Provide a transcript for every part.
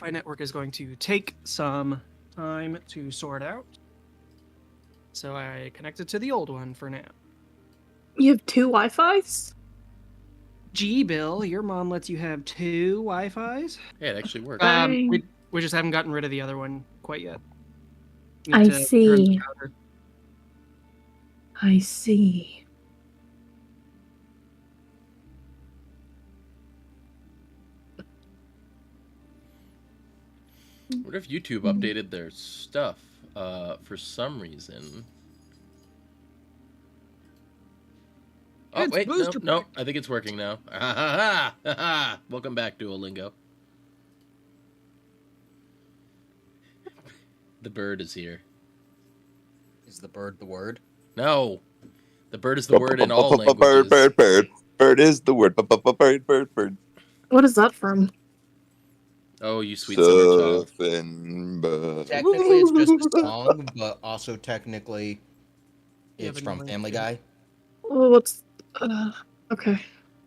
Wi-Fi network is going to take some time to sort out. So I connected to the old one for now. You have 2 Wi-Fis? Gee, Bill, your mom lets you have 2 Wi-Fis? Yeah, it actually works. We just haven't gotten rid of the other one quite yet. I see. I see. What if YouTube updated their stuff for some reason? Oh, It's wait, booster no, pack. I think it's working now. Welcome back, Duolingo. The bird is here. Is the bird the word? No. The bird is the word in all languages. Bird is the word. Bird. What is that from? Oh, you sweet summer child. Technically, it's just a song, but also technically, it's from Family Guy. Oh, what's... okay.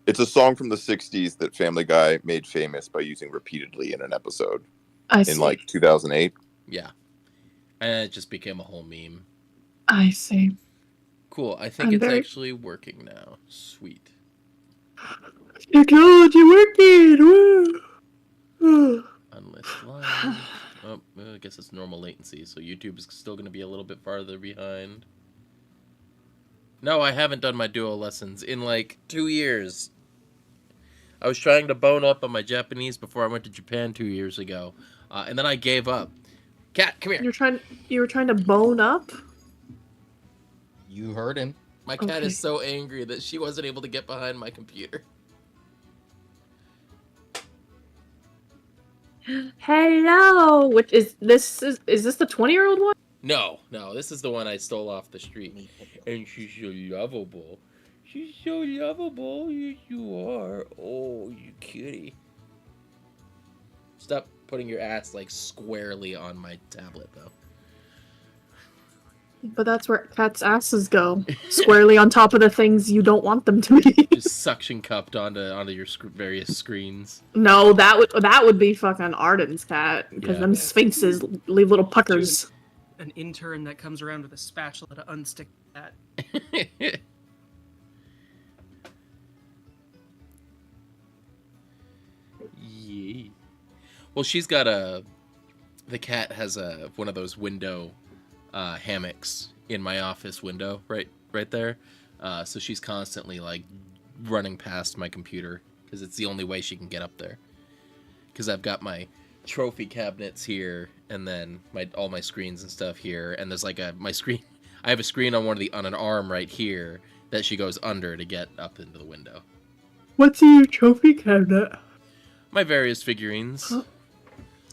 It's a song from the 60s that Family Guy made famous by using repeatedly in an episode. I see. In like 2008. Yeah. And it just became a whole meme. I see. Cool. I think it's actually working now. Sweet. Technology working! Woo! Unlist line. Oh, I guess it's normal latency, so YouTube is still going to be a little bit farther behind. No, I haven't done my Duo lessons in like 2 years. I was trying to bone up on my Japanese before I went to Japan 2 years ago, and then I gave up. Cat, come here. You were trying to bone up? You heard him. My cat is so angry that she wasn't able to get behind my computer. Hello! Which is this the 20-year-old one? No, this is the one I stole off the street. And she's so lovable. She's so lovable. Yes, you are. Oh, you cutie. Stop putting your ass, like, squarely on my tablet, though. But that's where cats' asses go. Squarely on top of the things you don't want them to be. Just suction cupped onto your various screens. No, that would be fucking Arden's cat. Because them sphinxes leave little puckers. An intern that comes around with a spatula to unstick that. Yeah. Well, she's got the cat has one of those window hammocks in my office window right there. So she's constantly like running past my computer because it's the only way she can get up there. Because I've got my trophy cabinets here, and then all my screens and stuff here, and there's like my screen. I have a screen on on an arm right here that she goes under to get up into the window. What's in your trophy cabinet? My various figurines.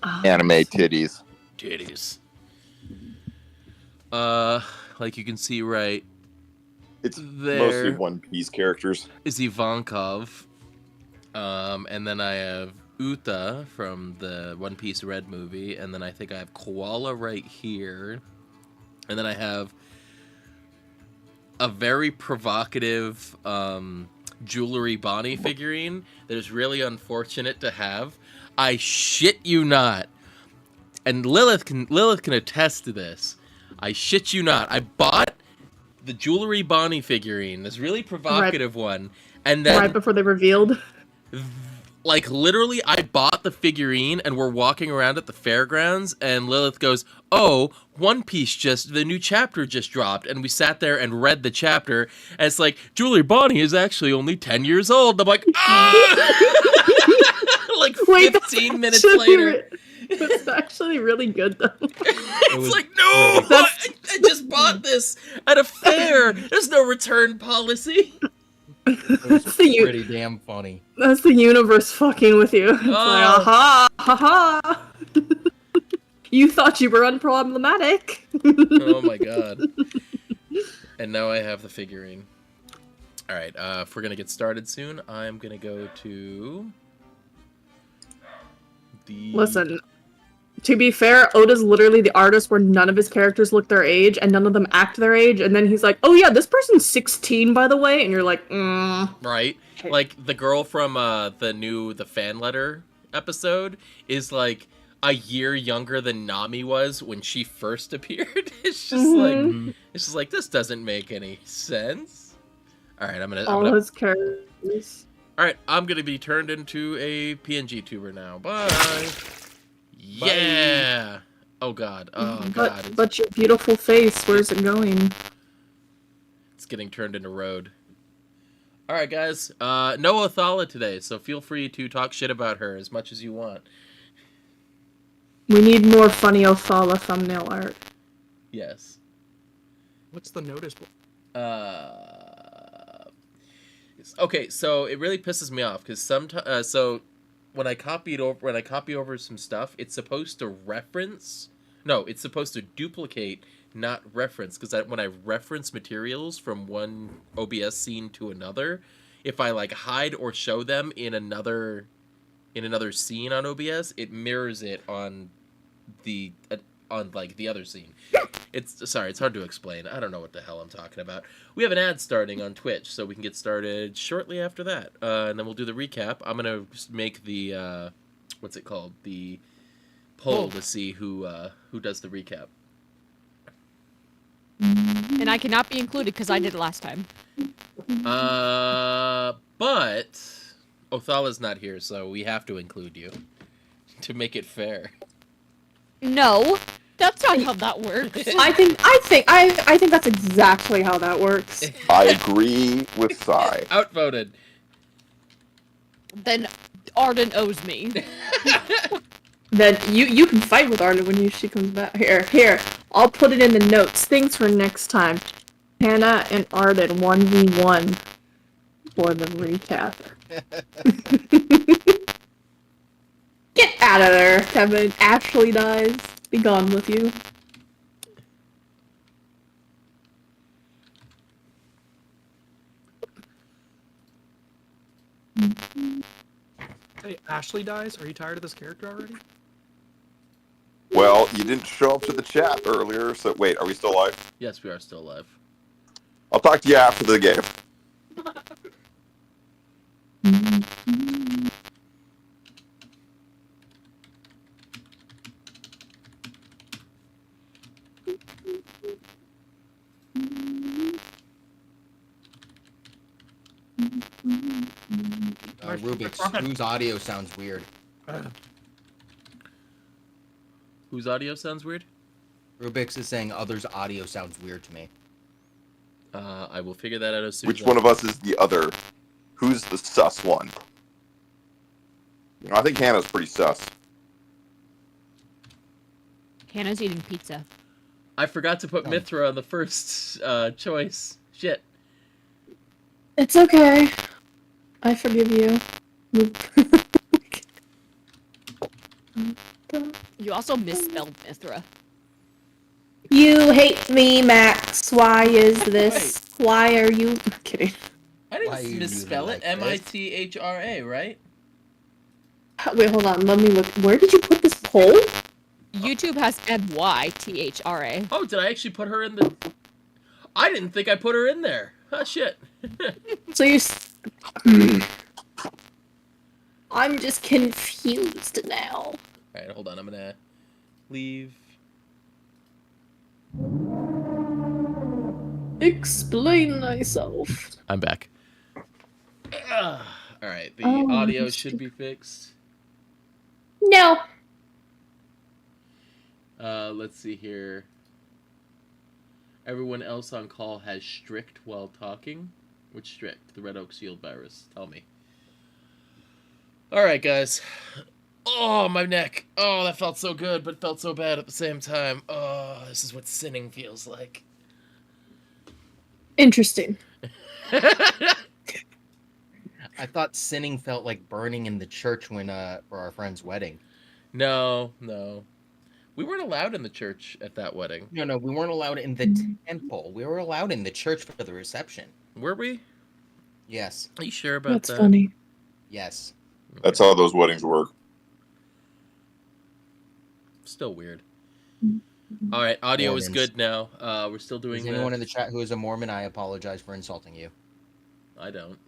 Anime titties. Titties. Like you can see right it's there. Mostly One Piece characters. Is Ivankov. And then I have Uta from the One Piece Red movie, and then I think I have Koala right here, and then I have a very provocative Jewelry Bonnie figurine that is really unfortunate to have. I shit you not, and Lilith can attest to this. I shit you not. I bought the Jewelry Bonnie figurine, this really provocative one, and then right before they revealed. Like, literally, I bought the figurine, and we're walking around at the fairgrounds, and Lilith goes, oh, One Piece the new chapter just dropped, and we sat there and read the chapter, and it's like, Jewelry Bonnie is actually only 10 years old. I'm like, ah! Like, 15 minutes later. That's actually really good, though. It's like, no, I just bought this at a fair. There's no return policy. It was pretty damn funny. That's the universe fucking with you. It's like, aha, haha. You thought you were unproblematic. Oh my god. And now I have the figurine. Alright, if we're gonna get started soon, I'm gonna go to the... Listen, to be fair, Oda's literally the artist where none of his characters look their age and none of them act their age, and then he's like, oh yeah, this person's 16 by the way, and you're like, Right? Like, the girl from the fan letter episode is like, a year younger than Nami was when she first appeared. It's just like it's just like this doesn't make any sense. All right, I'm gonna his characters. All right, I'm gonna be turned into a PNG tuber now. Bye. Yeah. Oh god. Oh god. But your beautiful face, where's it going? It's getting turned into road. All right, guys. No Othala today, so feel free to talk shit about her as much as you want. We need more funny Othala thumbnail art. Yes. What's the notice? Okay, so it really pisses me off because sometimes, so when I copy over some stuff, it's supposed to reference. No, it's supposed to duplicate, not reference. Because when I reference materials from one OBS scene to another, if I like hide or show them in another scene on OBS, it mirrors it on the other scene. It's hard to explain. I don't know what the hell I'm talking about. We have an ad starting on Twitch, so we can get started shortly after that, and then we'll do the recap. I'm gonna just make the what's it called, the poll to see who does the recap. And I cannot be included because I did it last time. But Othala's not here, so we have to include you to make it fair. No, that's not how that works. I think that's exactly how that works. I agree with Sai. Outvoted. Then Arden owes me. Then you can fight with Arden when she comes back. Here, I'll put it in the notes. Things for next time. Hannah and Arden 1v1 for the recap. Get out of there, Kevin. Ashley dies. Be gone with you. Hey, Ashley dies? Are you tired of this character already? Well, you didn't show up to the chat earlier, so wait, are we still live? Yes, we are still live. I'll talk to you after the game. Rubik's, whose audio sounds weird? Whose audio sounds weird? Rubik's is saying others' audio sounds weird to me. I will figure that out as soon Which as one of us is the other? Who's the sus one? You know, I think Hannah's pretty sus. Hannah's eating pizza. I forgot to put Mithra on the first choice. Shit. It's okay. I forgive you. You also misspelled Mithra. You hate me, Max. Why is this? Why are you... I'm kidding. I Why didn't you misspell do it. like this? Mithra, right? Wait, hold on. Let me look. Where did you put this poll? YouTube has MYTHRA. Oh, did I actually put her in the... I didn't think I put her in there. Oh, shit. So you... I'm just confused now. Alright, hold on. I'm gonna leave. Explain myself. I'm back. Alright, the Oh, audio should be fixed. No. Let's see here. Everyone else on call has strict while talking. Which strict? The Red Oak Shield virus. Tell me. Alright, guys. Oh, my neck. Oh, that felt so good, but felt so bad at the same time. Oh, this is what sinning feels like. Interesting. I thought sinning felt like burning in the church when for our friend's wedding. No. We weren't allowed in the church at that wedding. No, we weren't allowed in the temple. We were allowed in the church for the reception. Were we? Yes. Are you sure about That's that? funny. Yes. That's how those weddings work. Still weird. All right, audio is Mormons. good now. We're still doing Is anyone in the chat who is a Mormon? I apologize for insulting you. I don't.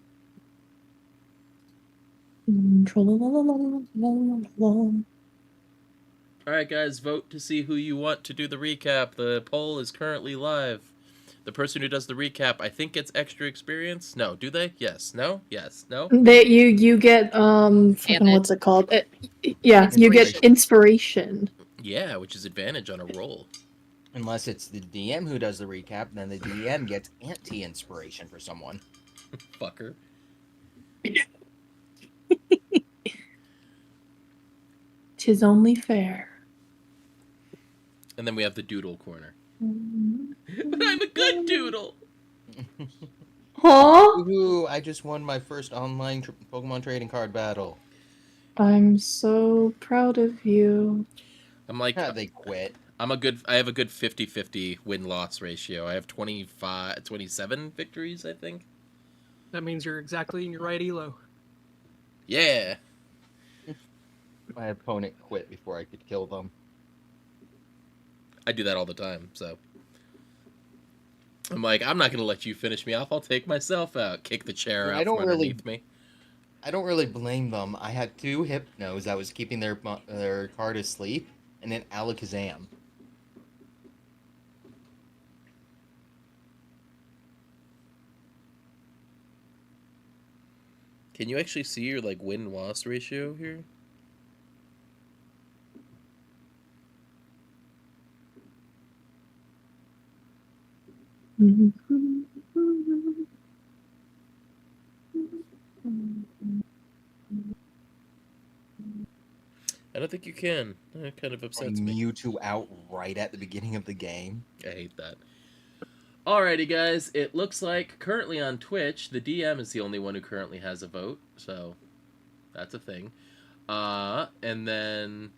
All right, guys, vote to see who you want to do the recap. The poll is currently live. The person who does the recap, I think, gets extra experience. No, do they? Yes. No. Yes. No. You get fucking Damn it. what's it called? Yeah, you get inspiration. Yeah, which is advantage on a roll. Unless it's the DM who does the recap, then the DM gets anti-inspiration for someone. Fucker. Tis only fair. And then we have the doodle corner. But I'm a good doodle. Huh? Ooh, I just won my first online Pokemon trading card battle. I'm so proud of you. I'm like, They quit. I have a good 50-50 win-loss ratio. I have 27 victories, I think. That means you're exactly in your right elo. Yeah. My opponent quit before I could kill them. I do that all the time, so. I'm like, I'm not going to let you finish me off. I'll take myself out. Kick the chair I out don't from underneath me. I don't really blame them. I had 2 Hypnos that was keeping their card asleep, and then Alakazam. Can you actually see your, like, win-loss ratio here? I don't think you can. That kind of upsets me. Mewtwo out right at the beginning of the game. I hate that. Alrighty, guys. It looks like currently on Twitch, the DM is the only one who currently has a vote, so that's a thing. And then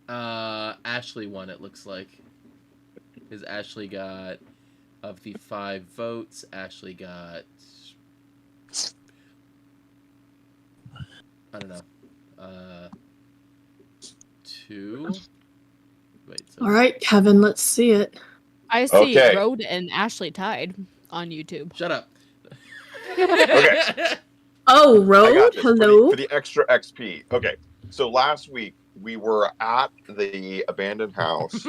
Ashley won, it looks like. Because Ashley got, of the 5 votes, Ashley got, I don't know, 2? Wait, so... All right, Kevin, let's see it. I see Okay. Road and Ashley tied on YouTube. Shut up. Okay. Oh, I Road, got this hello. for the extra XP. Okay, so last week we were at the abandoned house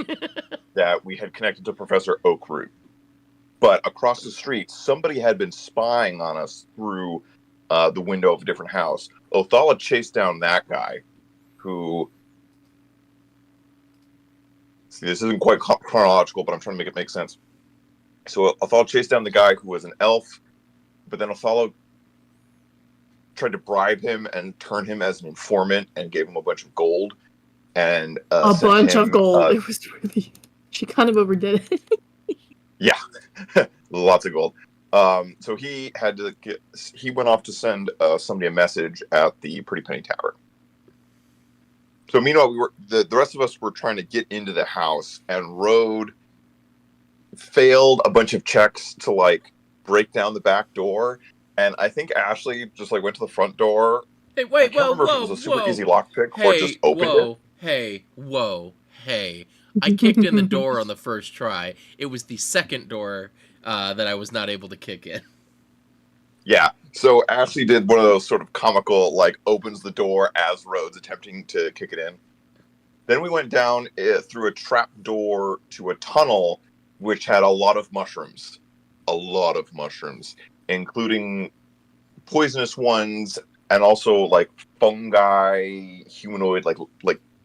that we had connected to Professor Oakroot, but across the street, somebody had been spying on us through the window of a different house. Othala chased down that guy, who. See, this isn't quite chronological, but I'm trying to make it make sense. So Othala chased down the guy who was an elf, but then Othala tried to bribe him and turn him as an informant and gave him a bunch of gold. And A bunch of gold. It was really. She kind of overdid it. Yeah, lots of gold. So he had to he went off to send somebody a message at the Pretty Penny Tavern. So meanwhile, we were the rest of us were trying to get into the house, and Road failed a bunch of checks to like break down the back door. And I think Ashley just like went to the front door. Hey, wait, I can't remember if it was a super easy lockpick or just opened it. Hey. I kicked in the door on the first try. It was the second door that I was not able to kick in. Yeah, so Ashley did one of those sort of comical, like, opens the door as Rhodes attempting to kick it in. Then we went down through a trap door to a tunnel, which had a lot of mushrooms. A lot of mushrooms, including poisonous ones, and also, like, fungi, humanoid, like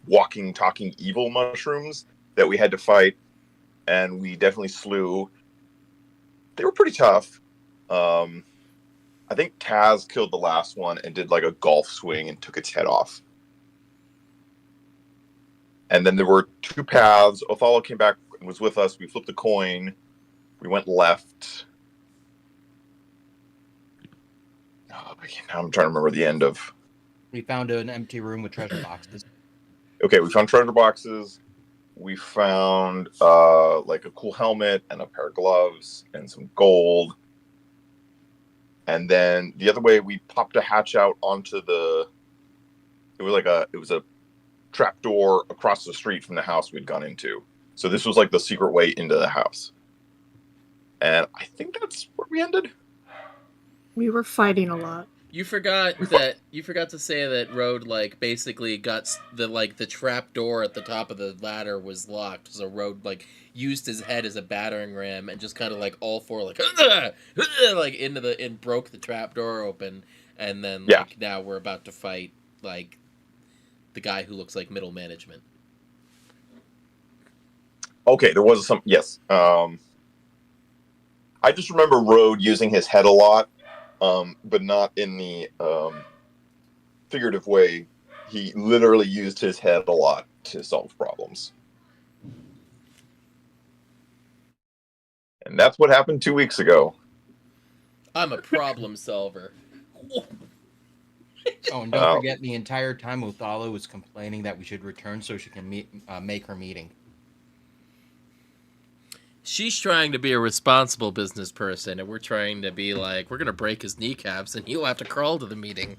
walking, talking evil mushrooms that we had to fight, and we definitely slew. They were pretty tough. I think Taz killed the last one and did like a golf swing and took its head off. And then there were 2 paths. Othala came back and was with us. We flipped a coin. We went left. Oh, now I'm trying to remember the end of. We found an empty room with treasure boxes. Okay, we found treasure boxes. We found like a cool helmet and a pair of gloves and some gold. And then the other way, we popped a hatch out onto the. It was a trap door across the street from the house we'd gone into. So this was like the secret way into the house. And I think that's where we ended. We were fighting a lot. You forgot to say that Road basically got the trap door at the top of the ladder was locked, so Road used his head as a battering ram and just kind of all four into and broke the trap door open, and then now we're about to fight the guy who looks like middle management. Okay, there was some yes. I just remember Road using his head a lot, but not in the figurative way. He literally used his head a lot to solve problems. And that's what happened 2 weeks ago. I'm a problem solver. Oh, and don't forget, the entire time Othala was complaining that we should return so she can make her meeting. She's trying to be a responsible business person, and we're trying to be we're going to break his kneecaps, and he'll have to crawl to the meeting.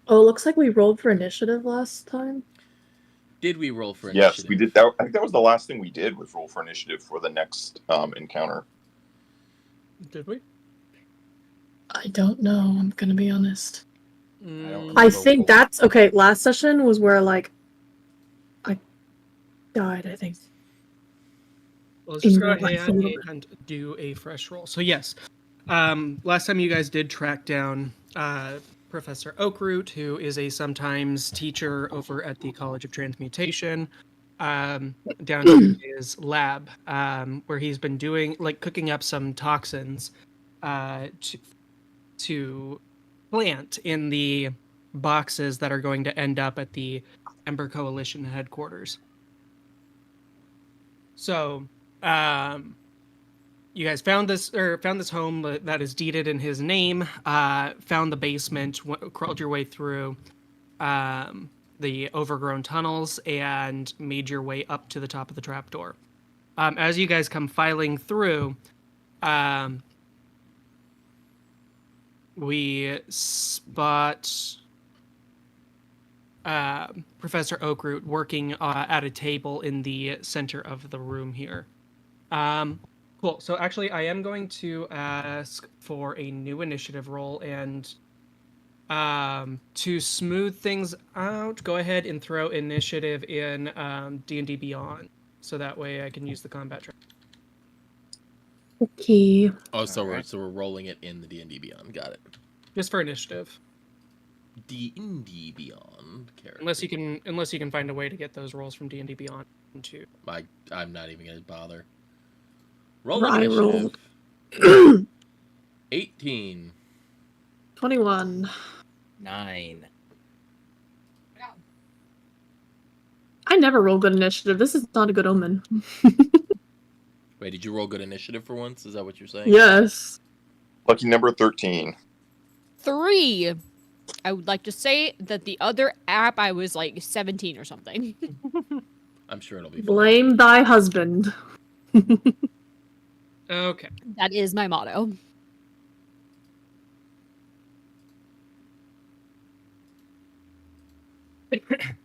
Oh, it looks like we rolled for initiative last time. Did we roll for initiative? Yes, we did. I think that was the last thing we did was roll for initiative for the next encounter. Did we? I don't know. I'm gonna be honest. don't I remember think what- that's okay. Last session was where I died. I think. Well, let's just In go real life ahead a little bit. and do a fresh roll. So yes, last time you guys did track down Professor Oakroot, who is a sometimes teacher over at the College of Transmutation, down to his lab, where he's been doing cooking up some toxins to plant in the boxes that are going to end up at the Ember Coalition headquarters. So, you guys found this home that is deeded in his name. Found the basement, crawled your way through the overgrown tunnels, and made your way up to the top of the trapdoor. As you guys come filing through, we spot Professor Oakroot working at a table in the center of the room here. Cool. So actually, I am going to ask for a new initiative roll, and to smooth things out, go ahead and throw initiative in D&D Beyond, so that way I can use the combat track. Okay. Oh, so Alright. we're rolling it in the D&D Beyond. Got it. Just for initiative, D&D Beyond character. unless you can find a way to get those rolls from D&D Beyond into. I'm not even gonna bother. Roll I initiative. rolled 18. 21. 9. I never roll good initiative. This is not a good omen. Wait, did you roll good initiative for once? Is that what you're saying? Yes. Lucky number 13. 3. I would like to say that the other app I was 17 or something. I'm sure it'll be fine. Blame thy husband. Okay. That is my motto.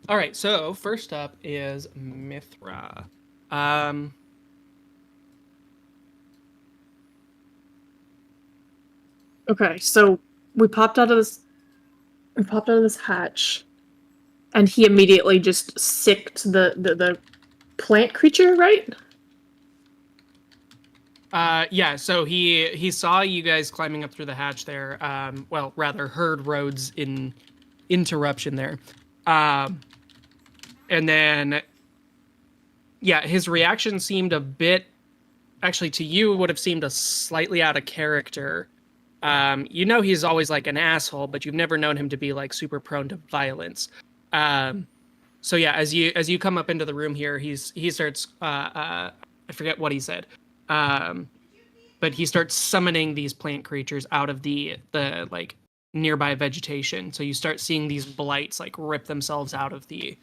All right. So first up is Mithra. Okay, so we popped out of this hatch, and he immediately just sicked the plant creature, right? Yeah, so he saw you guys climbing up through the hatch there. Well, rather heard Rhodes in interruption there. And then yeah, his reaction seemed a bit, actually to you would have seemed a slightly out of character. You know he's always an asshole, but you've never known him to be super prone to violence. So yeah, as you come up into the room here, he starts I forget what he said. But he starts summoning these plant creatures out of the nearby vegetation. So you start seeing these blights rip themselves out of the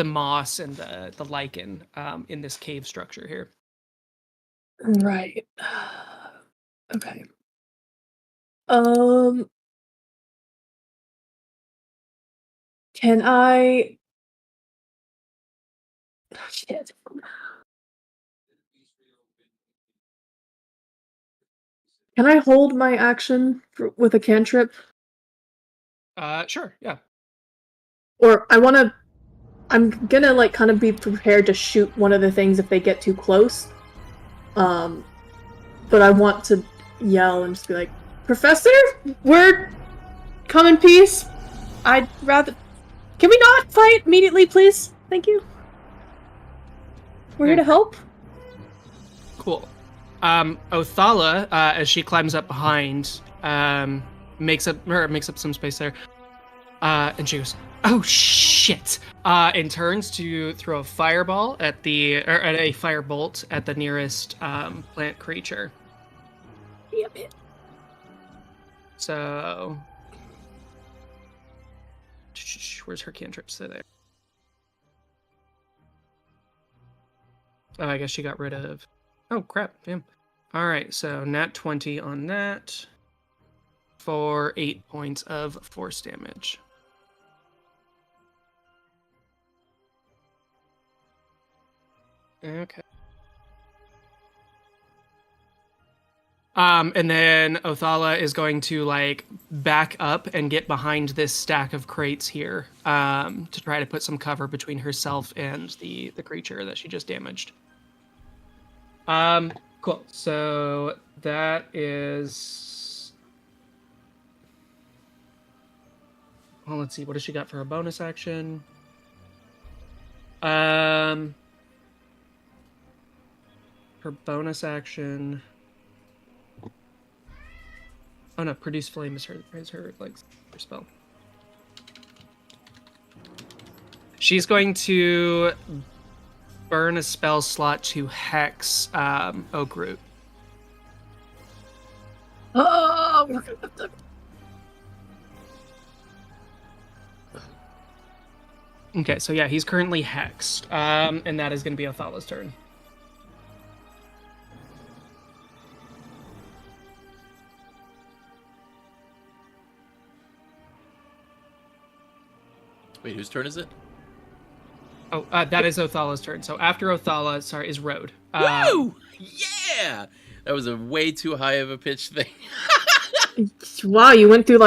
moss and the lichen in this cave structure here. Right. Okay. Can I? Shit. Can I hold my action with a cantrip? Sure, yeah. Or I'm gonna like kind of be prepared to shoot one of the things if they get too close. But I want to yell and just be like, Professor, we're come in peace. I'd rather. Can we not fight immediately, please? Thank you. We're here to help. Cool. Othala, as she climbs up behind, makes up some space there, and she goes, "Oh shit!" And turns to throw a fireball at a firebolt at the nearest plant creature. Damn it. So, where's her cantrip? So there. Oh, I guess she got rid of. Oh crap! Damn. All right, so nat 20 on that for 8 points of force damage. Okay. And then Othala is going to like back up and get behind this stack of crates here, to try to put some cover between herself and the creature that she just damaged. Cool. So that is. Well, let's see. What does she got for a bonus action? Her bonus action. Oh no, produce flame is her like her spell. She's going to burn a spell slot to hex Oak Root. Oh, we're gonna have to. Okay, so yeah, he's currently hexed, and that is going to be Othala's turn. Wait, whose turn is it? Oh, that is Othala's turn. So after Othala, sorry, is Road. Woo! Yeah! That was a way too high of a pitch thing. Wow, you went through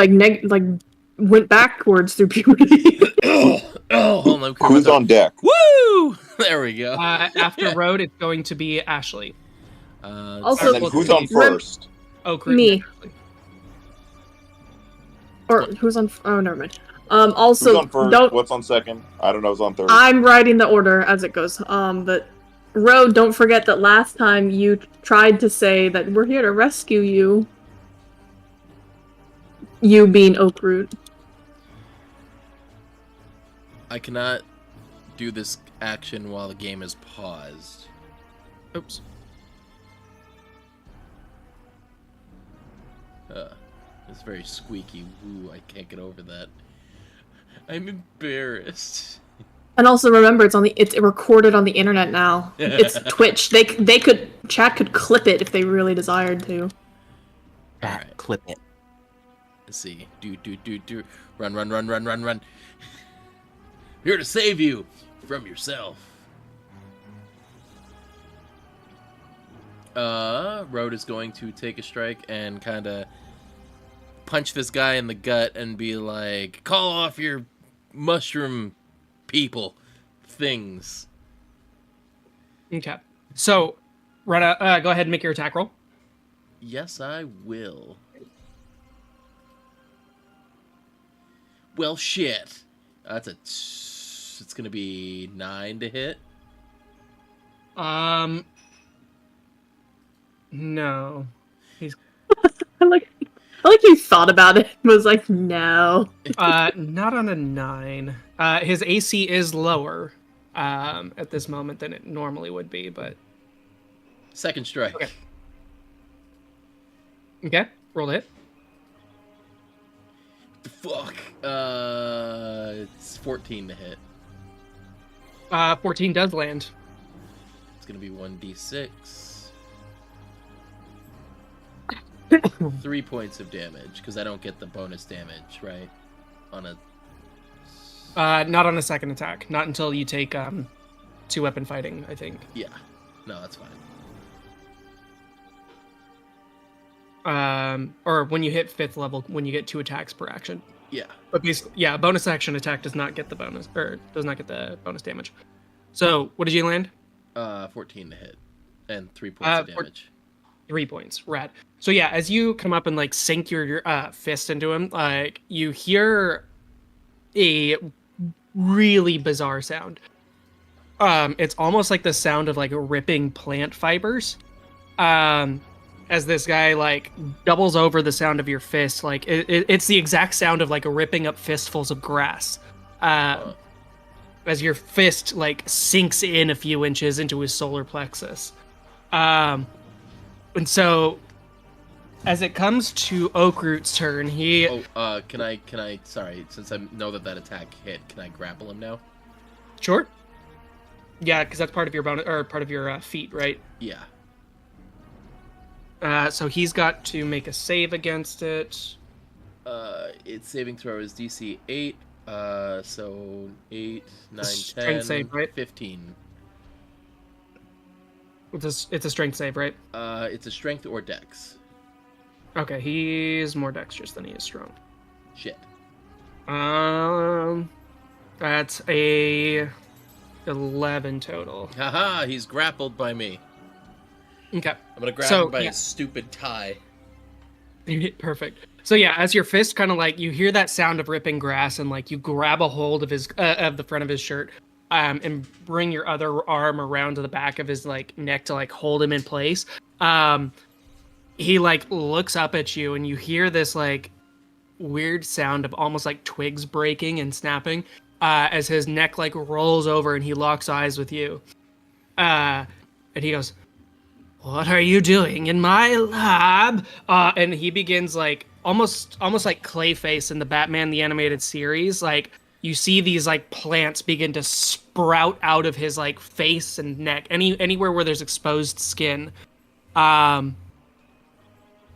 went backwards through puberty. Oh, hold on. Who's on deck? Woo! There we go. After Road, it's going to be Ashley. Also- And then who's on first? Oak Root. Me. and Ashley. Or who's on? Oh, never mind. Also, Who's on first? don't. What's on second? I don't know who's on third. I'm writing the order as it goes. But Road, don't forget that last time you tried to say that we're here to rescue you. You being Oak Root. I cannot do this action while the game is paused. Oops. It's very squeaky. Woo, I can't get over that. I'm embarrassed. And also remember, it's recorded on the internet now. It's Twitch. Chat could clip it if they really desired to. Alright. Clip it. Let's see. Do. Run. Here to save you from yourself. Road is going to take a strike and kind of punch this guy in the gut and be like, call off your mushroom people things. Okay. So, Rena, go ahead and make your attack roll. Yes, I will. Well, shit. It's gonna be 9 to hit. No. I like you thought about it. Was like, no. Not on a 9. His AC is lower at this moment than it normally would be, but Second strike. okay. Roll the hit. The fuck? It's 14 to hit. 14 does land. It's gonna be 1d6. 3 points of damage, because I don't get the bonus damage, right? On a... Not on a second attack. Not until you take 2-weapon fighting, I think. Yeah. No, that's fine. or when you hit 5th level, when you get 2 attacks per action. Yeah. But basically, yeah, a bonus action attack does not get the bonus, or does not get the bonus damage. So, what did you land? 14 to hit, and 3 points of damage. 3 points, rad. So yeah, as you come up and like sink your fist into him, like you hear a really bizarre sound. It's almost like the sound of like ripping plant fibers. As this guy like doubles over the sound of your fist, like it's the exact sound of like ripping up fistfuls of grass. As your fist like sinks in a few inches into his solar plexus. And so as it comes to Oakroot's turn, he can I sorry, since I know that attack hit, can I grapple him now? Sure. Yeah, because that's part of your bonus or part of your feat, right? Yeah. So he's got to make a save against it. Its saving throw is DC 8. So 8, 9, 10, Strength save, right? 15. It's a strength save, right? It's a strength or dex. Okay, he's more dexterous than he is strong. Shit. That's a 11 total. Haha, he's grappled by me. Okay. I'm gonna grab him by his stupid tie. Perfect. So yeah, as your fist kind of like you hear that sound of ripping grass, and like you grab a hold of his of the front of his shirt, and bring your other arm around to the back of his like neck to like hold him in place. He like looks up at you, and you hear this like weird sound of almost like twigs breaking and snapping, as his neck like rolls over, and he locks eyes with you. And he goes, "What are you doing in my lab?" And he begins like almost like Clayface in the Batman the Animated Series. Like you see these like plants begin to sprout out of his like face and neck, anywhere where there's exposed skin.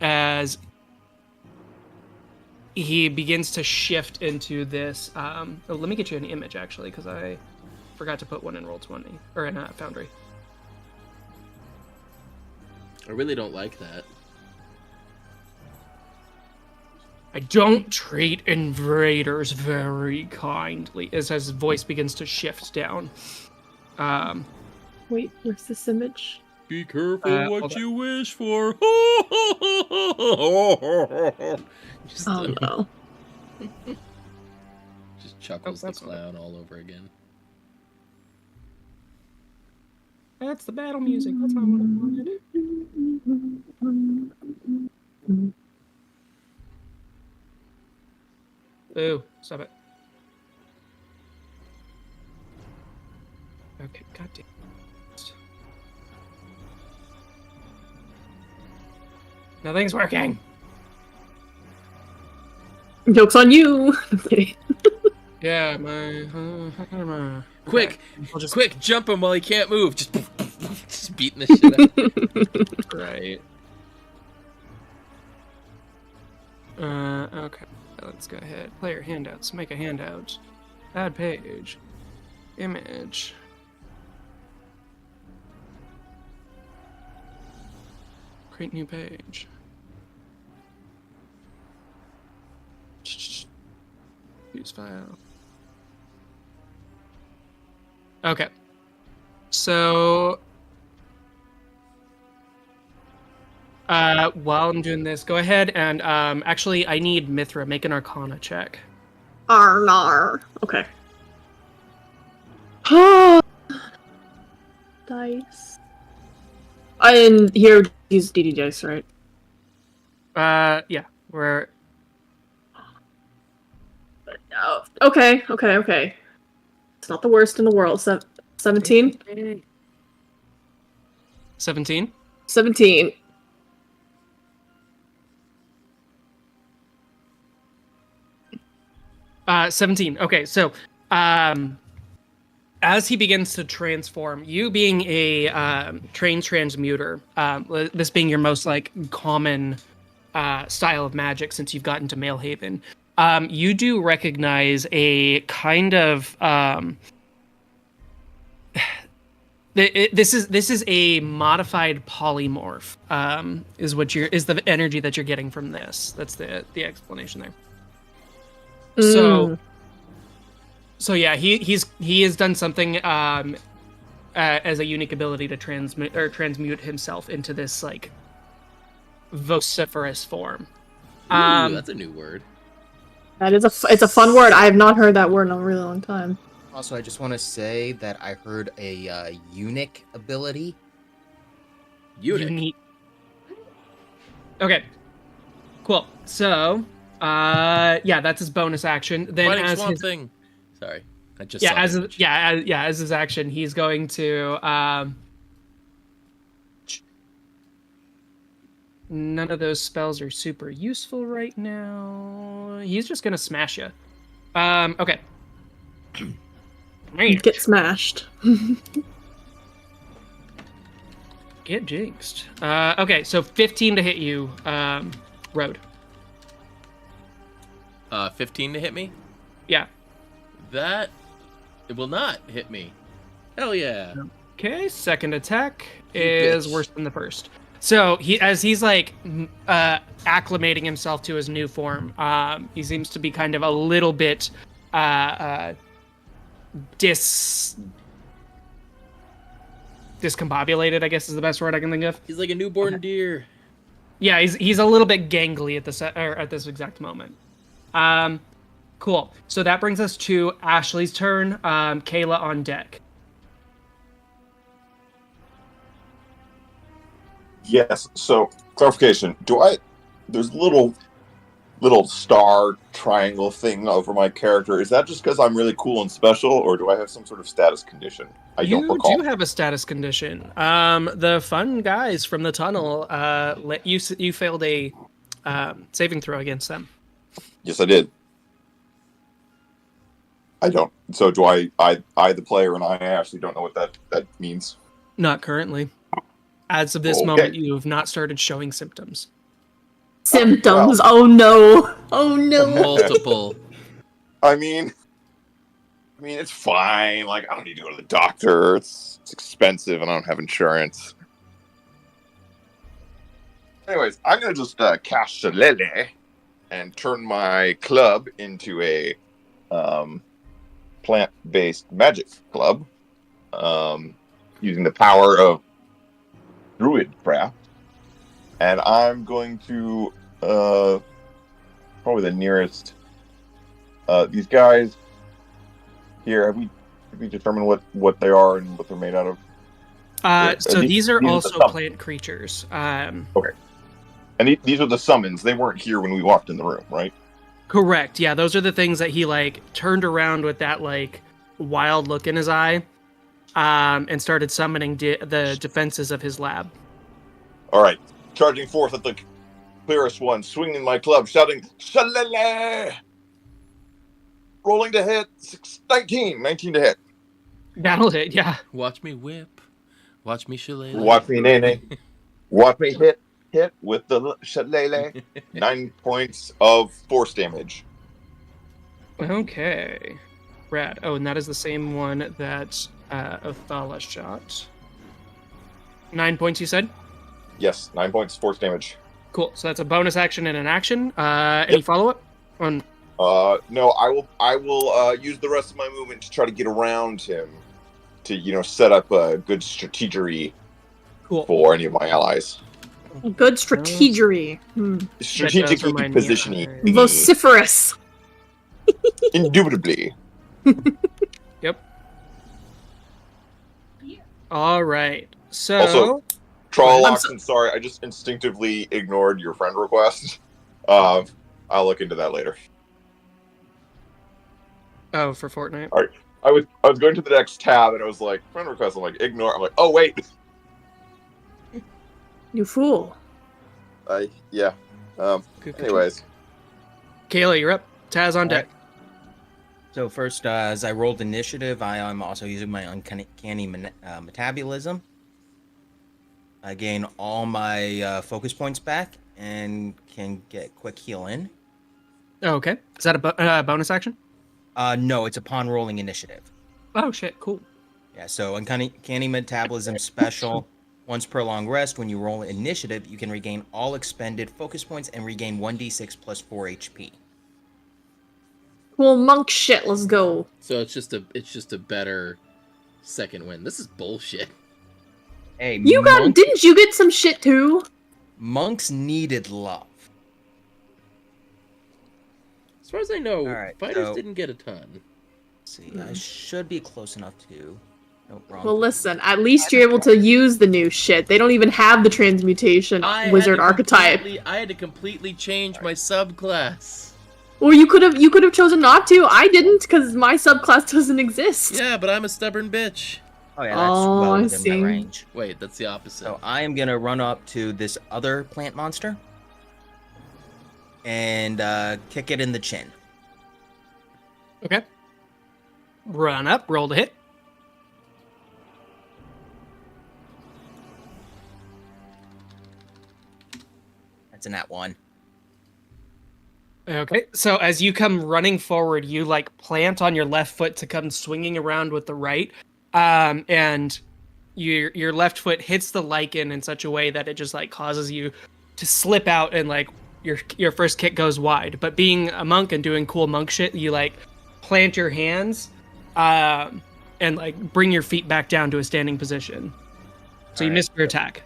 As he begins to shift into this. Let me get you an image actually, because I forgot to put one in Roll20 or in Foundry. I really don't like that. I don't treat invaders very kindly, as his voice begins to shift down. Wait, where's this image? Be careful what you wish for. Just, Oh no. Just chuckles the that's clown all over again. That's the battle music. That's not what I wanted. Ooh, stop it. Okay, goddamn. Nothing's working. Joke's on you. Okay. Yeah, Quick, I'll just quick, jump him while he can't move. Just beating the shit out. Right. Okay. Let's go ahead. Player handouts. Make a handout. Add page. Image. Create new page. Use file. Okay. So while I'm doing this, go ahead and actually I need Mithra make an Arcana check. Arnar. Okay. Dice. And here use DD dice, right? Yeah. We're Oh, okay. It's not the worst in the world. 17? 17. 17. Uh, 17. Okay, so as he begins to transform, you being a trained transmuter, this being your most like common style of magic since you've gotten to Maelhaven, you do recognize a kind of This is a modified polymorph. Is the energy that you're getting from this? That's the explanation there. Mm. So yeah, he has done something as a unique ability to transmute himself into this like vociferous form. Ooh, that's a new word. That is it's a fun word. I have not heard that word in a really long time. Also, I just want to say that I heard a eunuch ability. Eunuch. Unique. Okay. Cool. So, yeah, that's his bonus action. Then Fighting as Swamp his Thing. Sorry, I just yeah saw as the his, yeah as his action, he's going to none of those spells are super useful right now. He's just gonna smash you. Okay. Man, Get smashed. get jinxed. Okay, so 15 to hit you, Road. 15 to hit me. Yeah. That it will not hit me. Hell yeah. Okay, second attack You is bitch. worse than the first. So he's like acclimating himself to his new form. He seems to be kind of a little bit discombobulated, I guess is the best word I can think of. He's like a newborn deer. Yeah, he's a little bit gangly at this exact moment. Cool. So that brings us to Ashley's turn. Kayla on deck. Yes. So clarification: There's a little star triangle thing over my character. Is that just because I'm really cool and special, or do I have some sort of status condition? I don't You recall. do have a status condition. The fun guys from the tunnel let you failed a saving throw against them. Yes, I did. I don't. So do I the player, and I actually don't know what that means. Not currently. As of this Okay. moment, you have not started showing symptoms. Symptoms. Oh no. Oh no. Multiple. I mean, it's fine. Like, I don't need to go to the doctor. It's expensive, and I don't have insurance. Anyways, I'm gonna just cast Shillelagh and turn my club into a plant-based magic club, using the power of druidcraft, and I'm going to probably the nearest these guys here. Have we determined what they are and what they're made out of? So these are the also summons. plant creatures. And these are the summons. They weren't here when we walked in the room, right? Correct. Yeah, those are the things that he like turned around with that like wild look in his eye, and started summoning the defenses of his lab. All right, charging forth at the clearest one, swinging my club, shouting "Shillelagh!" Rolling to hit, 19 to hit. That'll hit. Yeah. Watch me whip. Watch me shillelagh. Watch me, Nene. Watch me hit with the Shillelagh. 9 points of force damage. Okay. Rad. Oh, and that is the same one that Othala shot. 9 points, you said? Yes, 9 points force damage. Cool. So that's a bonus action and an action. Any follow-up? No, I will use the rest of my movement to try to get around him to, set up a good strategery Cool. for any of my allies. Good strategery. Strategically remind me of positioning. that. Vociferous. Indubitably. Yep. All right. So Also, Troll I'm Oxen, sorry, I just instinctively ignored your friend request. I'll look into that later. oh, for Fortnite. I was going to the next tab and I was like, friend request, I'm like, ignore. I'm like, oh wait. You fool. Yeah. Good. Anyways. Kayla, you're up. Taz on deck. So first, as I rolled initiative, I am also using my uncanny metabolism. I gain all my focus points back and can get quick heal in. Oh, okay. Is that a bonus action? No, it's upon rolling initiative. Oh shit, cool. Yeah, so uncanny metabolism special. Once per long rest, when you roll initiative, you can regain all expended focus points and regain 1d6 plus 4 HP. Well, monk shit, let's go. So it's just a better second win. This is bullshit. Hey, Didn't you get some shit too? monks needed love. As far as I know, Alright, fighters so- didn't get a ton. Let's see, I should be close enough to. Nope, wrong. Well, listen, at least you're able to use the new shit. They don't even have the transmutation wizard archetype. I had to completely change my subclass. Or you could have chosen not to. I didn't, because my subclass doesn't exist. Yeah, but I'm a stubborn bitch. Oh yeah, that's Oh, well I within see. my range. Wait, that's the opposite. So I am gonna run up to this other plant monster and kick it in the chin. Okay. Run up, roll to hit. That's a nat 1. Okay, so as you come running forward, you like plant on your left foot to come swinging around with the right, and your left foot hits the lichen in such a way that it just like causes you to slip out, and like your first kick goes wide. But being a monk and doing cool monk shit, you like plant your hands, and like bring your feet back down to a standing position. So you Alright. missed your attack.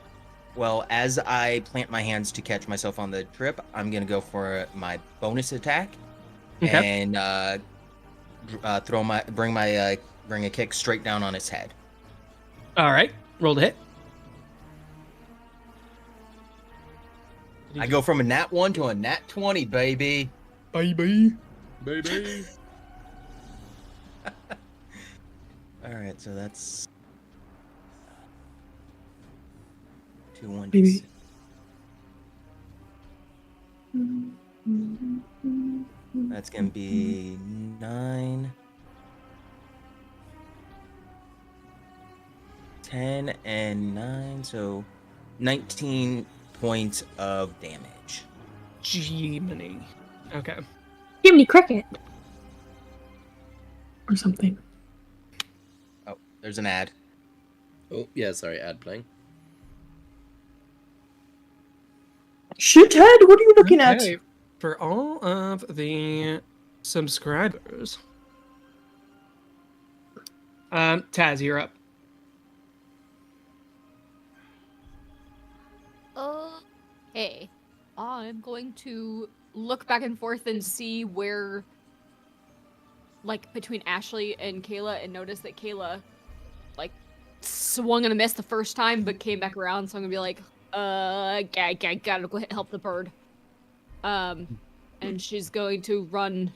Well, as I plant my hands to catch myself on the trip, I'm gonna go for my bonus attack Okay. and bring a kick straight down on its head. All right, roll to hit. I go from a nat 1 to a nat 20, baby. Baby. Baby. All right, so that's 2 1 Baby. That's gonna be 9, 10, and 9, so 19 points of damage. Jiminy. Okay. Give me cricket. Or something. Oh, there's an ad. Oh, yeah, sorry, ad playing. Shithead, what are you looking at? Okay, for all of the subscribers. Taz, you're up. Okay. I'm going to look back and forth and see where, like, between Ashley and Kayla, and notice that Kayla, like, swung and a miss the first time, but came back around, so I'm gonna be like, gotta go help the bird. And she's going to run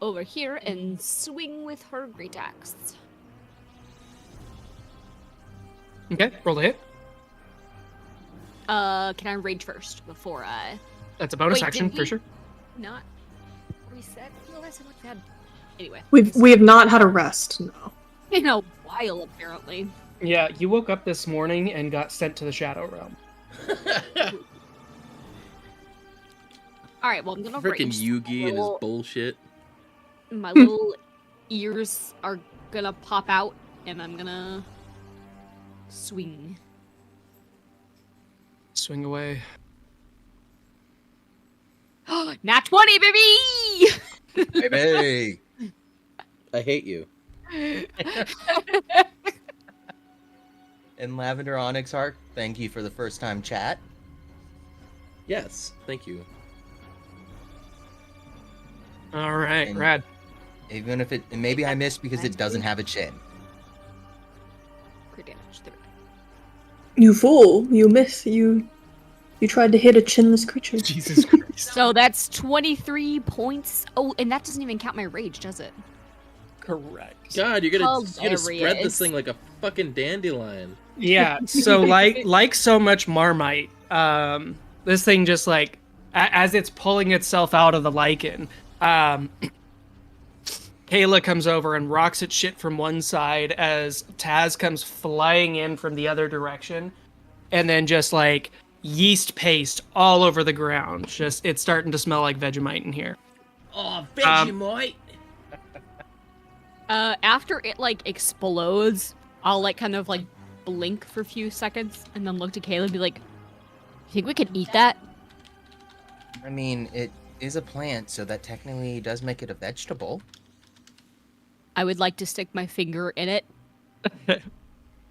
over here and swing with her great axe. Okay, roll to hit. Can I rage first before I... That's a bonus Wait, action did for we- sure. Not reset? No, that's what we had. Anyway. We have not had a rest, no. In a while, apparently. Yeah, you woke up this morning and got sent to the Shadow Realm. Alright, well, I'm gonna Freaking rage. Yugi and his Little- bullshit. My little ears are gonna pop out, and I'm gonna swing. Swing away. Nat 20, baby! Baby! I hate you. And Lavender Onyx Heart, thank you for the first time chat. Yes, thank you. All right, And- rad. Even if maybe I missed because it doesn't have a chin. Crit damage, 3. You fool. You miss. You tried to hit a chinless creature. Jesus Christ. So that's 23 points. Oh, and that doesn't even count my rage, does it? Correct. God, you're gonna spread this Hilarious. thing like a fucking dandelion. Yeah, so like so much Marmite, this thing just like as it's pulling itself out of the lichen, Kayla comes over and rocks its shit from one side as Taz comes flying in from the other direction, and then just like yeast paste all over the ground. Just it's starting to smell like Vegemite in here. Oh, Vegemite. After it like explodes, I'll like kind of like blink for a few seconds and then look to Kayla and be like, "You think we could eat that?" I mean, it is a plant, so that technically does make it a vegetable. I would like to stick my finger in it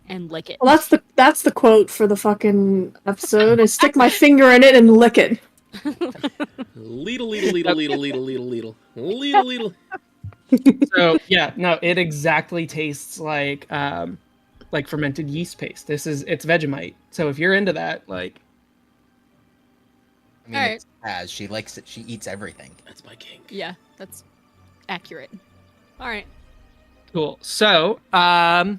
and lick it. Well, that's the quote for the fucking episode. Is stick my finger in it and lick it. Leedle, leedle, leedle, leedle, leedle, leedle, leedle, leedle, leedle. So yeah, no, it exactly tastes like fermented yeast paste. It's Vegemite. So if you're into that, like, I mean, Alright. it's Taz. She likes it. She eats everything. That's my kink. Yeah, that's accurate. All right. cool. So at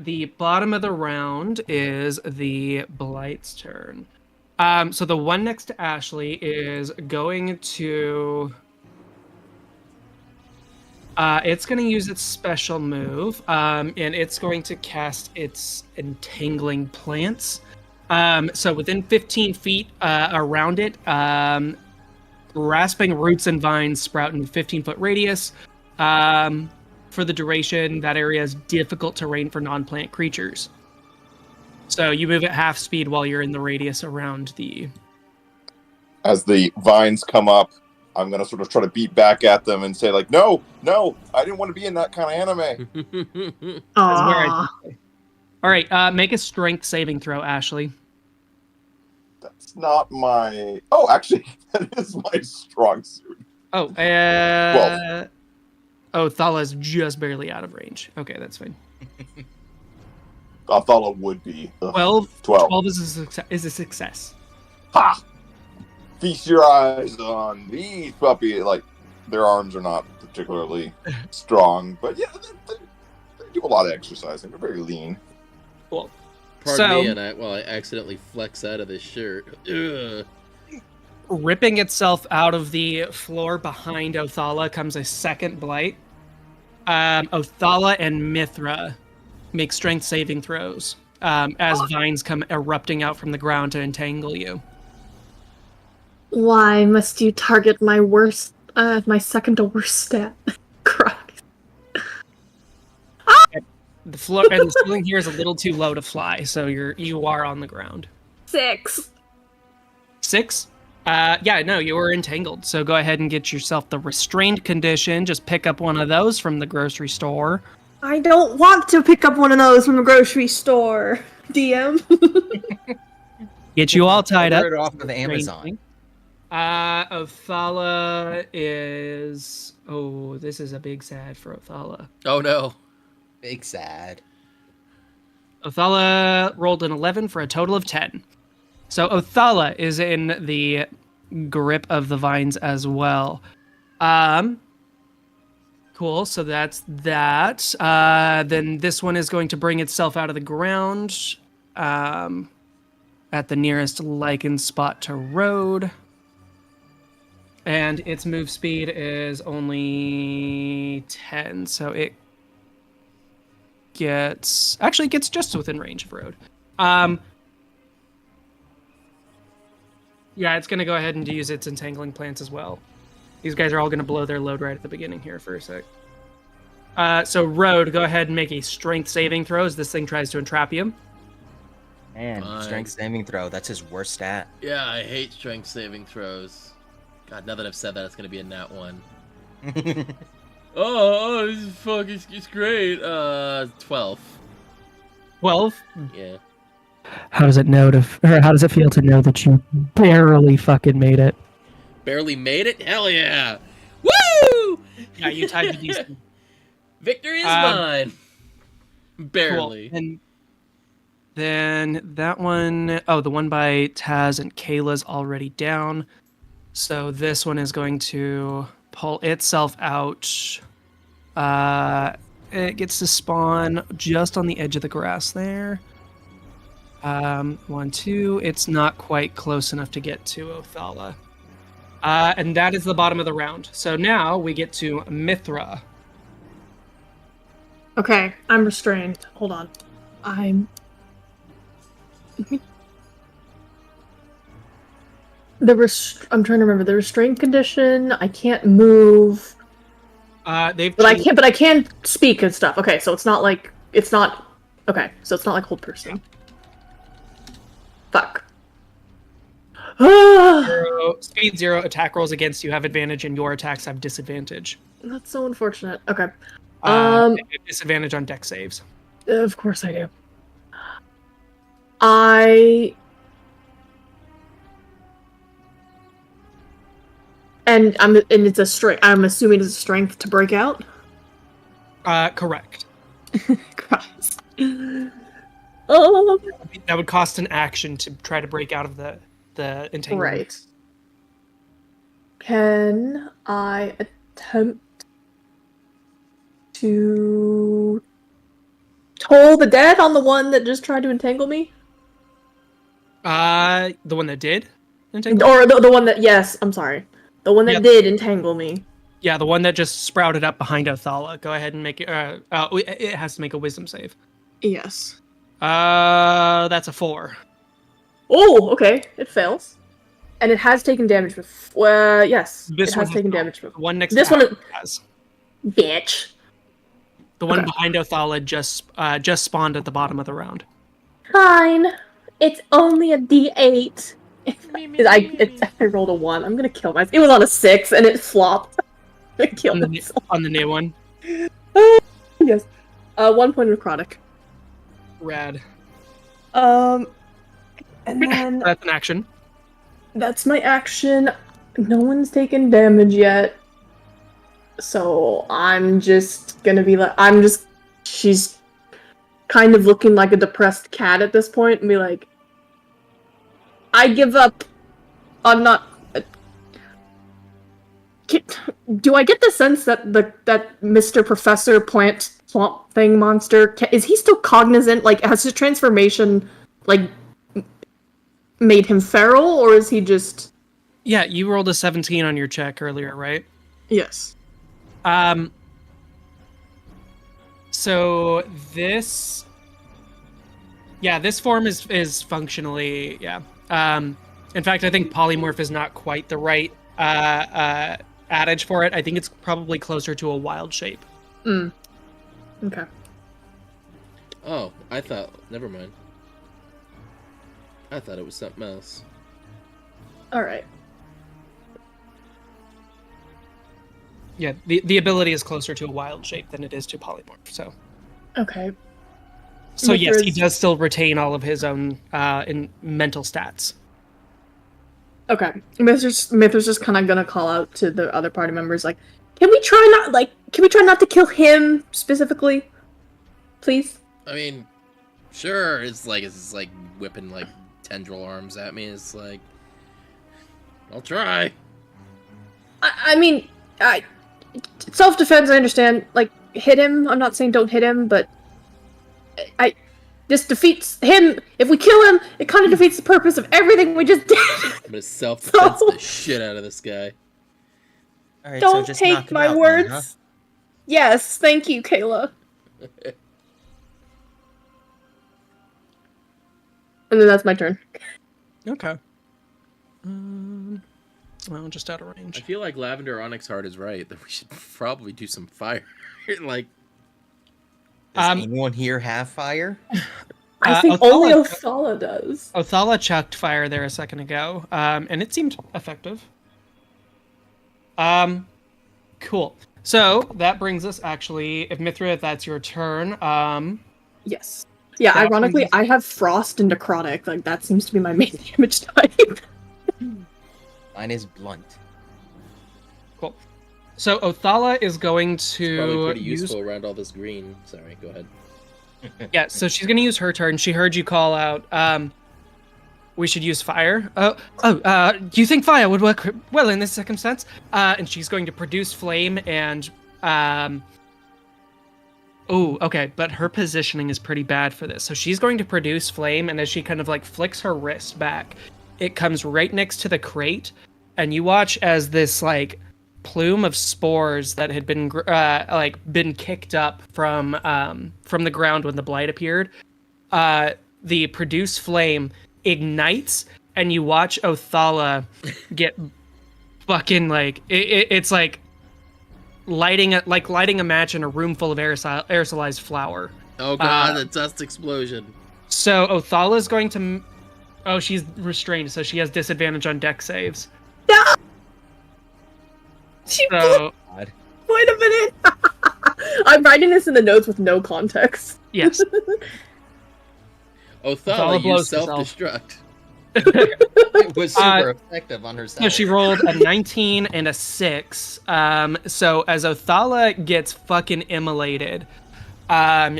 the bottom of the round is the Blight's turn. So the one next to Ashley is going to. It's going to use its special move, and it's going to cast its Entangling Plants. So within 15 feet around it, grasping roots and vines sprout in a 15-foot radius. For the duration, that area is difficult terrain for non-plant creatures. So you move at half speed while you're in the radius around the... As the vines come up, I'm going to sort of try to beat back at them and say, like, no, I didn't want to be in that kind of anime. Aww. All right, make a strength saving throw, Ashley. That's not my... Oh, actually, that is my strong suit. Oh, Well. Oh, Thala's just barely out of range. Okay, that's fine. I thought it would be. Ugh. 12. 12. 12 is a success. Ha! Feast your eyes on these puppy. Like, their arms are not particularly strong, but yeah, they do a lot of exercising. They're very lean. Cool. Pardon me, and I accidentally flex out of this shirt. Ugh. Ripping itself out of the floor behind Othala comes a second blight. Othala and Mithra make strength saving throws as vines come erupting out from the ground to entangle you. Why must you target my worst, my second to worst stat? Christ. The floor and the ceiling here is a little too low to fly, so you are on the ground. 6. 6? Yeah, no, you were entangled. So go ahead and get yourself the restrained condition. Just pick up one of those from the grocery store. I don't want to pick up one of those from the grocery store, DM. Get you all tied up. Order it off of Amazon. Othala is... Oh, this is a big sad for Othala. Oh no. Big sad. Othala rolled an 11 for a total of 10. So Othala is in the grip of the vines as well. Cool, so that's that. Then this one is going to bring itself out of the ground at the nearest lichen spot to Road. And its move speed is only 10, so it gets just within range of Road. Yeah, it's going to go ahead and use its Entangling Plants as well. These guys are all going to blow their load right at the beginning here for a sec. So, Road, go ahead and make a strength saving throw as this thing tries to entrap you. Man, Fine. strength saving throw. That's his worst stat. Yeah, I hate strength saving throws. God, now that I've said that, it's gonna be a nat 1. Oh, this is fucking, it's great. 12. 12? Yeah. How does it feel to know that you barely fucking made it? Barely made it? Hell yeah! Woo! Yeah, you tied the DC. Victory is mine. Barely. Cool. And then that one, the one by Taz and Kayla's already down. So this one is going to pull itself out. It gets to spawn just on the edge of the grass there. 1, 2. It's not quite close enough to get to Othala. And that is the bottom of the round. So now we get to Mithra. Okay, I'm restrained. Hold on. I'm trying to remember the restraint condition. I can't move. They've But I changed- can't. But I can speak and stuff. Okay, so it's not like Okay, so it's not like hold person. Fuck. Speed 0, attack rolls against you have advantage, and your attacks have disadvantage. That's so unfortunate. Okay. You have disadvantage on deck saves. Of course I do. And it's a strength. I'm assuming it's a strength to break out. Correct. Christ. Oh. That would cost an action to try to break out of the entanglement. Right. Can I attempt to toll the dead on the one that just tried to entangle me? The one that did entangle? Or the one that, yes, I'm sorry. The one that Yep. did entangle me. Yeah, the one that just sprouted up behind Othala. Go ahead and make it. It has to make a wisdom save. Yes. That's a 4. Oh, okay. It fails. And it has taken damage before. Yes. This it one has taken not. damage The before. one next This to one Alex has. Bitch. The one Okay. behind Othala just spawned at the bottom of the round. Fine. It's only a D8. I rolled a 1. I'm gonna kill myself. It was on a 6 and it flopped. I killed myself. On the new one. Yes. 1 point of necrotic. Rad. And then That's an action. that's my action. No one's taken damage yet. So I'm just gonna be like, she's kind of looking like a depressed cat at this point and be like, I give up. I'm not. Do I get the sense that that Mr. Professor Plant Swamp Thing monster, is he still cognizant? Like, has his transformation, like, made him feral, or is he just... Yeah, you rolled a 17 on your check earlier, right? Yes. So this... Yeah, this form is functionally... Yeah. In fact, I think polymorph is not quite the right adage for it. I think it's probably closer to a wild shape. Okay. Oh, I thought... Never mind. I thought it was something else. Alright. Yeah, the ability is closer to a wild shape than it is to polymorph, so... Okay. So yes, he Mithra's- does still retain all of his own in mental stats. Okay. Mithra's just kind of gonna call out to the other party members, like, can we try not to kill him specifically? Please? I mean, sure, it's like whipping like tendril arms at me. It's like, I'll try. I mean, self-defense, I understand. Like, hit him. I'm not saying don't hit him, but this defeats him. If we kill him, it kind of defeats the purpose of everything we just did. I'm gonna self-defense So- the shit out of this guy. All right, Don't so just knock take him my out then, words. huh? Yes, thank you, Kayla. And then that's my turn. Okay. Well, just out of I range. feel like Lavender Onyx Heart is right that we should probably do some fire. Like, Does Um, anyone here have fire? I think Othala- only Othala does. Othala chucked fire there a second ago, and it seemed effective. Cool. So that brings us actually, if Mithra, if that's your turn, Yes. Yeah, That ironically, brings- I have Frost and Necrotic. Like, that seems to be my main damage type. Mine is blunt. cool. So Othala is going probably to pretty use. useful around all this green. Sorry, go ahead. Yeah, so she's going to use her turn. She heard you call out. We should use fire. Do you think fire would work well in this circumstance? And she's going to produce flame and. Oh, okay, but her positioning is pretty bad for this. So she's going to produce flame, and as she kind of like flicks her wrist back, it comes right next to the crate, and you watch as this like plume of spores that had been been kicked up from the ground when the blight appeared. The produce flame ignites, and you watch Othala get fucking like it's like lighting a match in a room full of aerosolized flour. Oh god, a dust explosion. So Othala's going to. Oh, she's restrained, so she has disadvantage on deck saves. No! She So God. Wait a minute! I'm writing this in the notes with no context. yes, Othala, you blows herself. self-destruct. It was super effective on herself. so she rolled a 19 and a 6. So as Othala gets fucking immolated,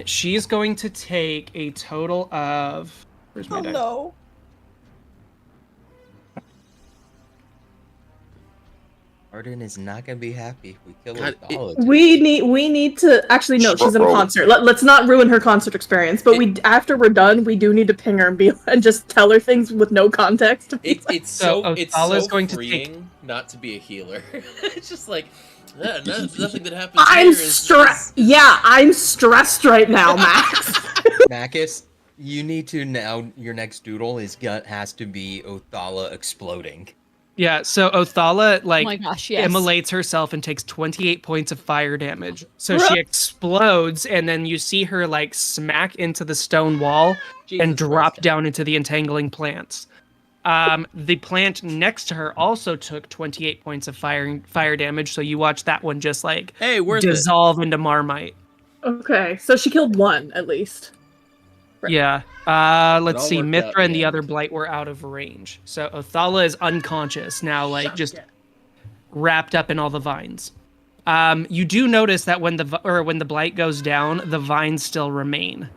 she's going to take a total of. Where's my dice? no. Arden is not gonna be happy if we kill God, Othala. We need to actually no, she's in Roll. concert. Let's not ruin her concert experience. But we after we're done, we do need to ping her and just tell her things with no context. It's So so it's Othala's so going to freeing not to be a healer. It's just like nothing that happens. I'm here is stressed. Yeah, I'm stressed right now, Max. Makis, you need to now. Your next doodle has to be Othala exploding. Yeah, so Othala Oh my gosh, yes. immolates herself and takes 28 points of fire damage. So Bruh. she explodes, and then you see her like smack into the stone wall Jesus and drop Christ. down into the entangling plants. The plant next to her also took 28 points of fire damage. So you watch that one just like Hey, worth it. dissolve into Marmite. Okay, so she killed one at least. Right. Yeah. Let's all see. worked out Mithra in and the the end. other blight were out of range. So Othala is unconscious now, like just wrapped up in all the vines. You do notice that when the blight goes down, the vines still remain.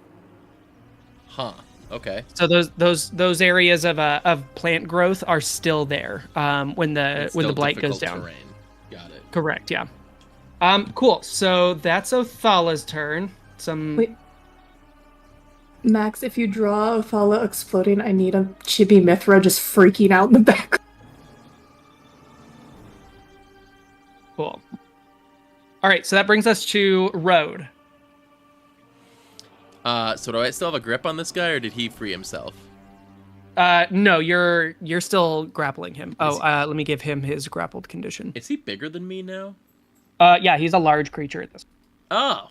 Huh. Okay. So those areas of plant growth are still there when the It's when the still blight goes difficult down. terrain. Got it. Correct. Yeah. Cool. So that's Othala's turn. Wait. Max, if you draw Othala exploding, I need a chibi Mithra just freaking out in the back. Cool. All right. So that brings us to Road. So do I still have a grip on this guy, or did he free himself? No, you're still grappling him. Is Oh, let me give him his grappled condition. Is he bigger than me now? Yeah, he's a large creature at this. Oh.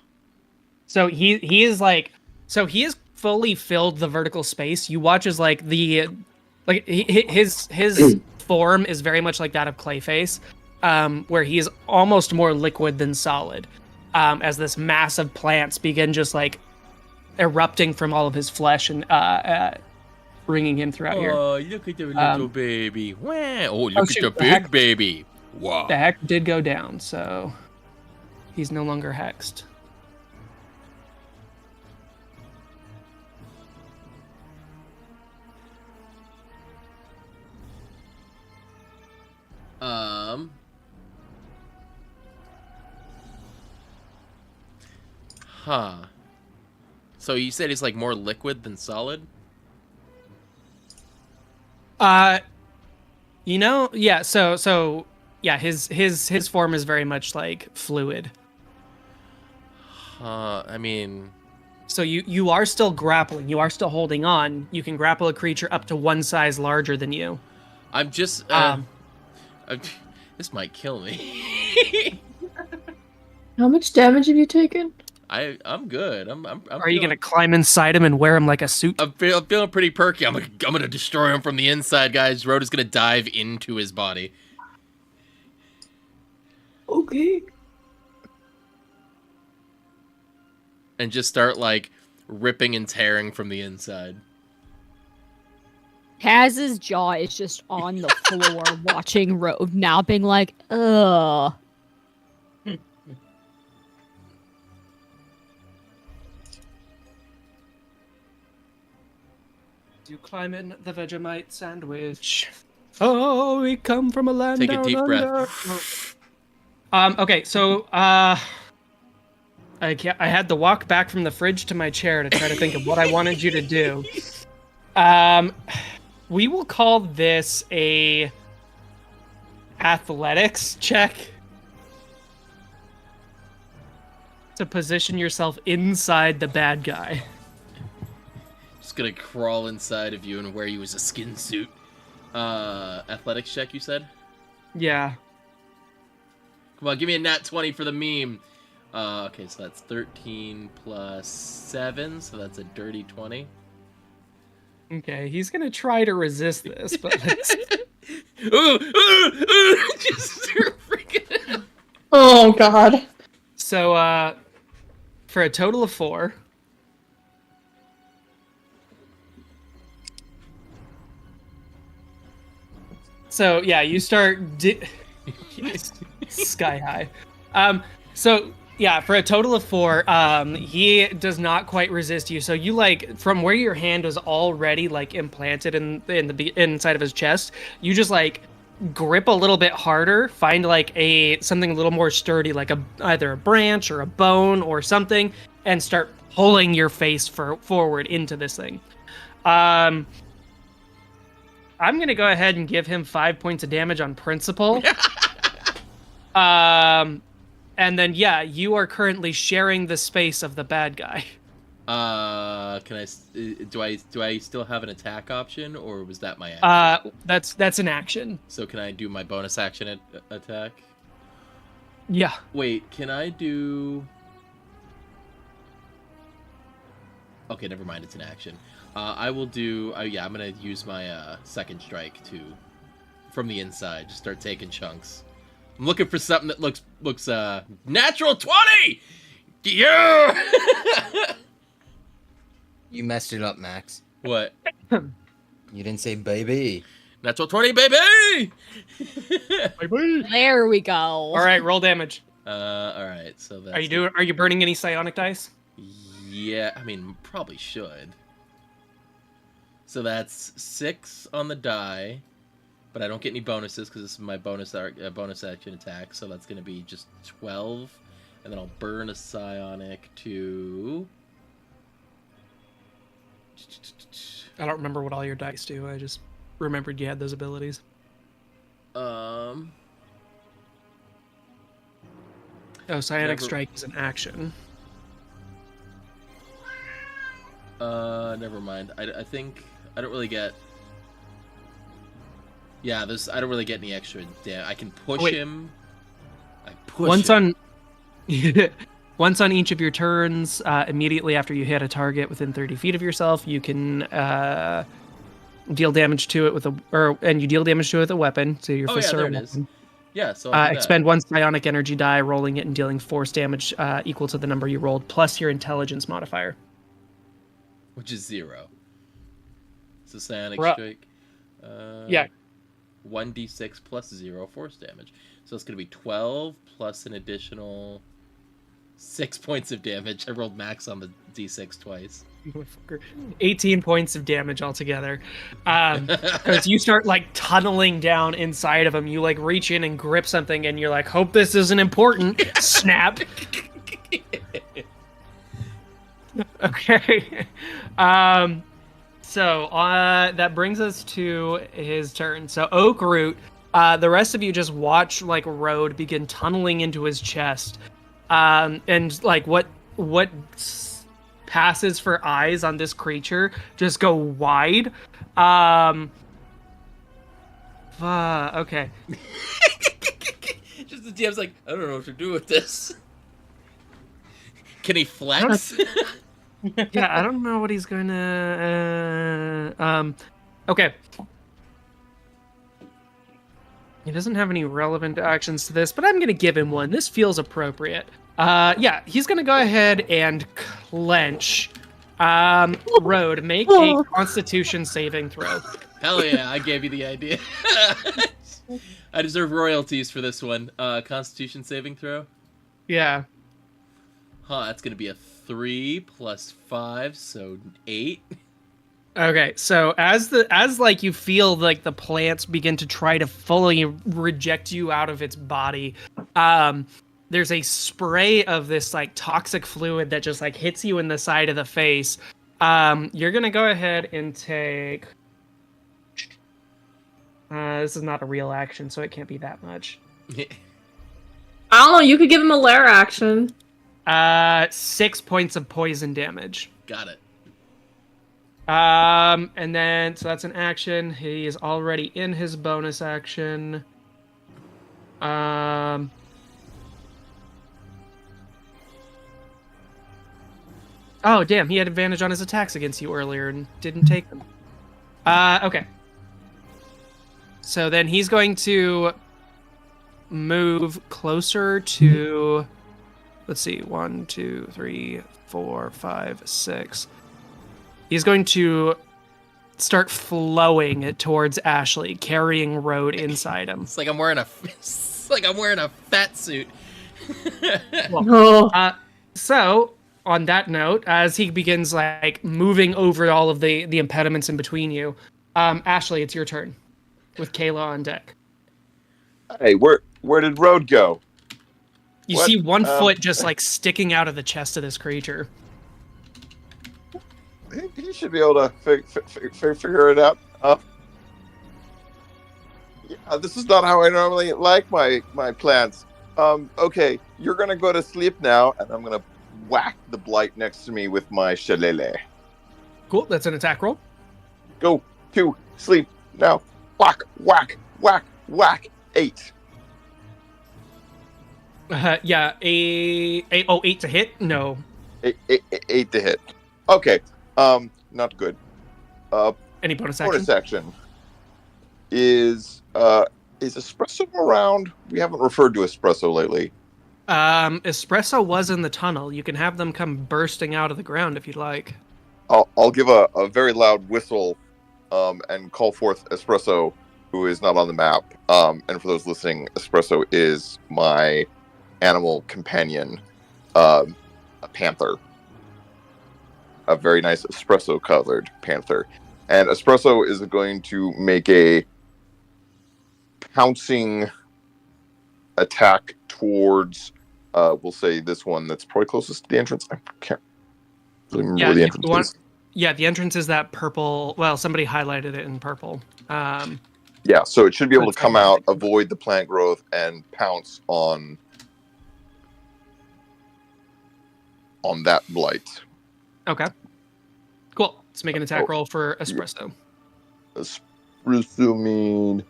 So he is like, so he has fully filled the vertical space. You watch as like his form is very much like that of Clayface, where he is almost more liquid than solid, as this mass of plants begin just like erupting from all of his flesh and bringing him throughout here. Oh, look at the little baby. Wah. Oh, look at shoot, the the big heck- baby. Wow. The heck did go down, so he's no longer hexed. Huh. So you said he's like more liquid than solid? Yeah, so yeah, his form is very much like fluid. I mean, So you are still grappling, you are still holding on. You can grapple a creature up to one size larger than you. I'm just this might kill me. How much damage have you taken? I'm good. I'm Are you gonna climb inside him and wear him like a suit? I'm feeling pretty perky. I'm gonna destroy him from the inside, guys. Road is gonna dive into his body. Okay. And just start like ripping and tearing from the inside. Kaz's jaw is just on the floor watching Road now being like, ugh. You climb in the Vegemite sandwich. Oh, we come from a land Take a down deep under. breath. Okay, so I had to walk back from the fridge to my chair to try to think of what I wanted you to do. We will call this a athletics check to position yourself inside the bad guy. Just gonna crawl inside of you and wear you as a skin suit. Athletics check, you said? Yeah. Come on, give me a nat 20 for the meme. Okay, so that's 13 plus 7, so that's a dirty 20. Okay, he's gonna try to resist this, but let's... Just freaking... Oh god. So, for a total of 4. So, yeah, you start... Sky high. So, yeah, for a total of 4, he does not quite resist you. So you, like, from where your hand was already, like, implanted inside of his chest, you just, like, grip a little bit harder, find, like, something a little more sturdy, like either a branch or a bone or something, and start pulling your face forward into this thing. I'm going to go ahead and give him 5 points of damage on principle. And then, yeah, you are currently sharing the space of the bad guy. Do I still have an attack option, or was that my action? That's an action. So can I do my bonus action attack? Yeah. Wait, can I do... Okay, never mind, it's an action. I will do... yeah, I'm going to use my second strike to, from the inside, just start taking chunks. I'm looking for something that looks natural 20! Yeah! You messed it up, Max. What? You didn't say baby. Natural 20, baby! There we go. All right, roll damage. All right, so that's... Are you burning any psionic dice? Yeah, I mean, probably should. So that's 6 on the die, but I don't get any bonuses because this is my bonus action attack, so that's going to be just 12, and then I'll burn a psionic to... I don't remember what all your dice do. I just remembered you had those abilities. Oh, psionic strike is an action. Never mind. I think I don't really get... Yeah, I don't really get any extra damage. I can push him. I push him. Once on each of your turns, immediately after you hit a target within 30 feet of yourself, you can deal damage to it and you deal damage to it with a weapon. So your fists are a weapon. Yeah, so I'll do that. Expend 1 psionic energy die, rolling it and dealing force damage equal to the number you rolled, plus your intelligence modifier. Which is 0. So psionic strike. Yeah. 1d6 plus 0 force damage. So it's going to be 12 plus an additional 6 points of damage. I rolled max on the d6 twice. 18 points of damage altogether. Because you start, like, tunneling down inside of him. You, like, reach in and grip something, and you're like, hope this isn't important. Snap. Okay. So that brings us to his turn. So Oak Root, the rest of you just watch, like, Road begin tunneling into his chest. And, like, what passes for eyes on this creature just go wide. Okay. Just the DM's like, I don't know what to do with this. Can he flex? Yeah, I don't know what he's gonna... okay. He doesn't have any relevant actions to this, but I'm gonna give him one. This feels appropriate. Yeah, he's gonna go ahead and clench. Road, make a Constitution saving throw. Hell yeah, I gave you the idea. I deserve royalties for this one. Constitution saving throw? Yeah. Huh, that's gonna be a 3 plus 5, so 8. Okay, so as like you feel like the plants begin to try to fully reject you out of its body, there's a spray of this, like, toxic fluid that just, like, hits you in the side of the face. You're gonna go ahead and take... this is not a real action, so it can't be that much. I don't know, you could give him a lair action. 6 points of poison damage. Got it. And then, so that's an action. He is already in his bonus action. Oh, damn, he had advantage on his attacks against you earlier and didn't take them. Okay. So then he's going to move closer to, let's see, 1, 2, 3, 4, 5, 6. He's going to start flowing towards Ashley, carrying Road inside him. It's like I'm wearing a fat suit. Oh. So, on that note, as he begins like moving over all of the impediments in between you, Ashley, it's your turn with Kayla on deck. Hey, where did Road go? You What? see one foot just like sticking out of the chest of this creature. He should be able to figure it out. Yeah, this is not how I normally like my plants. Okay, you're gonna go to sleep now, and I'm gonna whack the blight next to me with my shillelagh. Cool, that's an attack roll. Go to sleep now. Whack, whack, whack, whack. 8. Yeah, 8 to hit? No. 8 to hit. Okay, not good. Any bonus action? Bonus action is espresso around? We haven't referred to espresso lately. Espresso was in the tunnel. You can have them come bursting out of the ground if you'd like. I'll give a very loud whistle, and call forth Espresso, who is not on the map. And for those listening, Espresso is my animal companion, a panther, a very nice espresso-colored panther. And Espresso is going to make a pouncing attack towards, we'll say this one that's probably closest to the entrance. I can't really remember where the entrance is. Yeah, the entrance is that purple. Well, somebody highlighted it in purple. Yeah, so it should be able to come out, avoid the plant growth, and pounce on that blight. Okay. Cool. Let's make an attack roll for Espresso. Espresso mean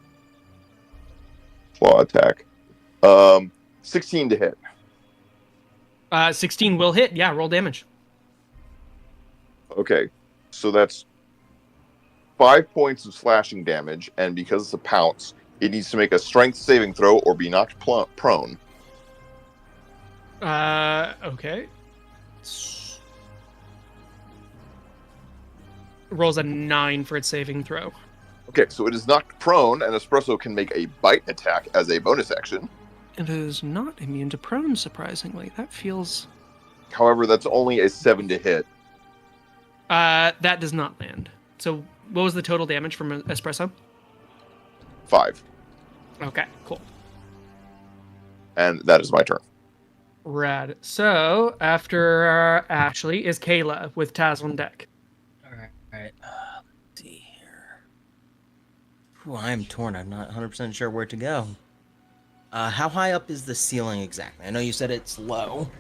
claw attack. 16 to hit. 16 will hit. Yeah, roll damage. Okay, so that's 5 points of slashing damage, and because it's a pounce, it needs to make a strength saving throw or be knocked prone. Okay. Rolls a 9 for its saving throw. Okay, so it is knocked prone, and Espresso can make a bite attack as a bonus action. It is not immune to prone, surprisingly. That feels... However, that's only a 7 to hit. That does not land. So what was the total damage from Espresso? 5. Okay, cool. And that is my turn. Rad. So after Ashley is Kayla with Taz on deck. Alright. Let's see here. Ooh, I am torn. I'm not 100% sure where to go. How high up is the ceiling exactly? I know you said it's low.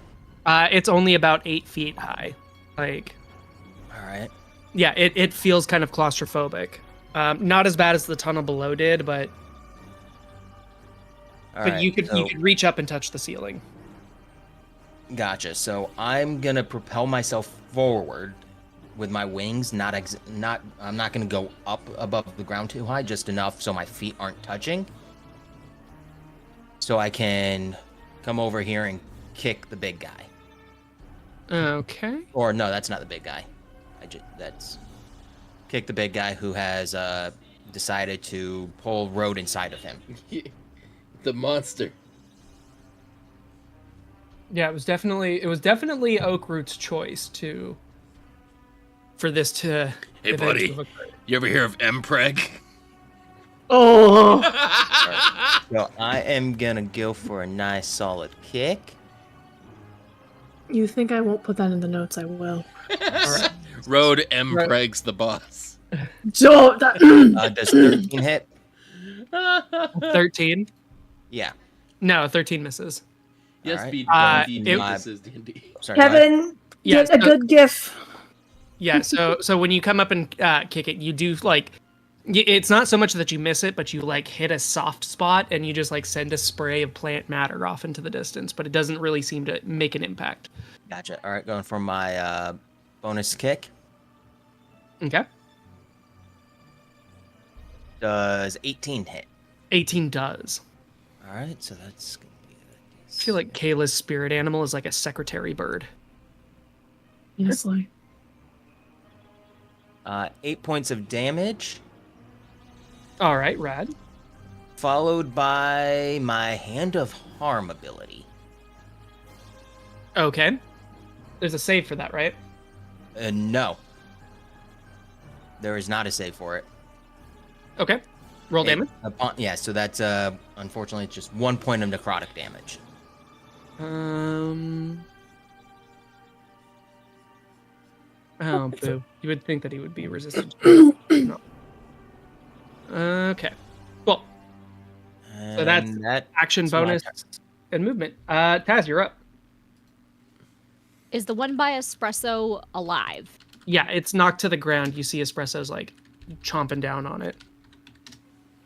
It's only about 8 feet high. Like... Alright. Yeah, it feels kind of claustrophobic. Not as bad as the tunnel below did, but you could reach up and touch the ceiling. Gotcha. So I'm gonna propel myself forward with my wings. I'm not gonna go up above the ground too high, just enough so my feet aren't touching. So I can come over here and kick the big guy. Okay. Or no, that's not the big guy. That's kick the big guy who has decided to pull Road inside of him. The monster. Yeah, it was definitely Oakroot's choice for this to. Hey, buddy. You ever hear of Mpreg? Oh. Right. So I am gonna go for a nice solid kick. You think I won't put that in the notes? I will. Right. Road Mpregs the boss. Don't. Does 13 hit? 13? Yeah. No, 13 misses. Yes, Alright. D&D misses D&D. Sorry, go ahead. Kevin, get a good gif. Yeah, so when you come up and kick it, you do like. It's not so much that you miss it, but you like hit a soft spot and you just like send a spray of plant matter off into the distance, but it doesn't really seem to make an impact. Gotcha. All right, going for my Bonus kick. Okay. Does 18 hit? 18 does. All right, so that's gonna be. I feel like Kayla's spirit animal is like a secretary bird. Honestly. 8 points of damage, All right, rad. followed by my Hand of Harm ability. Okay. There's a save for that, right? No. There is not a save for it. Okay. Roll damage. Yeah, so that's unfortunately just 1 point of necrotic damage. Oh, boo. You would think that he would be resistant. No. Okay. Cool. So that's action my bonus turn. and movement. Taz, you're up. Is the one by Espresso alive? Yeah, it's knocked to the ground. You see Espresso's like chomping down on it.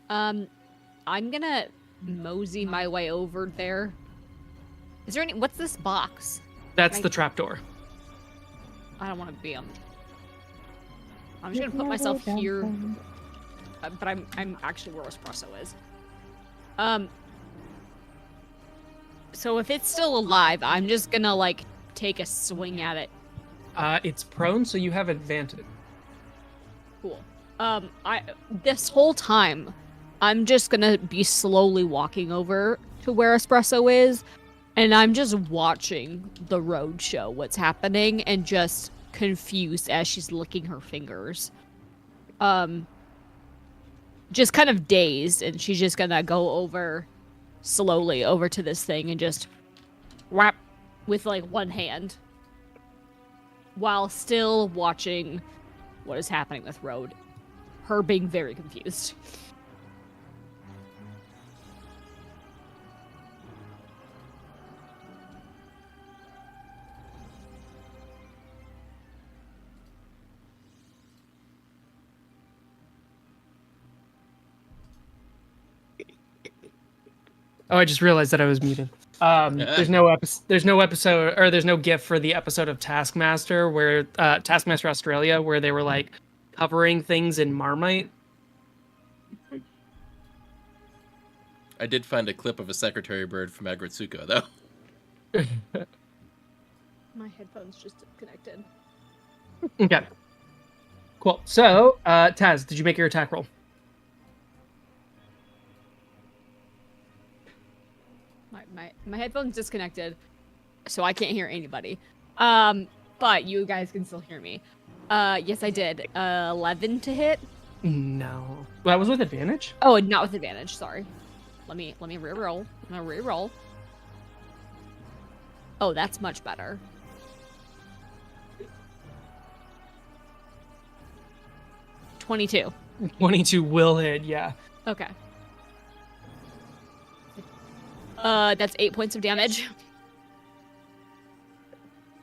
I'm gonna mosey my way over there. Is there any? What's this box? That's the trapdoor. I don't want to be on. I'm just gonna put myself here, but I'm actually where Espresso is. So if it's still alive, I'm just gonna like take a swing at it. It's prone, so you have advantage. Cool. This whole time, I'm just gonna be slowly walking over to where Espresso is, and I'm just watching the road show, what's happening, and just confused as she's licking her fingers. Just kind of dazed, and she's just gonna go over slowly over to this thing and just whap with like one hand while still watching what is happening with Road. Her being very confused. Oh, I just realized that I was muted. There's no episode, or there's no GIF for the episode of Taskmaster where Taskmaster Australia, where they were like covering things in Marmite. I did find a clip of a secretary bird from Agritsuko, though. My headphones just disconnected. Okay. Cool. So, Taz, did you make your attack roll? My headphones disconnected, so I can't hear anybody. But you guys can still hear me. Yes, I did. 11 to hit. No. Well, that was with advantage? Oh, not with advantage. Sorry. Let me reroll. I'm gonna reroll. Oh, that's much better. 22. 22 will hit, yeah. Okay. That's 8 points of damage.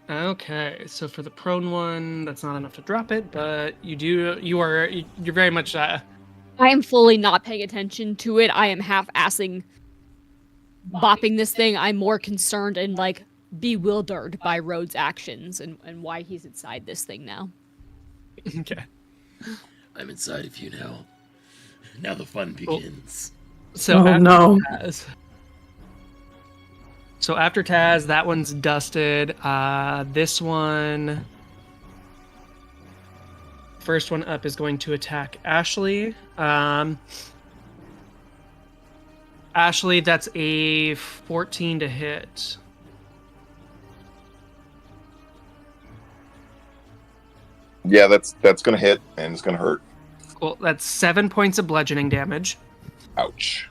Okay, so for the prone one, that's not enough to drop it, but you're very much I am fully not paying attention to it. I am half-assing bopping this thing. I'm more concerned and like bewildered by Rhodes' actions and why he's inside this thing now. okay. I'm inside of you now. Now the fun begins. So Oh, after no. after Taz, that one's dusted. This one, first one up is going to attack Ashley. Ashley, that's a 14 to hit. Yeah, that's gonna hit and it's gonna hurt. Cool. That's 7 points of bludgeoning damage. Ouch.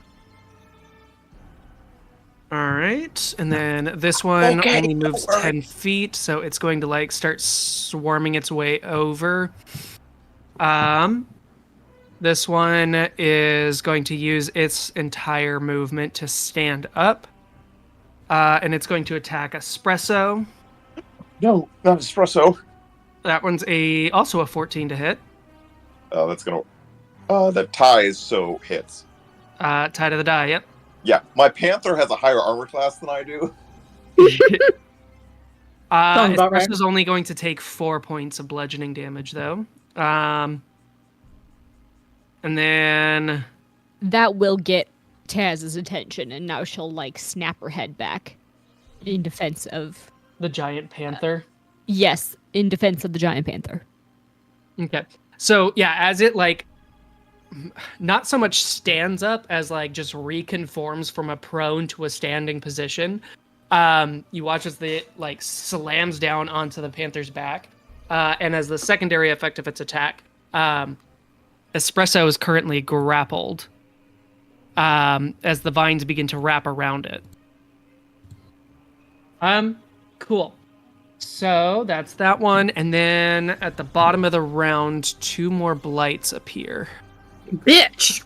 All right, and then this one Okay, only moves don't worry. 10 feet, so it's going to like start swarming its way over. This one is going to use its entire movement to stand up, and it's going to attack Espresso. No, not espresso. That one's also a 14 to hit. That's gonna. That ties, so hits. Tie to the die. Yep. Yeah, my panther has a higher armor class than I do. Sounds about right. Espresso's only going to take 4 points of bludgeoning damage, though. And then That will get Taz's attention, and now she'll like snap her head back in defense of. the giant panther. Yes, in defense of the giant panther. Okay. So yeah, as it like not so much stands up as like just reconforms from a prone to a standing position. You watch as it like slams down onto the panther's back, and as the secondary effect of its attack, Espresso is currently grappled as the vines begin to wrap around it. Cool. So that's that one, and then at the bottom of the round, 2 more blights appear. Bitch!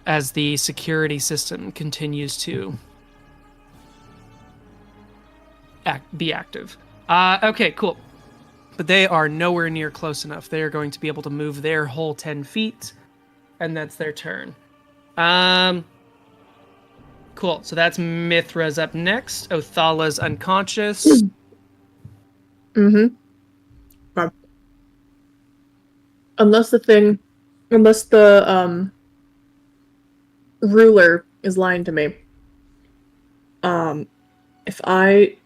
As the security system continues to be active. Okay, cool. But they are nowhere near close enough. They are going to be able to move their whole 10 feet, and that's their turn. Cool. So that's Mithra's up next. Othala's unconscious. Mm-hmm. Unless the ruler is lying to me. If I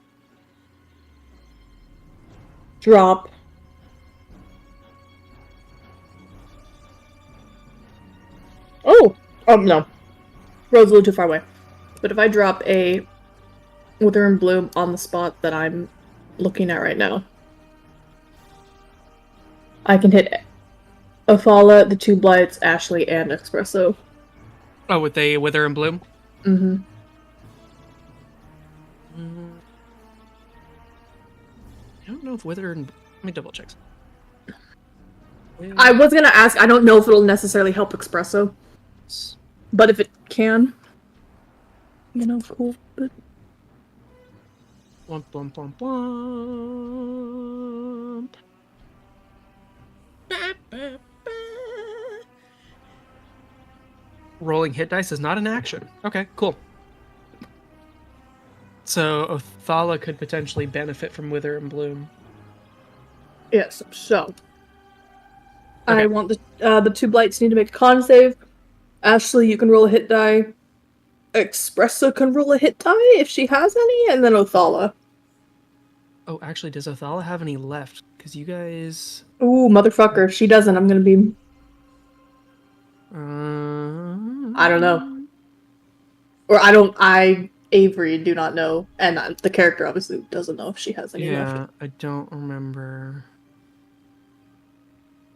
drop no. Road's a little too far away. But if I drop a Wither and Bloom on the spot that I'm looking at right now, I can hit Othala, the 2 blights, Ashley, and Espresso. Oh, with a Wither and Bloom? Mm-hmm. I don't know if Wither and... Let me double check. I was gonna ask, I don't know if it'll necessarily help Espresso. But if it can, cool. But... Womp, womp, womp, womp. Rolling hit dice is not an action. Okay, cool. So Othala could potentially benefit from Wither and Bloom. Yes, so Okay. I want the 2 blights need to make a con save. Ashley, you can roll a hit die. Espresso can roll a hit die if she has any, and then Othala. Oh, actually, does Othala have any left? Because you guys... Ooh, motherfucker, she doesn't. I'm gonna be... I don't know. Or Avery do not know, and the character obviously doesn't know if she has any left. Yeah, I don't remember.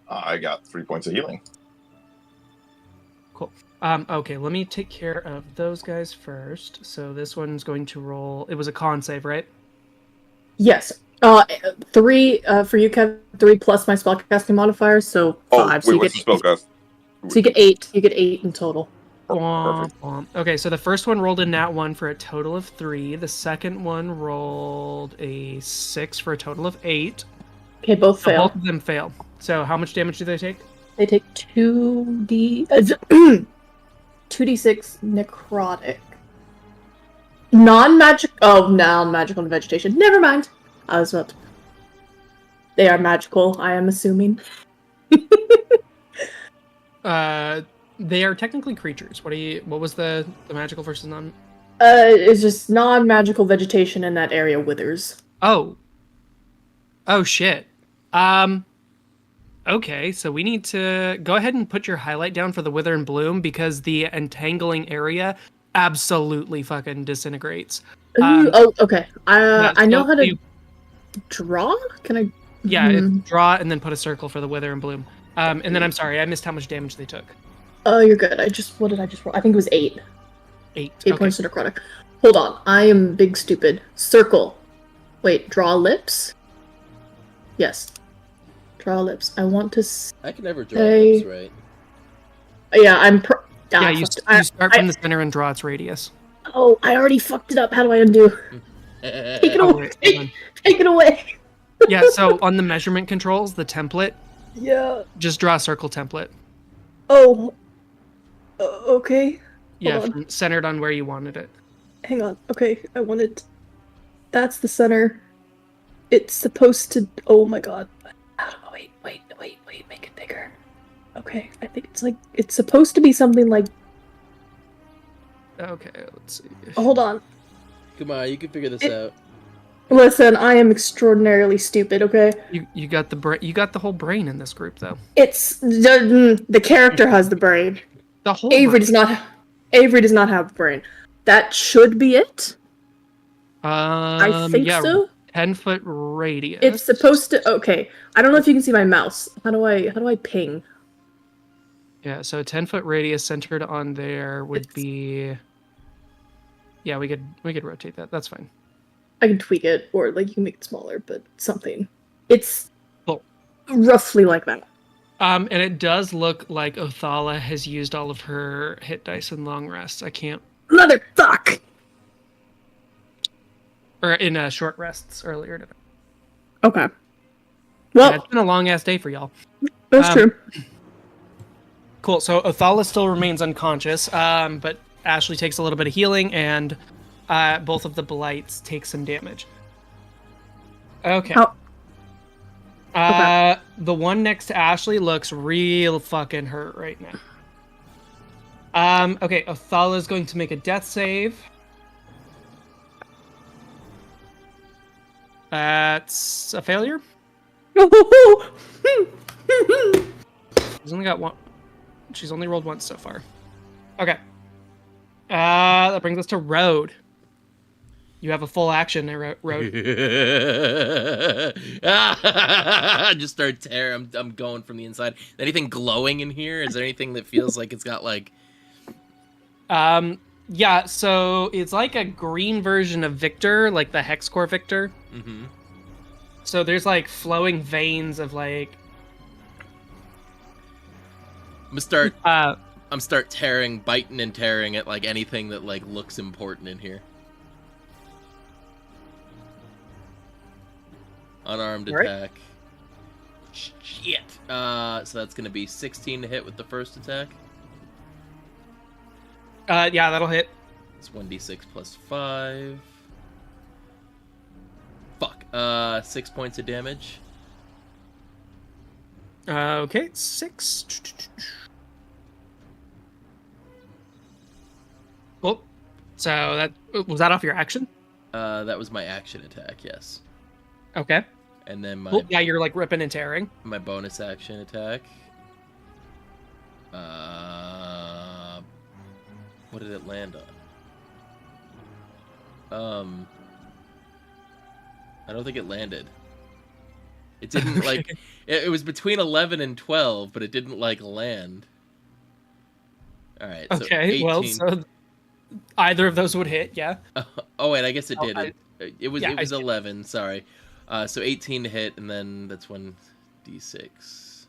I got 3 points of healing. Cool. Okay, let me take care of those guys first. So this one's going to roll... It was a con save, right? Yes. 3 for you, Kev. 3 plus my spellcasting modifier, so 5. So you get 8. Spellcast? So you get 8. You get 8 in total. Womp, womp. Okay, so the first one rolled a nat 1 for a total of 3. The second one rolled a 6 for a total of 8. Okay, both So fail. both of them fail. So how much damage do they take? They take 2d 2d6 necrotic. Non-magic. Oh, non-magical in vegetation. Never mind. I was about to... They are magical, I am assuming. They are technically creatures. What was the magical versus non? It's just non-magical vegetation in that area withers. Oh shit. Okay, so we need to go ahead and put your highlight down for the Wither and Bloom because the entangling area absolutely fucking disintegrates. Okay. I know how to draw? Can I? Yeah, draw and then put a circle for the Wither and Bloom. And then I'm sorry, I missed how much damage they took. Oh, you're good. What did I just roll? I think it was 8. 8. 8 points of necrotic. Hold on. I am big stupid. Circle. Wait, draw lips? Yes. Draw lips. I want to I can never draw lips, right? Yeah, Yeah, you start from the center and draw its radius. Oh, I already fucked it up. How do I undo? Take it away. Take it away. Yeah, so on the measurement controls, the template, Yeah. just draw a circle template. Oh. Okay. Yeah, on. centered on where you wanted it. Hang on. Okay, I wanted. That's the center. It's supposed to. Oh my god. Oh, wait. Make it bigger. Okay, I think it's supposed to be something like. Okay, let's see. Hold on. Come on, you can figure this out. Listen, I am extraordinarily stupid. Okay. You got the whole brain in this group though. It's the character has the brain. The whole Avery brain. does not. Avery does not have the brain. That should be it. I think yeah, so. 10-foot radius. It's supposed to. Okay, I don't know if you can see my mouse. How do I ping? Yeah, so 10-foot radius centered on there would be. Yeah, we could rotate that. That's fine. I can tweak it, or like you can make it smaller, but something. It's Cool. roughly like that. And it does look like Othala has used all of her hit dice in long rests. I can't. Motherfuck! Or in short rests earlier today. Okay. Yeah, Well, it's been a long ass day for y'all. that's true. Cool. So Othala still remains unconscious, but Ashley takes a little bit of healing, and both of the blights take some damage. Okay. How- The one next to Ashley looks real fucking hurt right now. Okay, Othala's going to make a death save. That's a failure. She's only got one. She's only rolled once so far. Okay. That brings us to Road. You have a full action there, Road. Just start tearing. I'm going from the inside. Anything glowing in here? Is there anything that feels like it's got like? Yeah. So it's like a green version of Victor, like the Hex Core Victor. Mm-hmm. So there's like flowing veins of like. I'm start tearing, biting and tearing at like anything that like looks important in here. Unarmed Right. attack. Shit. So that's gonna be 16 to hit with the first attack. Yeah, that'll hit. It's 1d6 plus 5. Fuck. 6 points of damage. Okay, 6. Cool. So that was that off your action? That was my action attack, yes. Okay. And then my Cool. Yeah, you're like ripping and tearing. my bonus action attack. What did it land on? I don't think it landed. It didn't like. It was between 11 and 12, but it didn't like land. All right. So Okay. 18. Well, so either of those would hit. Yeah. Oh wait, I guess it Oh, did. It was yeah, it was I see. 11. Sorry. So 18 to hit, and then that's 1d6.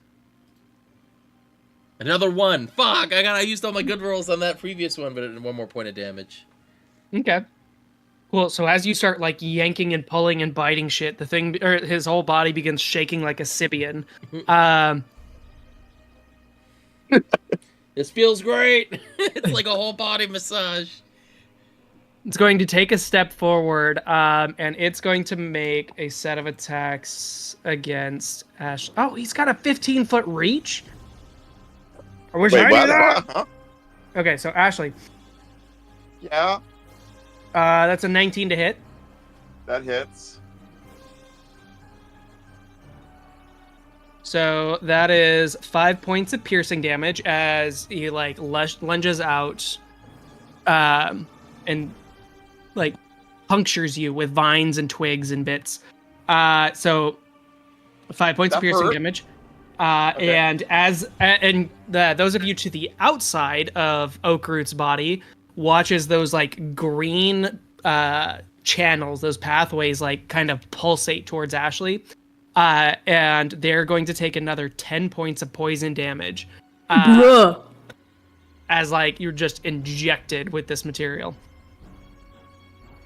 Another one. Fuck! I used all my good rolls on that previous one, but it had one more point of damage. Okay. Cool. So as you start like yanking and pulling and biting shit, the thing or his whole body begins shaking like a Sibian. This feels great. It's like a whole body massage. It's going to take a step forward, and it's going to make a set of attacks against Ash. Oh, he's got a 15-foot reach. I wish I knew that. Huh? Okay, so Ashley, Yeah, that's a 19 to hit. that hits. So that is 5 points of piercing damage as he like lunges out, and like punctures you with vines and twigs and bits. So 5 points of That piercing hurt. damage. Okay. And those of you to the outside of Oakroot's body watches those like green channels, those pathways, like kind of pulsate towards Ashley. And they're going to take another 10 points of poison damage Bruh. as like you're just injected with this material.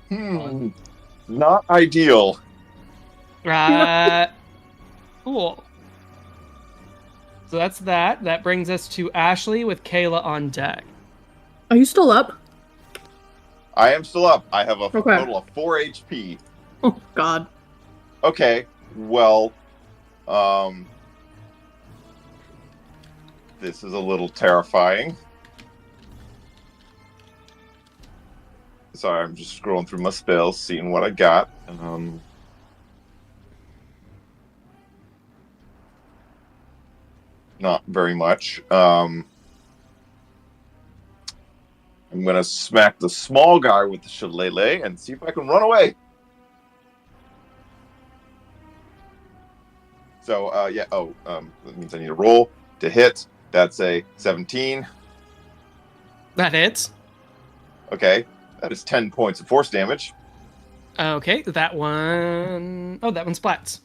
Not ideal. Cool. So that's that. That brings us to Ashley with Kayla on deck. Are you still up? I am still up. I have a Okay. total of 4 HP. Oh God. Okay, well, this is a little terrifying. Sorry, I'm just scrolling through my spells, seeing what I got. Not very much. I'm gonna smack the small guy with the shillelagh and see if I can run away. So, yeah. Oh, that means I need a roll to hit. That's a 17. That hits. Okay, that is 10 points of force damage. Okay, that one... Oh, that one splats.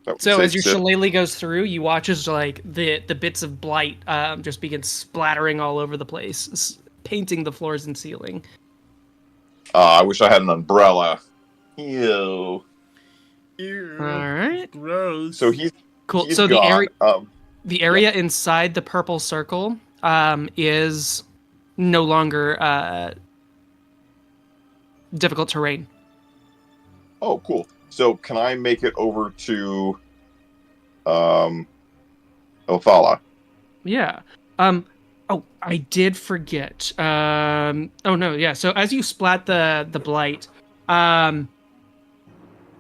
That So would as your say- shillelagh goes through, you watch as like the bits of blight just begin splattering all over the place, painting the floors and ceiling. I wish I had an umbrella. Ew. Ew. All right, Gross. So he's cool. He's So gone. the area inside the purple circle is no longer difficult terrain. Oh, cool. So can I make it over to Othala? Yeah. Oh, I did forget. Oh no, yeah. So as you splat the blight,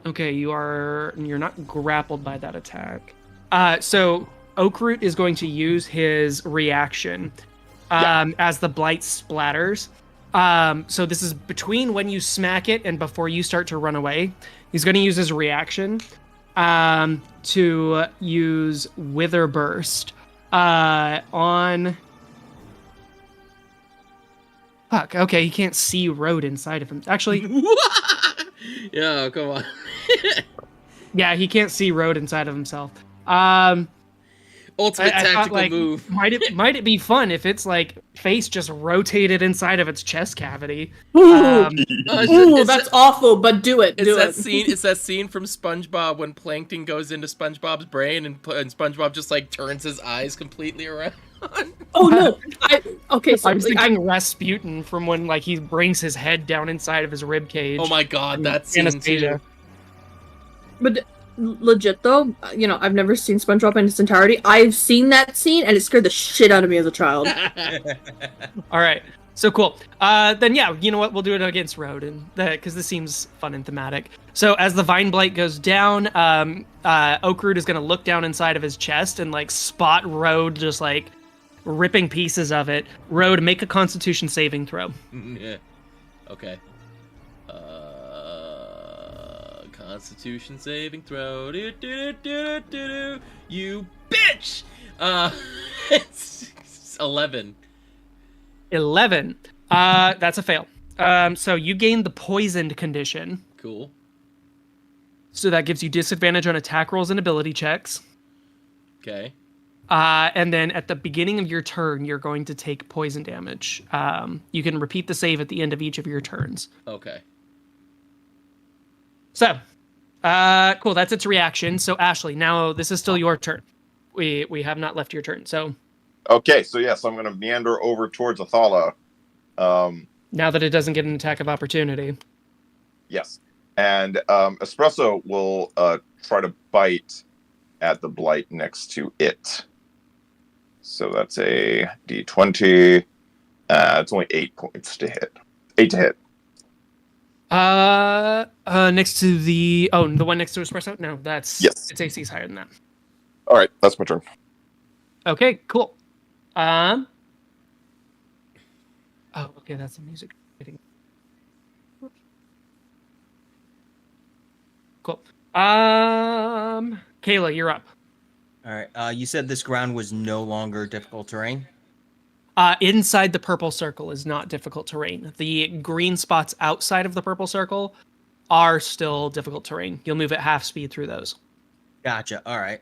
okay, you're not grappled by that attack. So Oakroot is going to use his reaction as the blight splatters. So this is between when you smack it and before you start to run away. He's going to use his reaction to use Wither Burst on... Fuck, okay, he can't see Road inside of him. Actually, Yeah, come on. yeah, he can't see Road inside of himself. Ultimate I thought, tactical like, move. Might it be fun if it's like face just rotated inside of its chest cavity? Ooh, It's that's awful. But do it. It's Do that it. scene. It's that scene from SpongeBob when Plankton goes into SpongeBob's brain and SpongeBob just like turns his eyes completely around. Oh no. Okay. So I was like, thinking Rasputin from when like he brings his head down inside of his rib cage. Oh my god, in that scene Anastasia. too. But legit though, I've never seen SpongeBob in its entirety. I've seen that scene and it scared the shit out of me as a child. All right, so cool. Then yeah, you know what? We'll do it against Road, and because this seems fun and thematic. So as the Vine Blight goes down, Oakroot is gonna look down inside of his chest and like spot Road just like ripping pieces of it. Road, make a Constitution saving throw. Yeah. Okay. Constitution saving throw. You bitch. It's 11. 11. That's a fail. So you gain the poisoned condition. Cool. So that gives you disadvantage on attack rolls and ability checks. Okay. And then at the beginning of your turn, you're going to take poison damage. You can repeat the save at the end of each of your turns. Okay. So, cool. That's its reaction. So Ashley, now this is still your turn. We have not left your turn. So Okay, so yes, I'm going to meander over towards Othala. now that it doesn't get an attack of opportunity. Yes, and Espresso will try to bite at the blight next to it. So that's a D20. It's only 8 points to hit. 8 to hit. Next to the one next to Espresso? No, that's Yes. its AC is higher than that. All right, that's my turn. Okay, cool. Oh, okay, that's the music. Cool. Kayla, you're up. All right. You said this ground was no longer difficult terrain. Inside the purple circle is not difficult terrain. The green spots outside of the purple circle are still difficult terrain. You'll move at half speed through those. Gotcha. All right.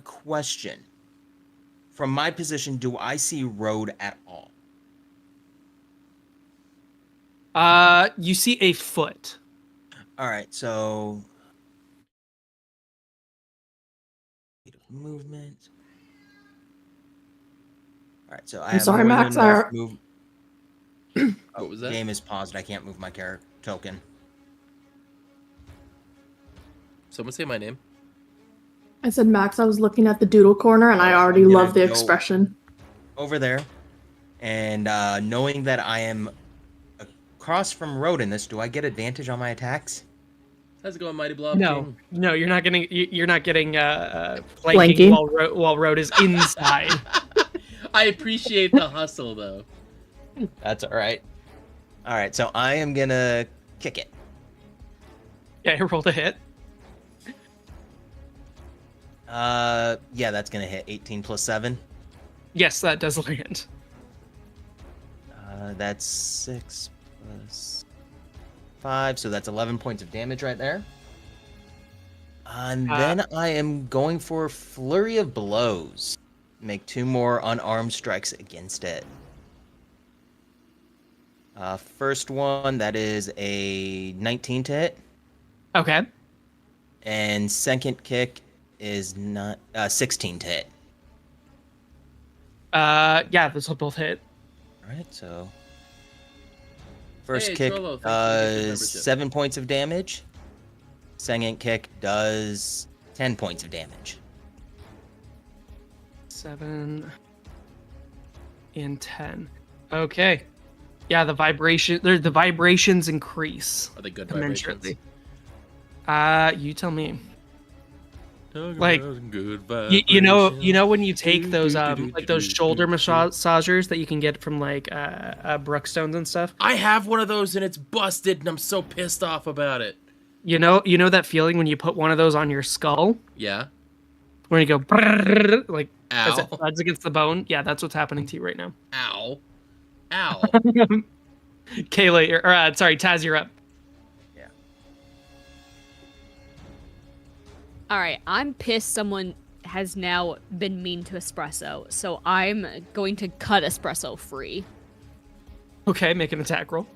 Question. From my position, do I see road at all? You see a foot. All right. So movement. right, so I I'm have sorry, more Max. than enough move. What was that? Game is paused. I can't move my character token. Someone say my name. I said, Max, I was looking at the doodle corner and I Oh, already I'm gonna love the go- expression. Over there, and knowing that I am across from Road in this, do I get advantage on my attacks? How's it going, Mighty Blob No, King? no, you're not getting flanking Flanking. while Road is inside. I appreciate the hustle, though. That's all right. All right, so I am gonna kick it. Yeah, I rolled a hit. Yeah, that's gonna hit 18 plus 7. Yes, that does land. That's 6 plus 5, so that's 11 points of damage right there. And then I am going for Flurry of Blows. Make 2 more unarmed strikes against it. First one, that is a 19 to hit. Okay. And second kick is not 16 to hit. Yeah, this will both hit. All right, so first Hey, kick Trollo, thanks for the gift does membership. 7 points of damage. Second kick does 10 points of damage. 7 and 10. Okay. Yeah, the vibrations increase Are they good commensurately. vibrations? You tell me. Talking Like, about good You know vibrations. when you take those like those shoulder massagers that you can get from like Brookstones and stuff. I have one of those and it's busted, and I'm so pissed off about it. You know that feeling when you put one of those on your skull, Yeah. when you go brrrr, like as it Ow. thuds against the bone. Yeah, that's what's happening to you right now. Ow. Ow. Kayla, sorry, Taz, you're up. Yeah. All right, I'm pissed someone has now been mean to Espresso, so I'm going to cut Espresso free. Okay, make an attack roll.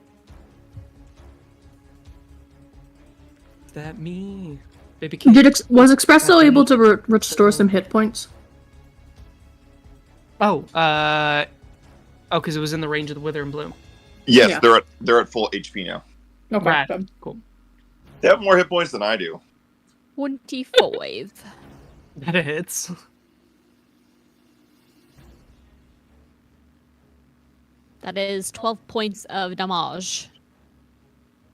Is that me? Baby Kate? Was Espresso able to restore some hit points? Oh, because it was in the range of the Wither and Bloom. Yes, Yeah. they're at full HP now. Okay. Rad. good. Cool. They have more hit points than I do. 25. That hits. That is 12 points of damage.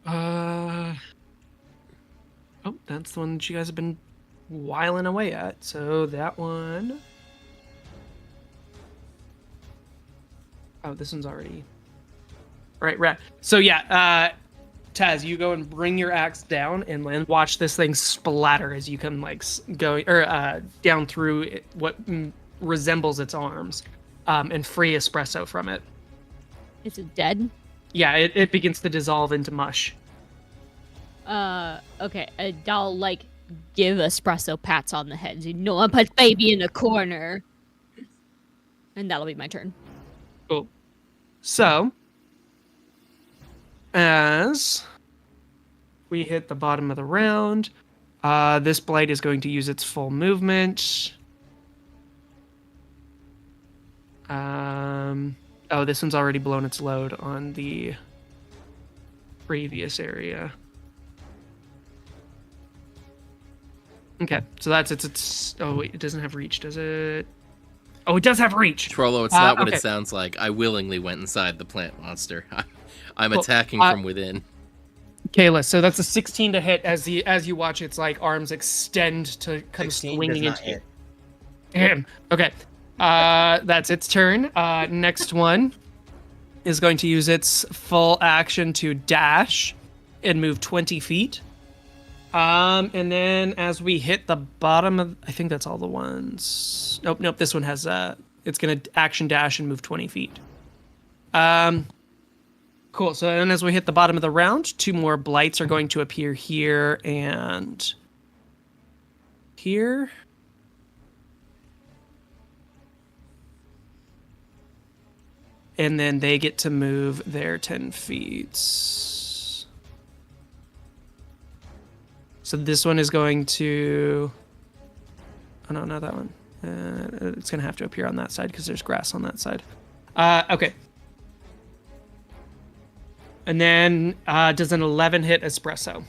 Oh, that's the one that you guys have been whiling away at. So that one. Oh, this one's already. Right. So yeah, Taz, you go and bring your axe down and then watch this thing splatter as you come like down through what resembles its arms, and free Espresso from it. Is it dead? Yeah, it begins to dissolve into mush. Okay, I'll, like, give Espresso pats on the head. You know, I put baby in a corner. And that'll be my turn. Cool. So, as we hit the bottom of the round, this blight is going to use its full movement. Oh, this one's already blown its load on the previous area. Okay, so that's it's. Oh wait, it doesn't have reach, does it? Oh, it does have reach. Trollo, it's not what okay. it sounds like. I willingly went inside the plant monster. I'm Cool. attacking from within. Kayla, so that's a 16 to hit as you watch its like arms extend to come 16 swinging does not into you. hit. Damn. Okay. That's its turn. Next one is going to use its full action to dash and move 20 feet. And then as we hit the bottom of, I think that's all the ones. Nope. This one has it's gonna action dash and move 20 feet. Cool. So then as we hit the bottom of the round, 2 more blights are going to appear here and here. And then they get to move their 10 feet. So this one is going to... Oh, no, not that one. It's gonna have to appear on that side because there's grass on that side. Okay. And then does an 11 hit espresso?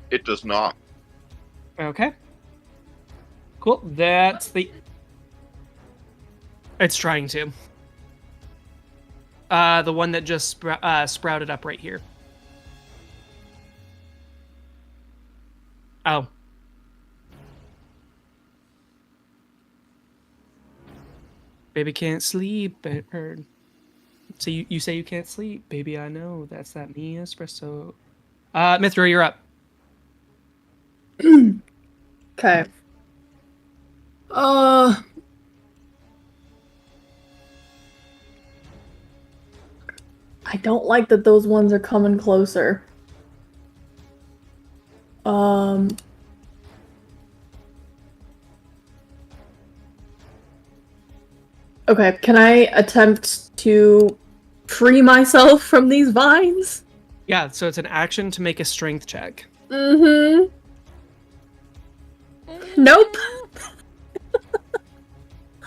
It does not. Okay. Cool. That's the. It's trying to. The one that just sprouted up right here. Oh. Baby can't sleep. I heard. So you say you can't sleep, baby? I know that's that me espresso. Mithra, you're up. Okay. I don't like that those ones are coming closer. Okay, can I attempt to free myself from these vines? Yeah, so it's an action to make a strength check. Mm-hmm. Nope.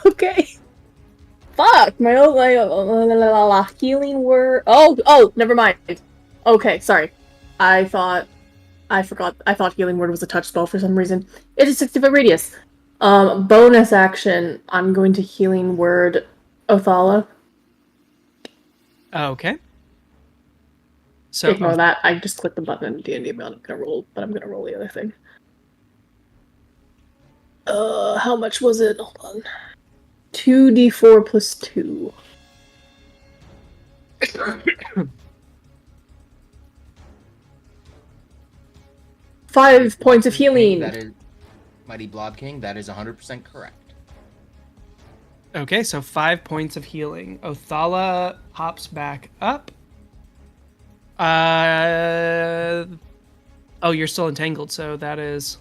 Okay. Fuck, my healing word. Oh, never mind. Okay, sorry. I forgot. I thought healing word was a touch spell for some reason. It is 60-foot radius. Bonus action. I'm going to healing word Othala. Okay. So Ignore that. I just clicked the button in D&D. I'm gonna roll, but I'm gonna roll the other thing. How much was it? Hold on. 2d4 plus 2. Five points of healing. That is Mighty Blob King. That is 100% correct. Okay, so 5 points of healing. Othala pops back up. Oh, you're still entangled, so that is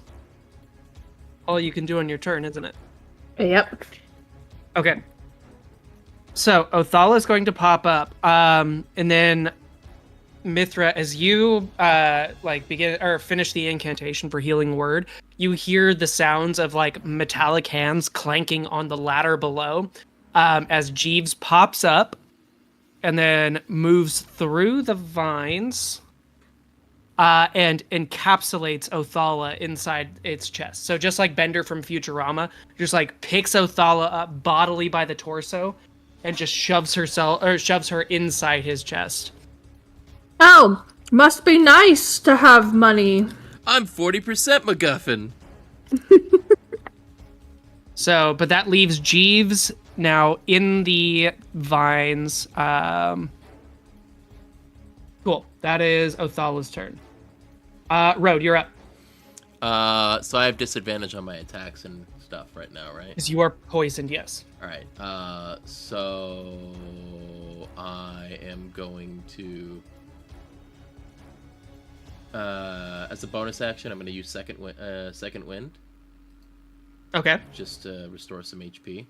all you can do on your turn, isn't it? Yep. Okay. So Othala is going to pop up, and then Mithra, as you begin or finish the incantation for healing word, you hear the sounds of like metallic hands clanking on the ladder below, as Jeeves pops up, and then moves through the vines, and encapsulates Othala inside its chest. So just like Bender from Futurama, just like picks Othala up bodily by the torso, and just shoves her inside his chest. Oh, must be nice to have money. I'm 40% MacGuffin. So, but that leaves Jeeves now in the vines. Cool. That is Othala's turn. Road, you're up. So I have disadvantage on my attacks and stuff right now, right? Because you are poisoned, yes. All right. So I am going to, as a bonus action, I'm going to use second wind, Okay. just to restore some HP.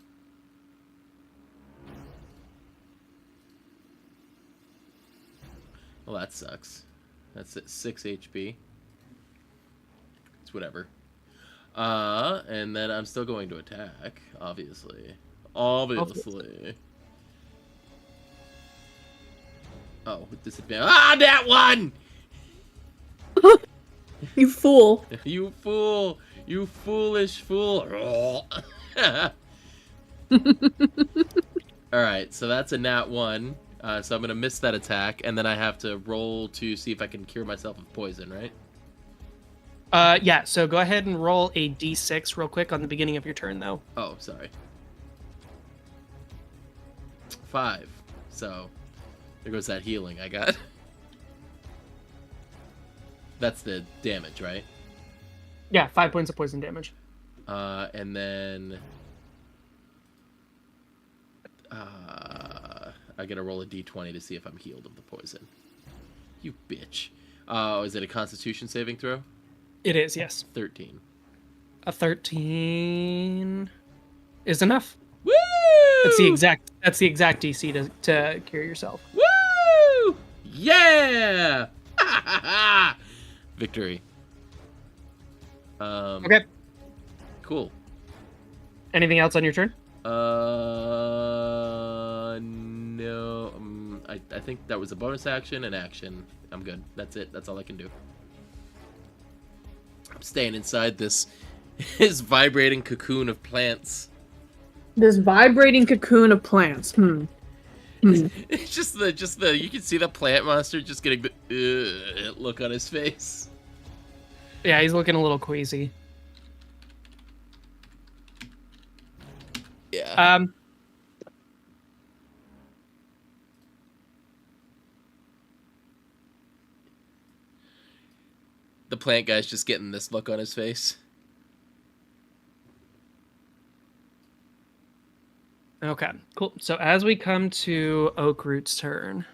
Well, that sucks. That's at 6 HP. It's whatever. And then I'm still going to attack, obviously. Obviously. Oh, with disadvantage. Ah, that one! You fool. You fool! You foolish fool! Alright, so that's a nat 1. So I'm gonna miss that attack, and then I have to roll to see if I can cure myself of poison, right? Yeah, so go ahead and roll a d6 real quick on the beginning of your turn, though. Oh, sorry. 5. So, there goes that healing I got. That's the damage, right? Yeah, 5 points of poison damage. And then... I gotta roll a d20 to see if I'm healed of the poison. You bitch. Is it a Constitution saving throw? It is, yes. 13. A 13 is enough. Woo! That's the exact DC to cure yourself. Woo! Yeah! Victory. Okay. Cool. Anything else on your turn? No. I think that was a bonus action and action. I'm good. That's it. That's all I can do. I'm staying inside this vibrating cocoon of plants. This vibrating cocoon of plants. It's just the you can see the plant monster just getting the look on his face. Yeah, he's looking a little queasy. Yeah. The plant guy's just getting this look on his face. Okay, cool. So as we come to Oakroot's turn.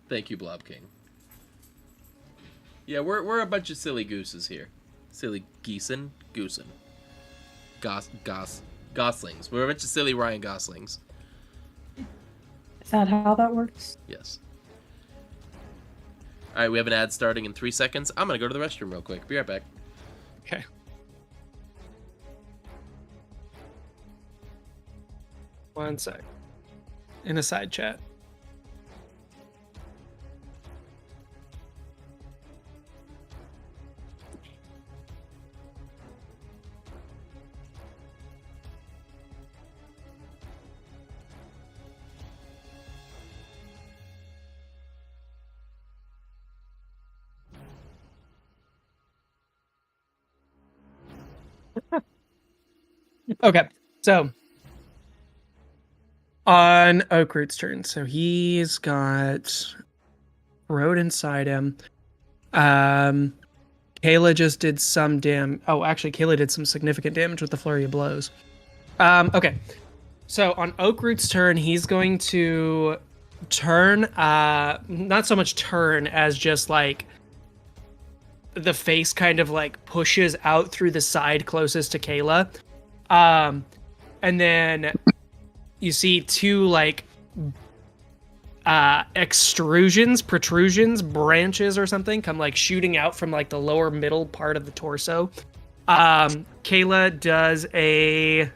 Thank you, Blob King. Yeah, we're a bunch of silly gooses here. Silly geesen? Goosen. Goslings. We're a bunch of silly Ryan Goslings. Is that how that works? Yes. Alright, we have an ad starting in 3 seconds. I'm gonna go to the restroom real quick. Be right back. Okay. One sec. In a side chat. Okay, so on Oakroot's turn, so he's got road inside him. Kayla just did some Oh, actually, Kayla did some significant damage with the flurry of blows. Okay, so on Oakroot's turn, he's going to turn. Not so much turn as just like the face kind of like pushes out through the side closest to Kayla. And then you see two like protrusions, branches or something come like shooting out from like the lower middle part of the torso. Kayla does a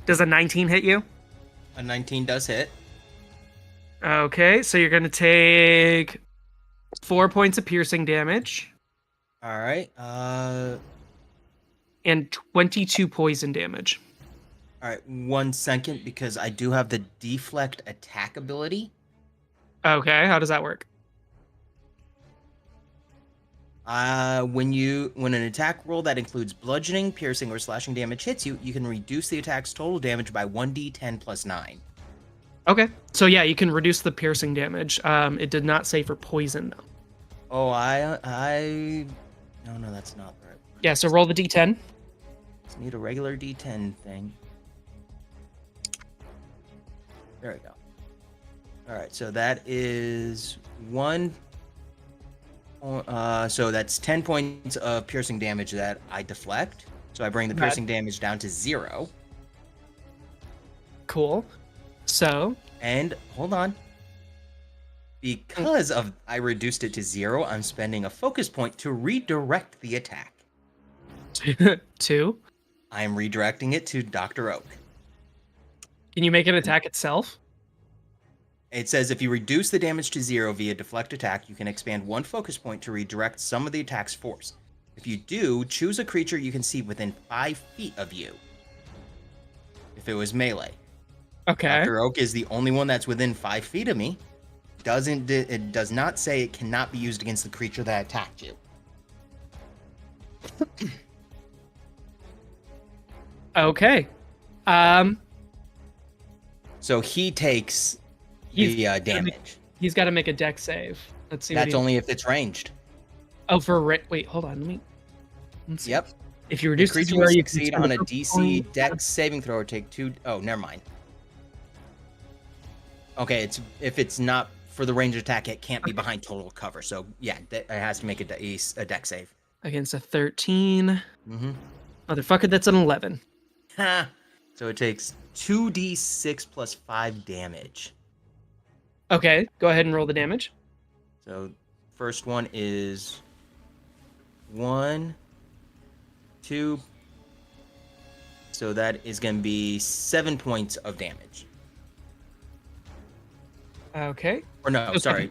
19 hit you? A 19 does hit. Okay, so you're gonna take 4 points of piercing damage. All right. And 22 poison damage. All right. 1 second, because I do have the deflect attack ability. Okay, how does that work? When an attack roll that includes bludgeoning, piercing, or slashing damage hits you, you can reduce the attack's total damage by 1d10 plus 9. Okay, so yeah, you can reduce the piercing damage. It did not say for poison though. Oh, no, that's not right. Yeah, so roll the d10. Just need a regular d10 thing. There we go. All right, so that is 1. So that's 10 points of piercing damage that I deflect. So I bring the piercing damage down to 0. Cool. So. And hold on. Because I reduced it to 0, I'm spending a focus point to redirect the attack. 2. I am redirecting it to Dr. Oak. Can you make it attack itself? It says if you reduce the damage to 0 via deflect attack, you can expand 1 focus point to redirect some of the attack's force. If you do, choose a creature you can see within 5 feet of you. If it was melee. Okay. Dr. Oak is the only one that's within 5 feet of me. It does not say it cannot be used against the creature that attacked you. Okay. So he takes the damage. He's got to make a deck save. Let's see. That's only if it's ranged. Oh, wait, hold on. Let's see. Yep. If you reduce the creature to 0, will you can succeed spend on a a DC dex saving throw or take 2. Oh, never mind. Okay, if it's not for the ranged attack, it can't be behind total cover. So yeah, it has to make a dex save. Against a 13. Mm-hmm. Motherfucker, that's an 11. Ha! So it takes 2d6 plus 5 damage. Okay, go ahead and roll the damage. So first one is 1, 2. So that is going to be 7 points of damage. Okay. Or no, Okay. sorry.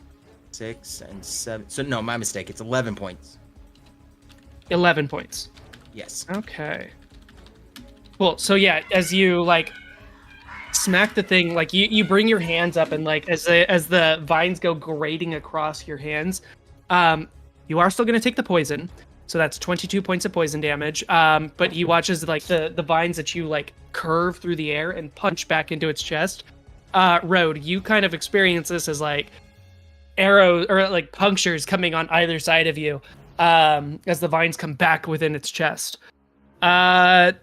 6 and 7. So no, my mistake. It's 11 points. 11 points. Yes. Okay. Cool. So yeah, as you like smack the thing, like you bring your hands up and like as the vines go grating across your hands, you are still going to take the poison. So that's 22 points of poison damage. But he watches like the vines that you like curve through the air and punch back into its chest. Road, you kind of experience this as like arrows or like punctures coming on either side of you as the vines come back within its chest. Rad,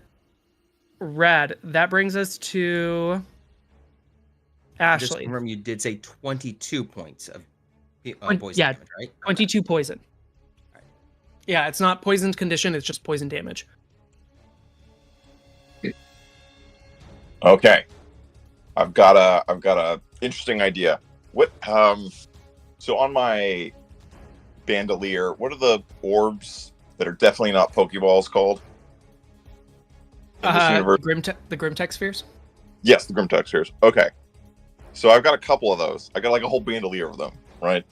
that brings us to Just Ashley. remember, you did say 22 points of poison Yeah, damage, right? 22 poison. Alright. Yeah, it's not poisoned condition, it's just poison damage. Okay. I've got a interesting idea. What so on my bandolier, what are the orbs that are definitely not Pokeballs called? In this universe? The Grimtech spheres? Yes, the Grimtech spheres. Okay. So I've got a couple of those. I got like a whole bandolier of them, right?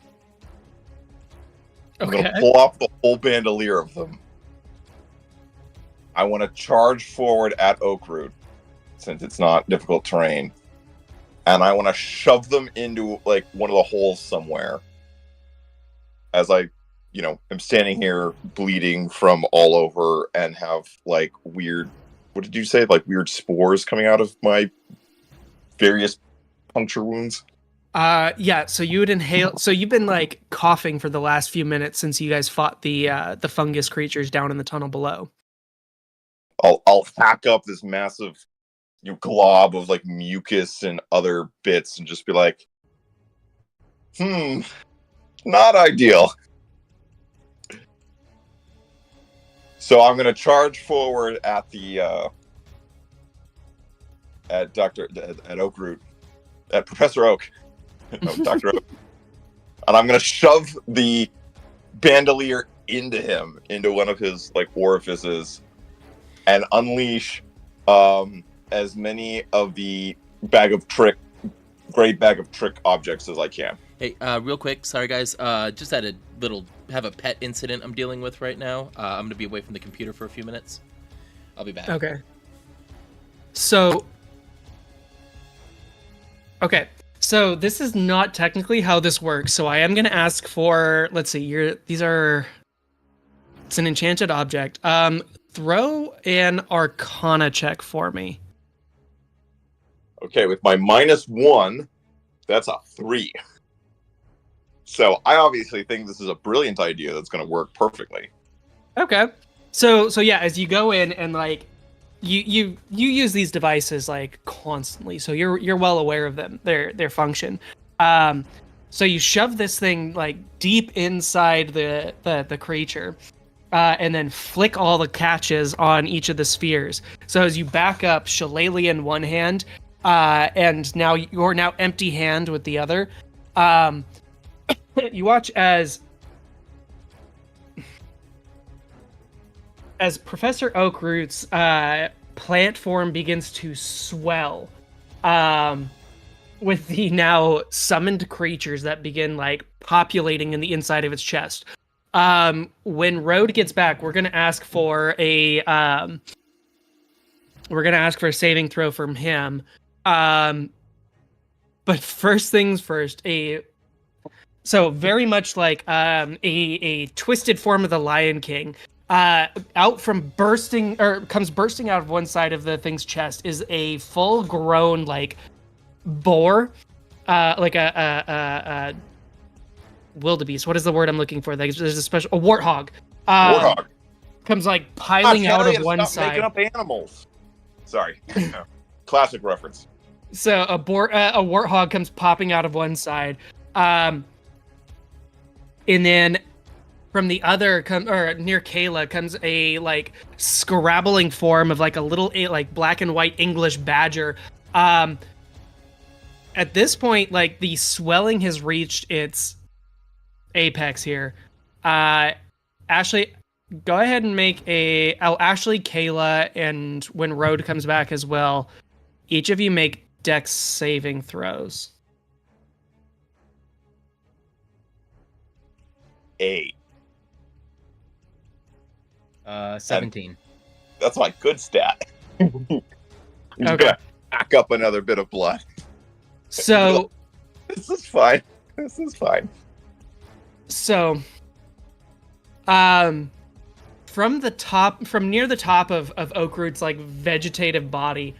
I'm Okay. gonna pull off the whole bandolier of them. I want to charge forward at Oakroot, since it's not difficult terrain. And I want to shove them into like one of the holes somewhere. As I, am standing here bleeding from all over and have like weird, what did you say? Like weird spores coming out of my various puncture wounds? Yeah, so you would inhale. So you've been like coughing for the last few minutes since you guys fought the fungus creatures down in the tunnel below. I'll hack up this massive glob of like mucus and other bits and just be like, not ideal. So I'm gonna charge forward at the at Oakroot, at Professor Oak, no, Dr. Oak, and I'm gonna shove the bandolier into him, into one of his like orifices, and unleash as many of the great bag of trick objects as I can. Hey, real quick, sorry guys. Just had have a pet incident I'm dealing with right now. I'm gonna be away from the computer for a few minutes. I'll be back. Okay. So this is not technically how this works. So I am going to ask for, let's see, it's an enchanted object. Throw an Arcana check for me. Okay, with my -1, that's a 3. So I obviously think this is a brilliant idea that's going to work perfectly. Okay. So yeah, as you go in and like you use these devices like constantly, so you're well aware of them, their function. So you shove this thing like deep inside the creature, and then flick all the catches on each of the spheres. So as you back up, Shillelagh in one hand, and now you're empty hand with the other. You watch as Professor Oakroot's plant form begins to swell, with the now summoned creatures that begin like populating in the inside of its chest. When Road gets back, we're gonna ask for a saving throw from him. But first things first, so very much like a twisted form of the Lion King. Comes bursting out of one side of the thing's chest is a full-grown like boar, like a wildebeest. What is the word I'm looking for? There's a warthog. Warthog Comes like piling out of one stop side. making up animals. Sorry, classic reference. So a warthog comes popping out of one side, and then from the other, near Kayla, comes a like scrabbling form of like a little like black and white English badger, At this point, like the swelling has reached its apex here. Ashley, go ahead and make Ashley, Kayla, and when Road comes back as well, each of you make Dex saving throws. 8. 17. That's my good stat. Okay. Gonna pack up another bit of blood. So, This is fine. This is fine. so, from near the top of Oakroot's like vegetative body,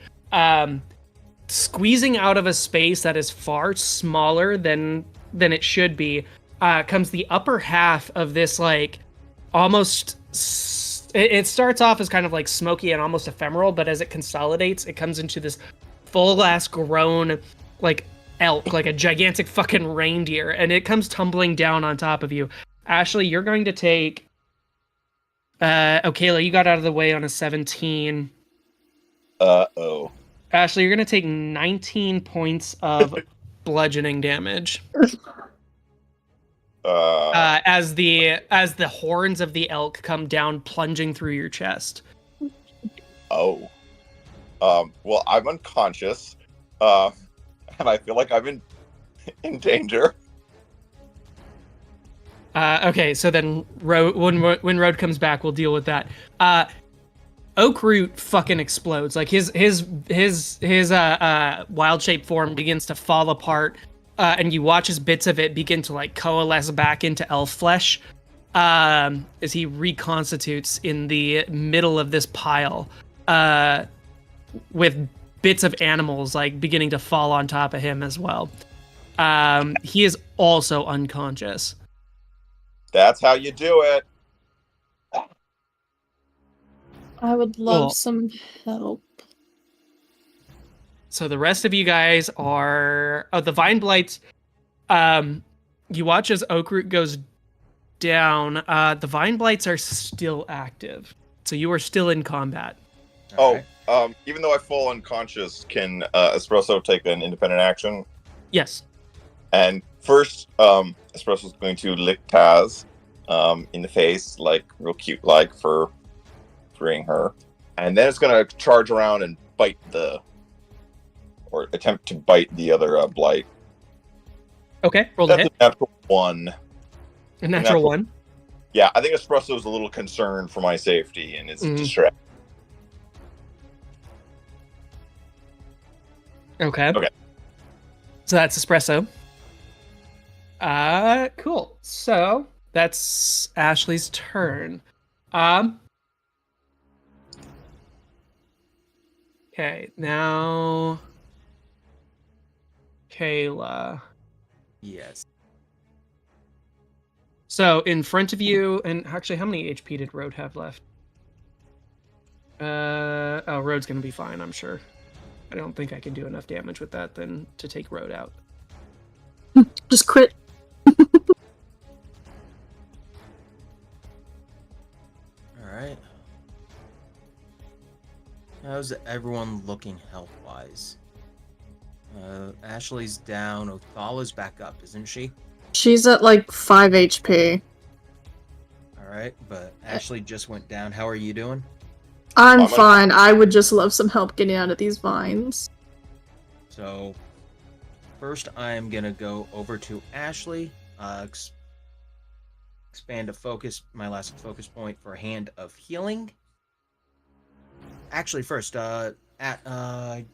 squeezing out of a space that is far smaller than it should be, comes the upper half of this like almost. It starts off as kind of like smoky and almost ephemeral, but as it consolidates, it comes into this full-ass grown like elk, like a gigantic fucking reindeer, and it comes tumbling down on top of you. Ashley, you're going to take. Kayla, you got out of the way on a 17. Uh-oh. Ashley, you're going to take 19 points of bludgeoning damage. As the horns of the elk come down, plunging through your chest. Oh. Well, I'm unconscious. And I feel like I'm in danger. Okay, so then when Road comes back, we'll deal with that. Oakroot fucking explodes. Like his wild shape form begins to fall apart, and you watch as bits of it begin to like coalesce back into elf flesh, as he reconstitutes in the middle of this pile, with bits of animals like beginning to fall on top of him as well. He is also unconscious. That's how you do it. I would love Cool. some help. So the rest of you guys are the Vine Blights. You watch as Oakroot goes down. The Vine Blights are still active, so you are still in combat. Oh, even though I fall unconscious, can Espresso take an independent action? Yes. And first, Espresso's going to lick Taz in the face, like real cute, like for freeing her. And then it's going to charge around and bite or attempt to bite the other blight. Okay. Roll the That's hit. a natural 1. A natural 1. Yeah, I think Espresso's a little concerned for my safety and is distracted. Okay. Okay. So that's Espresso. Cool. So that's Ashley's turn. Okay, now Kayla. Yes. So in front of you, and actually, how many HP did Road have left? Road's gonna be fine, I'm sure. I don't think I can do enough damage with that then to take Road out. Just crit. Alright. How's everyone looking health-wise? Ashley's down. Othala's back up, isn't she? She's at like 5 HP. Alright, but Ashley just went down. How are you doing? I'm fine. I would just love some help getting out of these vines. So, first I'm gonna go over to Ashley. Expand my last focus point for Hand of Healing. Actually, first, no, I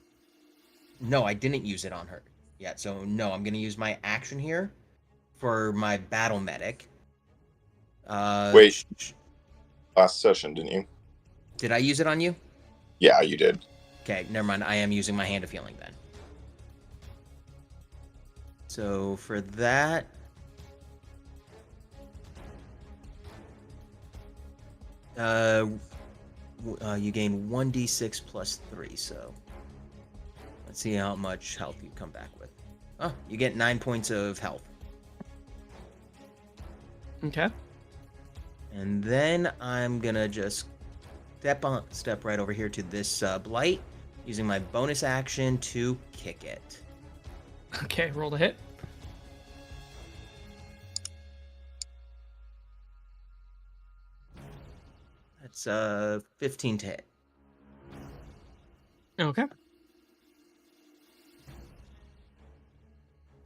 didn't use it on her yet. So, no, I'm gonna use my action here for my Battle Medic. Wait. Last session, didn't you? Did I use it on you? Yeah, you did. Okay, never mind. I am using my Hand of Healing then. So for that, you gain 1d6 plus 3. So let's see how much health you come back with. Oh, you get 9 points of health. Okay. And then I'm gonna just step right over here to this blight using my bonus action to kick it. Okay, roll to hit. That's 15 to hit. Okay.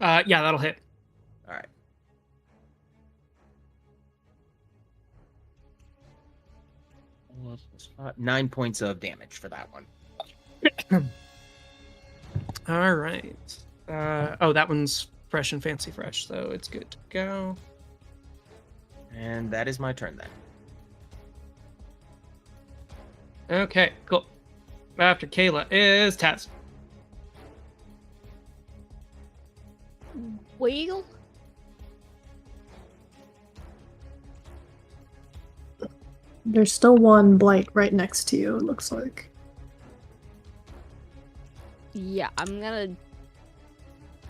Yeah, that'll hit. All right. Plus 9 points of damage for that one. All right. Oh, that one's fresh and fancy fresh, so it's good to go. And that is my turn then. Okay, cool. After Kayla is Taz. Well, There's still one blight right next to you, it looks like. yeah, I'm gonna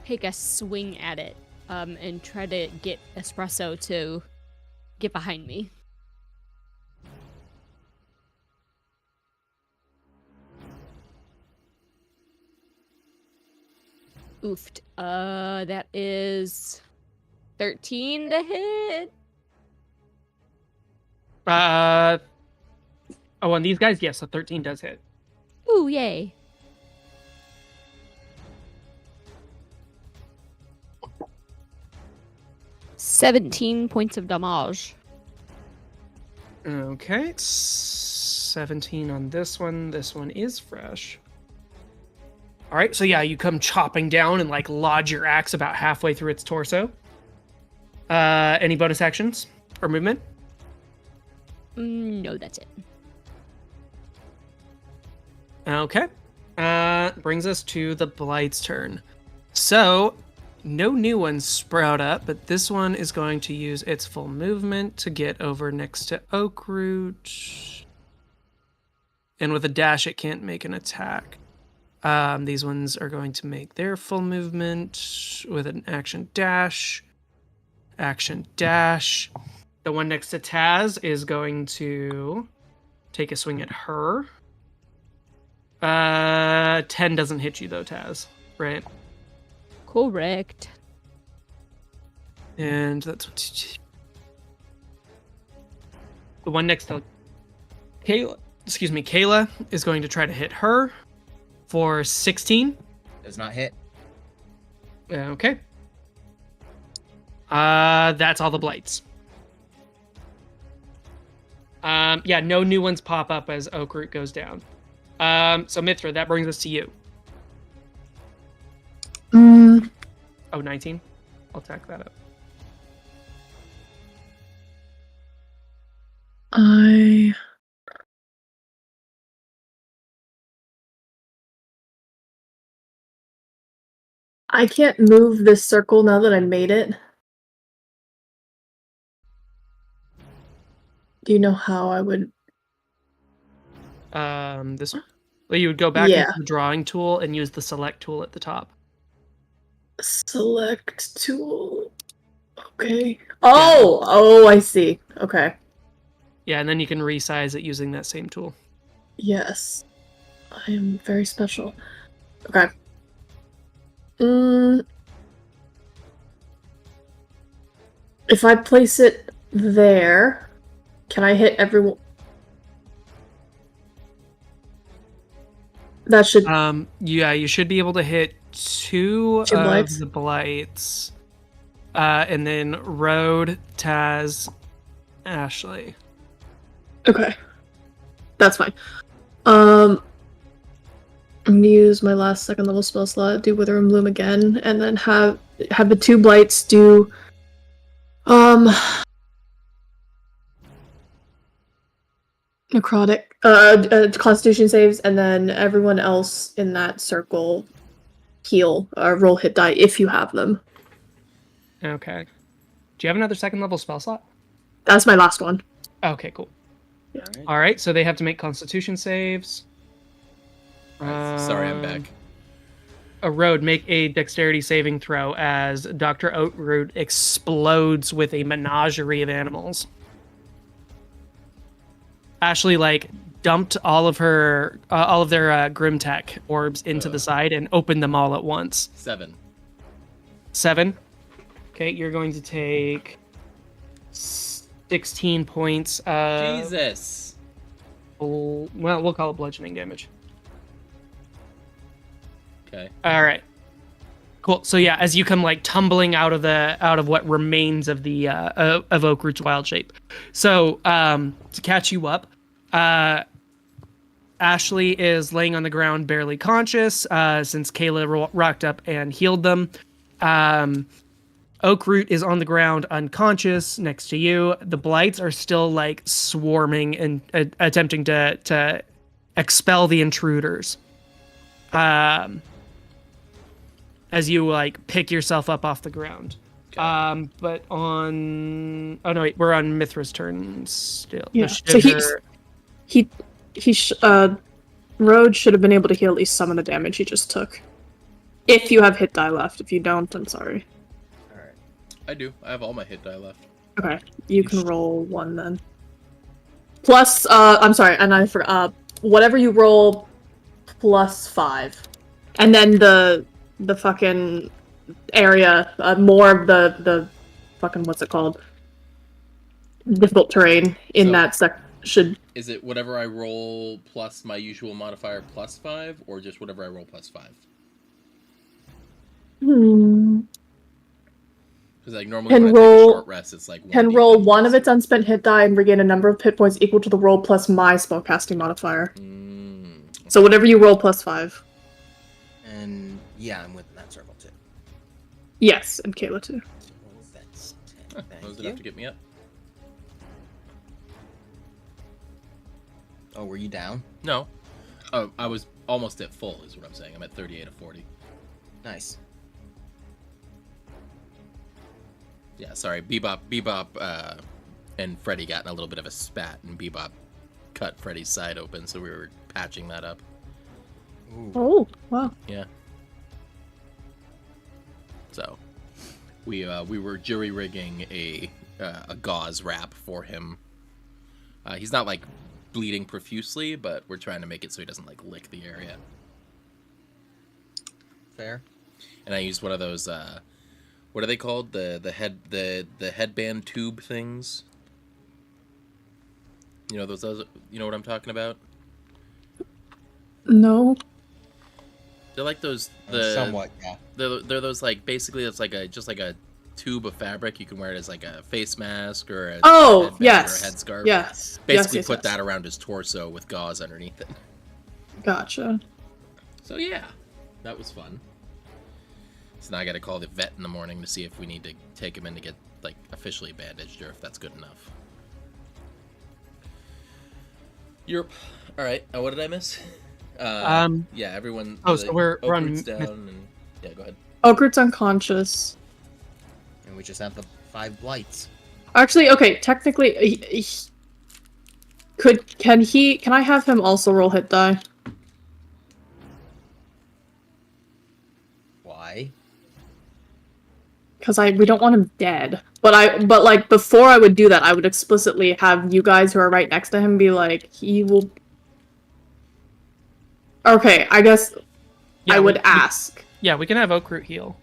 take a swing at it, and try to get Espresso to get behind me. Oofed. That is 13 to hit. Oh, on these guys, yes, so 13 does hit. Ooh, yay. "17 points of damage." Okay, 17 on this one. This one is fresh. All right, so yeah, you come chopping down and like lodge your axe about halfway through its torso. Any bonus actions or movement? No, that's it. Okay. Brings us to the Blight's turn. So, no new ones sprout up, but this one is going to use its full movement to get over next to Oakroot. And with a dash, it can't make an attack. These ones are going to make their full movement with an action dash. Action dash. The one next to Taz is going to take a swing at her. 10 doesn't hit you though, Taz, right? Correct. And that's the one next to Kayla. Excuse me, Kayla is going to try to hit her for 16. Does not hit. Okay. That's all the blights. Yeah, no new ones pop up as Oakroot goes down. So Mithra, that brings us to you. Oh, 19. I'll tack that up. I can't move this circle now that I made it. Do you know how I would? This one. Well, you would go back Yeah. into the drawing tool and use the select tool at the top. Select tool. Okay. Oh, I see. Okay. Yeah, and then you can resize it using that same tool. Yes. I am very special. Okay. If I place it there, can I hit everyone? That should. Yeah, you should be able to hit two of blights? the blights. And then Road, Taz, Ashley. Okay. That's fine. I'm gonna use my last second level spell slot, do Wither and Bloom again, and then have the two blights do necrotic constitution saves, and then everyone else in that circle heal roll hit die if you have them. Okay. Do you have another second level spell slot? That's my last one. Okay, cool. All right. All right, so they have to make Constitution saves. Sorry, I'm back. A Road, make a dexterity saving throw as Dr. Oatroot explodes with a menagerie of animals. Ashley, like, dumped all of their Grimtech orbs into the side and opened them all at once. 7. 7. Okay, you're going to take 16 points of... Jesus. Well, we'll call it bludgeoning damage. Okay. All right. Cool. So yeah, as you come like tumbling out of what remains of the of Oakroot's wild shape. So to catch you up, Ashley is laying on the ground, barely conscious, since Kayla rocked up and healed them. Oakroot is on the ground, unconscious, next to you. The blights are still like swarming and attempting to expel the intruders. As you like pick yourself up off the ground. Okay. But on... Oh no, wait, we're on Mithra's turn still. Yeah. So Road should have been able to heal at least some of the damage he just took. If you have hit die left. If you don't, I'm sorry. All right. I do. I have all my hit die left. Okay, you can roll 1 then. Plus, I'm sorry, and I forgot. Whatever you roll, plus 5, and then the fucking area, more of the fucking what's it called? Difficult terrain in So- that should. Is it whatever I roll plus my usual modifier plus 5, or just whatever I roll plus 5? Because like normally Can when I take a roll- short rest, it's like Can 1d10 roll 1 of plus its unspent hit die and regain a number of hit points equal to the roll plus my spellcasting modifier. So whatever you roll plus 5. And yeah, I'm within that circle too. Yes, and Kayla too. So that's 10. Huh, Thank those you. enough to get me up. Oh, were you down? No. Oh, I was almost at full, is what I'm saying. I'm at 38 of 40. Nice. Yeah, sorry. Bebop, and Freddy got in a little bit of a spat, and Bebop cut Freddy's side open, so we were patching that up. Ooh. Oh, wow. Yeah. So, we were jury rigging a gauze wrap for him. He's not like bleeding profusely, but we're trying to make it so he doesn't like lick the area. Fair. And I used one of those what are they called? The headband tube things. You know those you know what I'm talking about? No. They're like those Somewhat, yeah. they're those like basically it's like just like a tube of fabric. You can wear it as like a face mask or a Oh, headband yes. or a headscarf. Yes. Basically yes, put yes. that around his torso with gauze underneath it. Gotcha. So yeah, that was fun. So now I got to call the vet in the morning to see if we need to take him in to get like officially bandaged or if that's good enough. Europe. All right. What did I miss? Yeah, everyone. Oh, so we're on Oakroot's down and yeah, go ahead. Oakroot's unconscious. And we just have the 5 blights. Actually, okay, technically, can I have him also roll hit die? Why? Because we don't want him dead. But like before I would do that, I would explicitly have you guys who are right next to him be like, he will. Okay, I guess Yeah, I would we- ask. Yeah, we can have Oakroot heal.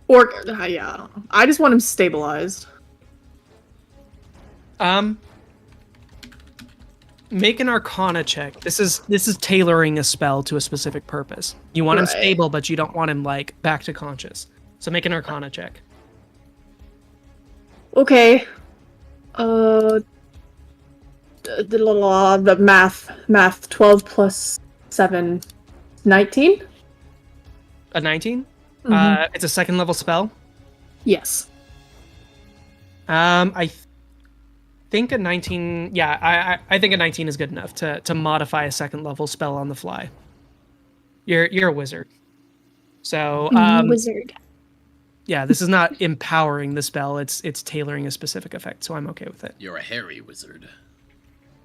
Or yeah, I don't know. I just want him stabilized. Make an Arcana check. This is tailoring a spell to a specific purpose. You want him Right. stable, but you don't want him like back to conscious. So make an Arcana check. Okay. The math. 12 plus 7, 19. A 19. Mhm. It's a second level spell. Yes. I think a 19. Yeah, I think a 19 is good enough to modify a second level spell on the fly. You're a wizard. So Wizard. yeah, this is not empowering the spell. It's tailoring a specific effect. So I'm okay with it. You're a hairy wizard.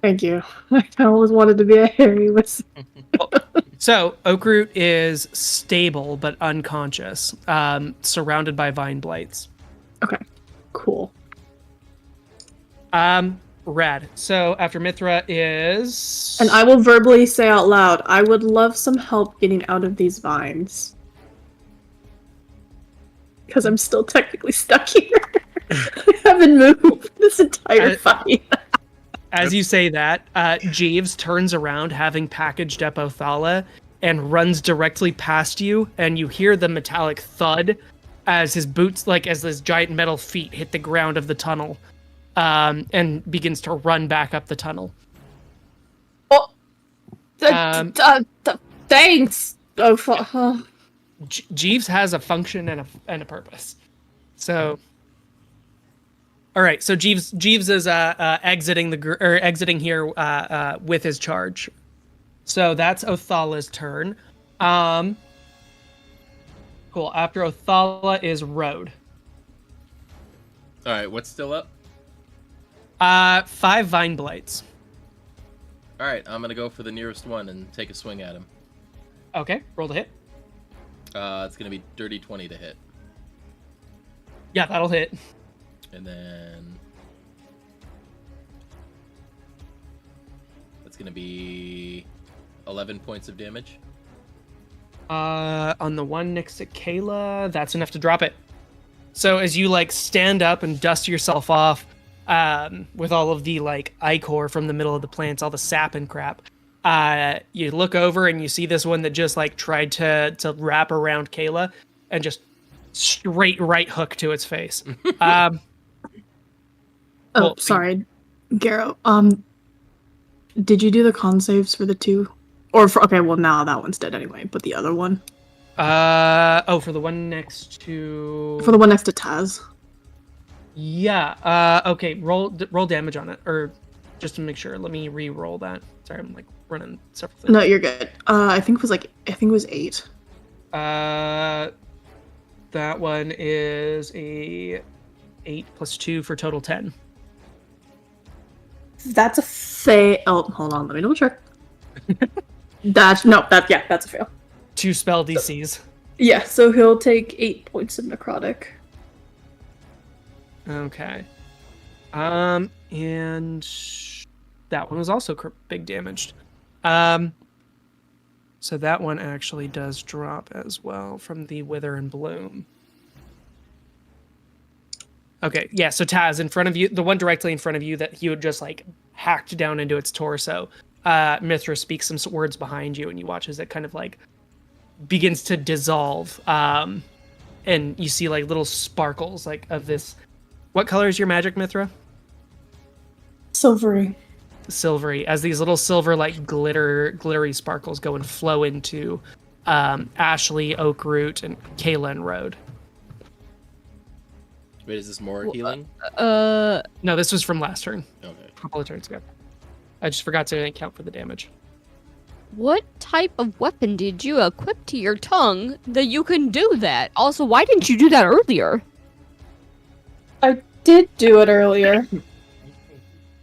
Thank you. I always wanted to be a hairy wizard. So Oakroot is stable but unconscious, surrounded by vine blights. Okay. Cool. Rad. So after Mithra is... And I will verbally say out loud, I would love some help getting out of these vines. Because I'm still technically stuck here. I haven't moved this entire fight. As you say that, Jeeves turns around, having packaged up Othala, and runs directly past you, and you hear the metallic thud as his boots, like as his giant metal feet hit the ground of the tunnel, and begins to run back up the tunnel. Oh, thanks. Jeeves has a function and a purpose. So, all right. So Jeeves is exiting exiting here with his charge. So that's Othala's turn. Cool. After Othala is Road. All right, what's still up? 5 Vine Blights. All right, I'm gonna go for the nearest one and take a swing at him. Okay, roll to hit. It's gonna be dirty 20 to hit, Yeah, that'll hit. and then that's gonna be 11 points of damage. On the one next to Kayla, that's enough to drop it. So as you like stand up and dust yourself off, with all of the like ichor from the middle of the plants, all the sap and crap, you look over and you see this one that just like tried to wrap around Kayla and just straight right hook to its face. Oh, Well, sorry, Garrow. Did you do the con saves for the 2? Or for okay, well now that one's dead anyway. But the other one, for the one next to Taz. Yeah. Okay. Roll damage on it, or just to make sure. Let me re-roll that. Sorry, I'm like running several things. No, you're good. I think it was 8. That one is a 8 plus 2 for total 10. That's a fail. Oh, hold on, let me double check. That's a fail. 2 spell DCs. Yeah, so he'll take 8 points of necrotic. Okay. And that one was also big damaged. So that one actually does drop as well from the Wither and Bloom. Okay, yeah, so Taz, in front of you, the one directly in front of you that he would just like hacked down into its torso, Mithra speaks some words behind you, and you watch as it kind of like begins to dissolve. And you see like little sparkles like of this. What color is your magic, Mithra? Silvery. Silvery, as these little silver like glittery sparkles go and flow into Ashley, Oakroot, and Kayla and Road. Wait, is this more healing? No, this was from last turn. Okay. A couple of turns ago. I just forgot to account for the damage. What type of weapon did you equip to your tongue that you can do that? Also, why didn't you do that earlier? I did do it earlier.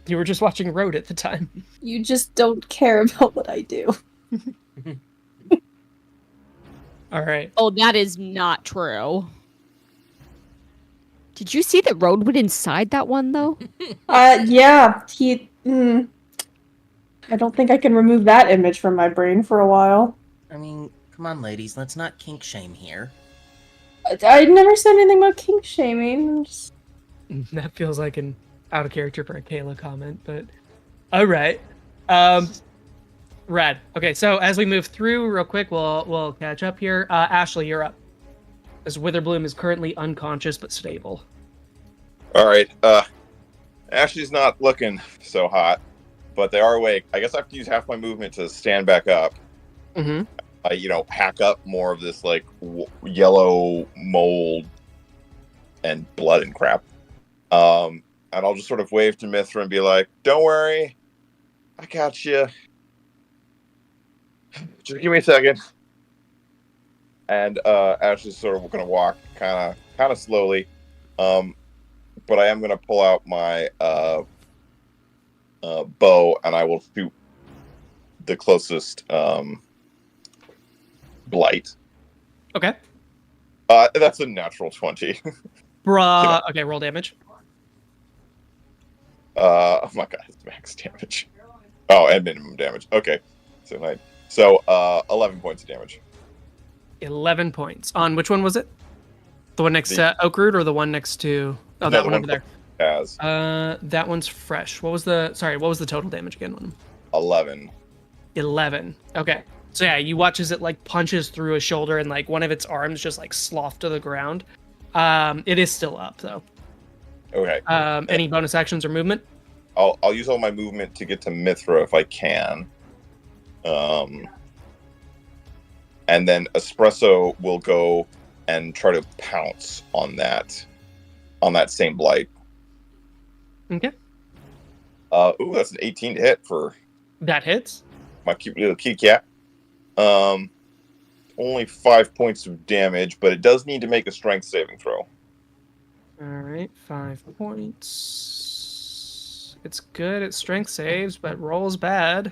You were just watching Road at the time. You just don't care about what I do. All right. Oh, that is not true. Did you see that Road went inside that one, though? Yeah, I don't think I can remove that image from my brain for a while. I mean, come on, ladies, let's not kink shame here. I never said anything about kink shaming. That feels like an out of character for a Kayla comment, but all right. Rad. Okay, so as we move through real quick, we'll catch up here. Ashley, you're up. As Witherbloom is currently unconscious but stable. All right. Ashley's not looking so hot, but they are awake. I guess I have to use half my movement to stand back up. Mm-hmm. Hack up more of this like yellow mold and blood and crap. And I'll just sort of wave to Mithra and be like, "Don't worry, I got you. Just give me a second." And Ashley's sort of going to walk kind of slowly, but I am going to pull out my bow and I will shoot the closest blight. Okay. That's a natural 20. Bruh. Okay, roll damage. Oh my god, it's max damage. Oh, and minimum damage. Okay. So 11 points of damage. 11 points. On which one was it? The one next to Oak Root or the one next to... Oh, No, that the one over there. Has That one's fresh. What was the total damage again? 11. 11. Okay. So yeah, you watch as it like punches through a shoulder and like one of its arms just like slough to the ground. It is still up though. Okay. Any bonus actions or movement? I'll use all my movement to get to Mithra if I can. And then Espresso will go and try to pounce on that same blight. Okay. Ooh, that's an 18 to hit for That hits. my cute little kitty cat. Only 5 points of damage, but it does need to make a strength saving throw. All right, 5 points. It's good at strength saves, but rolls bad.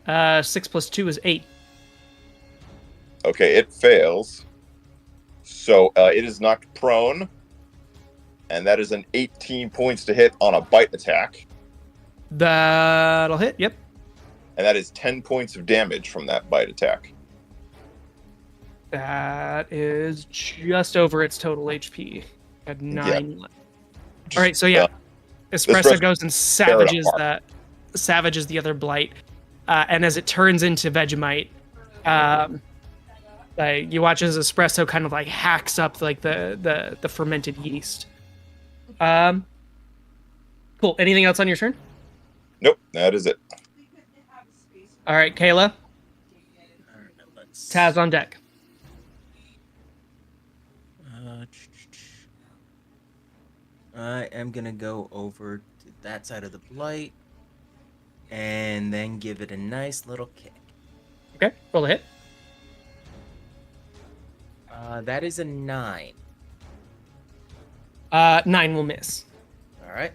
6 plus 2 is 8. Okay, it fails. So it is knocked prone, and that is an 18 points to hit on a bite attack, That'll hit. Yep. and that is 10 points of damage from that bite attack. That is just over its total HP. At 9 left. Just, All right, so yeah, Espresso Espresso goes and savages the other blight, and as it turns into Vegemite, like you watch as Espresso kind of like hacks up like the fermented yeast. Cool. Anything else on your turn? Nope, that is it. All right, Kayla. Taz on deck. I am gonna go over to that side of the blight and then give it a nice little kick. Okay, roll a hit. That is a 9. 9 will miss. All right.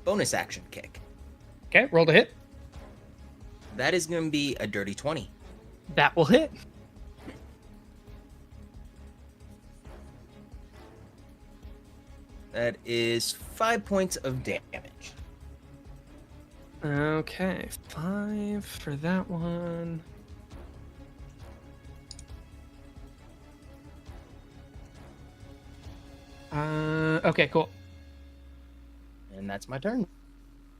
Bonus action kick. Okay, roll a hit. That is gonna be a dirty 20. That will hit. That is 5 points of damage. Okay, 5 for that one. Okay, cool. And that's my turn.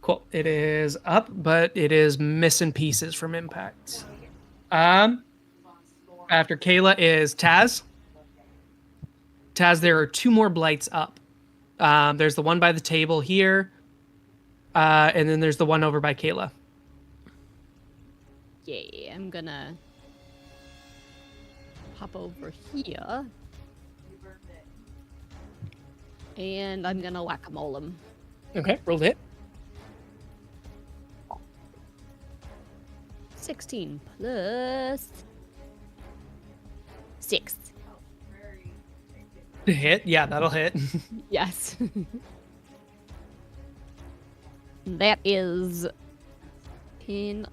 Cool. It is up, but it is missing pieces from impact. After Kayla is Taz. Taz, there are 2 more blights up. There's the one by the table here, and then there's the one over by Kayla. Yeah, I'm gonna hop over here. And I'm gonna whack-a-mole him. Okay, roll the hit. 16 plus 6. Hit? Yeah, that'll hit. Yes. That is 10,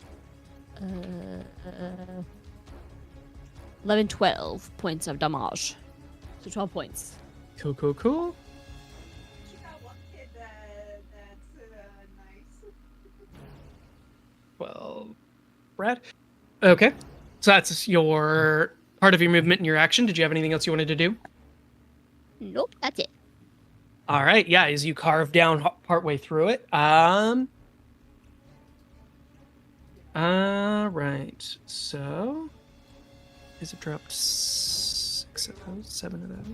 11, 12 points of damage. So 12 points. Cool. Well, Brad. Okay, so that's your part of your movement and your action. Did you have anything else you wanted to do? Nope, that's it. All right, yeah. As you carve down partway through it, right. So, is it dropped 6 of those, 7 of those?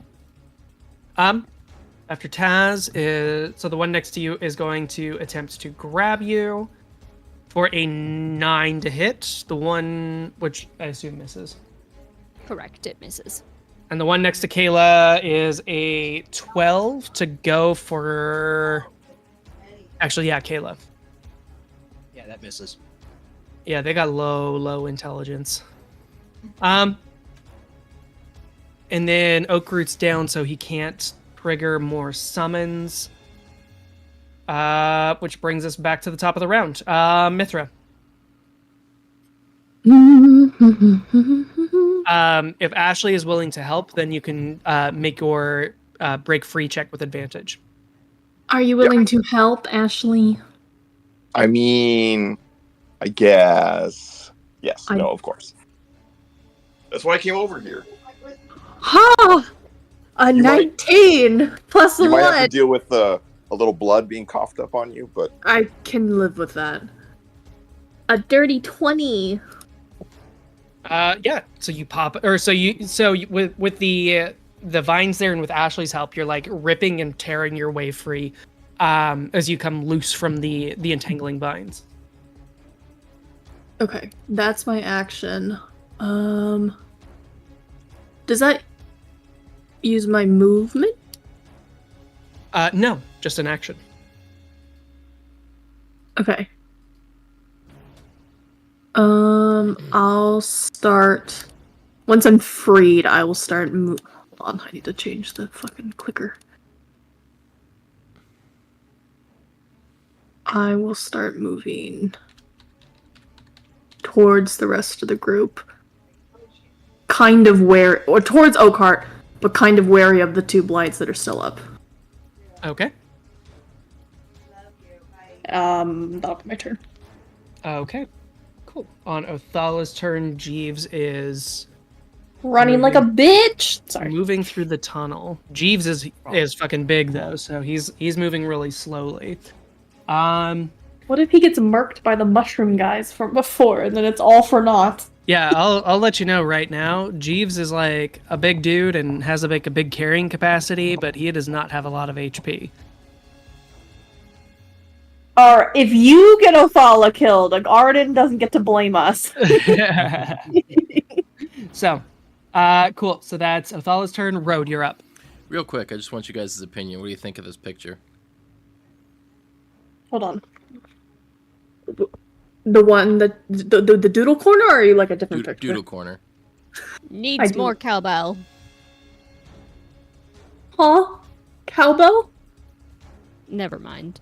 After Taz is so the one next to you is going to attempt to grab you for a 9 to hit. The one which I assume misses. Correct, it misses. And the one next to Kayla is a 12 to go for... Actually, yeah, Kayla. Yeah, that misses. Yeah, they got low intelligence. And then Oak Root's down, so he can't trigger more summons. Which brings us back to the top of the round. Mithra. If Ashley is willing to help, then you can make your break free check with advantage. Are you willing to help, Ashley? I mean, I guess. Yes. No, of course. That's why I came over here. Ha! A You might- 19 plus You might have to 1. deal with a little blood being coughed up on you, but I can live with that. A dirty 20. Yeah. So you pop, or with the vines there, and with Ashley's help, you're like ripping and tearing your way free, as you come loose from the entangling vines. Okay, that's my action. Does that use my movement? No, just an action. Okay. I'll start. Once I'm freed, I will start Hold on, I need to change the fucking clicker. I will start moving towards the rest of the group. Kind of or towards Oakhart, but kind of wary of the 2 blights that are still up. Okay. That'll be my turn. Okay. Cool. On Othala's turn, Jeeves is Running like a bitch! Sorry. moving through the tunnel. Jeeves is fucking big though, so he's moving really slowly. What if he gets murked by the mushroom guys from before, and then it's all for naught? Yeah, I'll let you know right now. Jeeves is like a big dude and has a big carrying capacity, but he does not have a lot of HP. Or if you get Othala killed, like Arden doesn't get to blame us. So, cool. So that's Othala's turn. Road, you're up. Real quick, I just want you guys' opinion. What do you think of this picture? Hold on. The one that the doodle corner, or are you like a different picture? Doodle corner. Needs more cowbell. Huh? Cowbell? Never mind.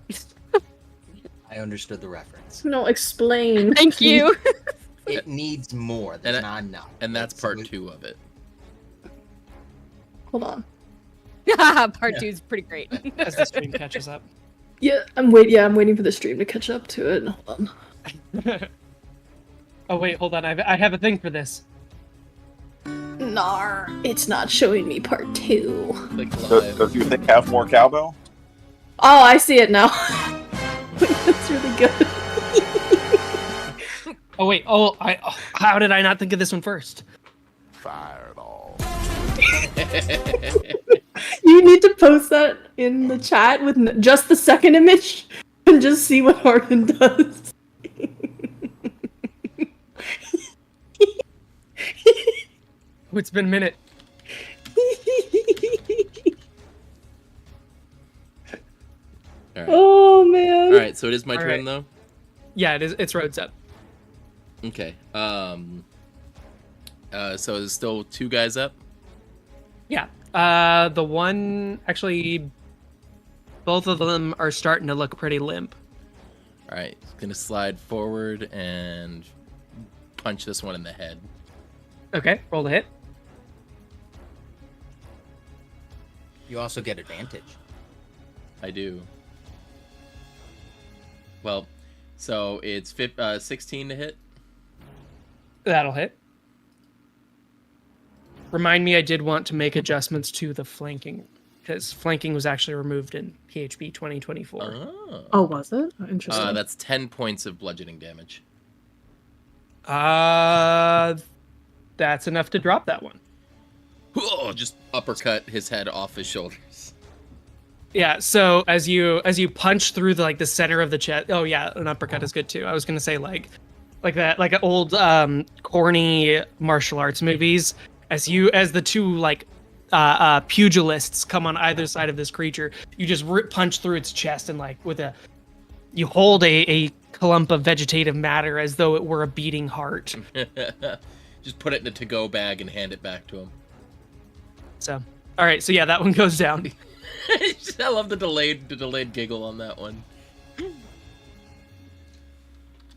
I understood the reference. No, explain. Thank you. It needs more. That's not enough. And that's It's- part 2 of it. Hold on. Part 2 is pretty great. As the stream catches up. Yeah, I'm waiting for the stream to catch up to it. Hold on. Oh wait, hold on. I have a thing for this. Nar. It's not showing me part 2. Click does live. you think have more cowbell? Oh, I see it now. That's really good. Oh wait. How did I not think of this one first? Fireball. You need to post that in the chat with just the second image and just see what Arden does. Oh, it's been a minute. All right. Oh man. All right, so it is my All turn right. though. Yeah, it is. It's Road's up. Okay. So is still 2 guys up? Yeah. The one actually, both of them are starting to look pretty limp. All right. Gonna slide forward and punch this one in the head. Okay, roll to hit. You also get advantage. I do. Well, so it's 16 to hit. That'll hit. Remind me, I did want to make adjustments to the flanking, because flanking was actually removed in PHB 2024. Oh, was it? Interesting. That's 10 points of bludgeoning damage. That's enough to drop that one. Oh, just uppercut his head off his shoulders. Yeah, so as you punch through the center of the chest. Oh yeah, an uppercut is good too. I was gonna say like that old corny martial arts movies. As the two pugilists come on either side of this creature, you just punch through its chest and you hold a clump of vegetative matter as though it were a beating heart. Just put it in a to-go bag and hand it back to him. So, all right, so yeah, that one goes down. I love the delayed giggle on that one.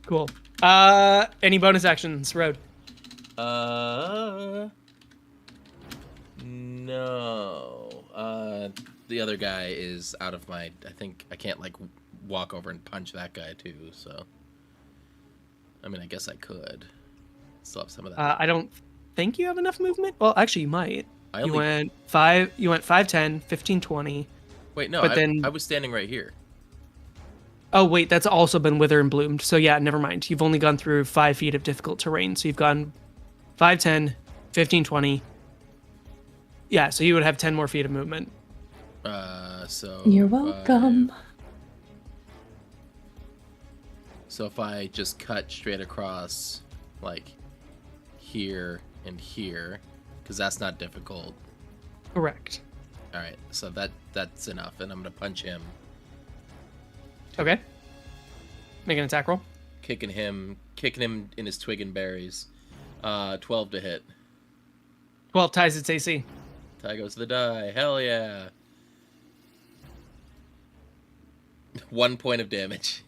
Cool. Any bonus actions, Road? No. the other guy is out of my. I think I can't like walk over and punch that guy too. So, I mean, I guess I could. Still have some of that. I don't think you have enough movement. Well, actually, you might. I You only went 5. You went 5, 10, 15, 20. wait. No, but then- I was standing right here. Oh wait, that's also been wither and bloomed. So yeah, never mind. You've only gone through 5 feet of difficult terrain. So you've gone 5, 10, 15, 20. Yeah, so you would have 10 more feet of movement. So You're welcome. So if I just cut straight across, like here and here, because that's not difficult. Correct. All right, so that's enough, and I'm gonna punch him, Okay. Make an attack roll. kicking him in his twig and berries. 12 to hit. 12 ties its AC. Tie goes to the die. Hell yeah. 1 point of damage.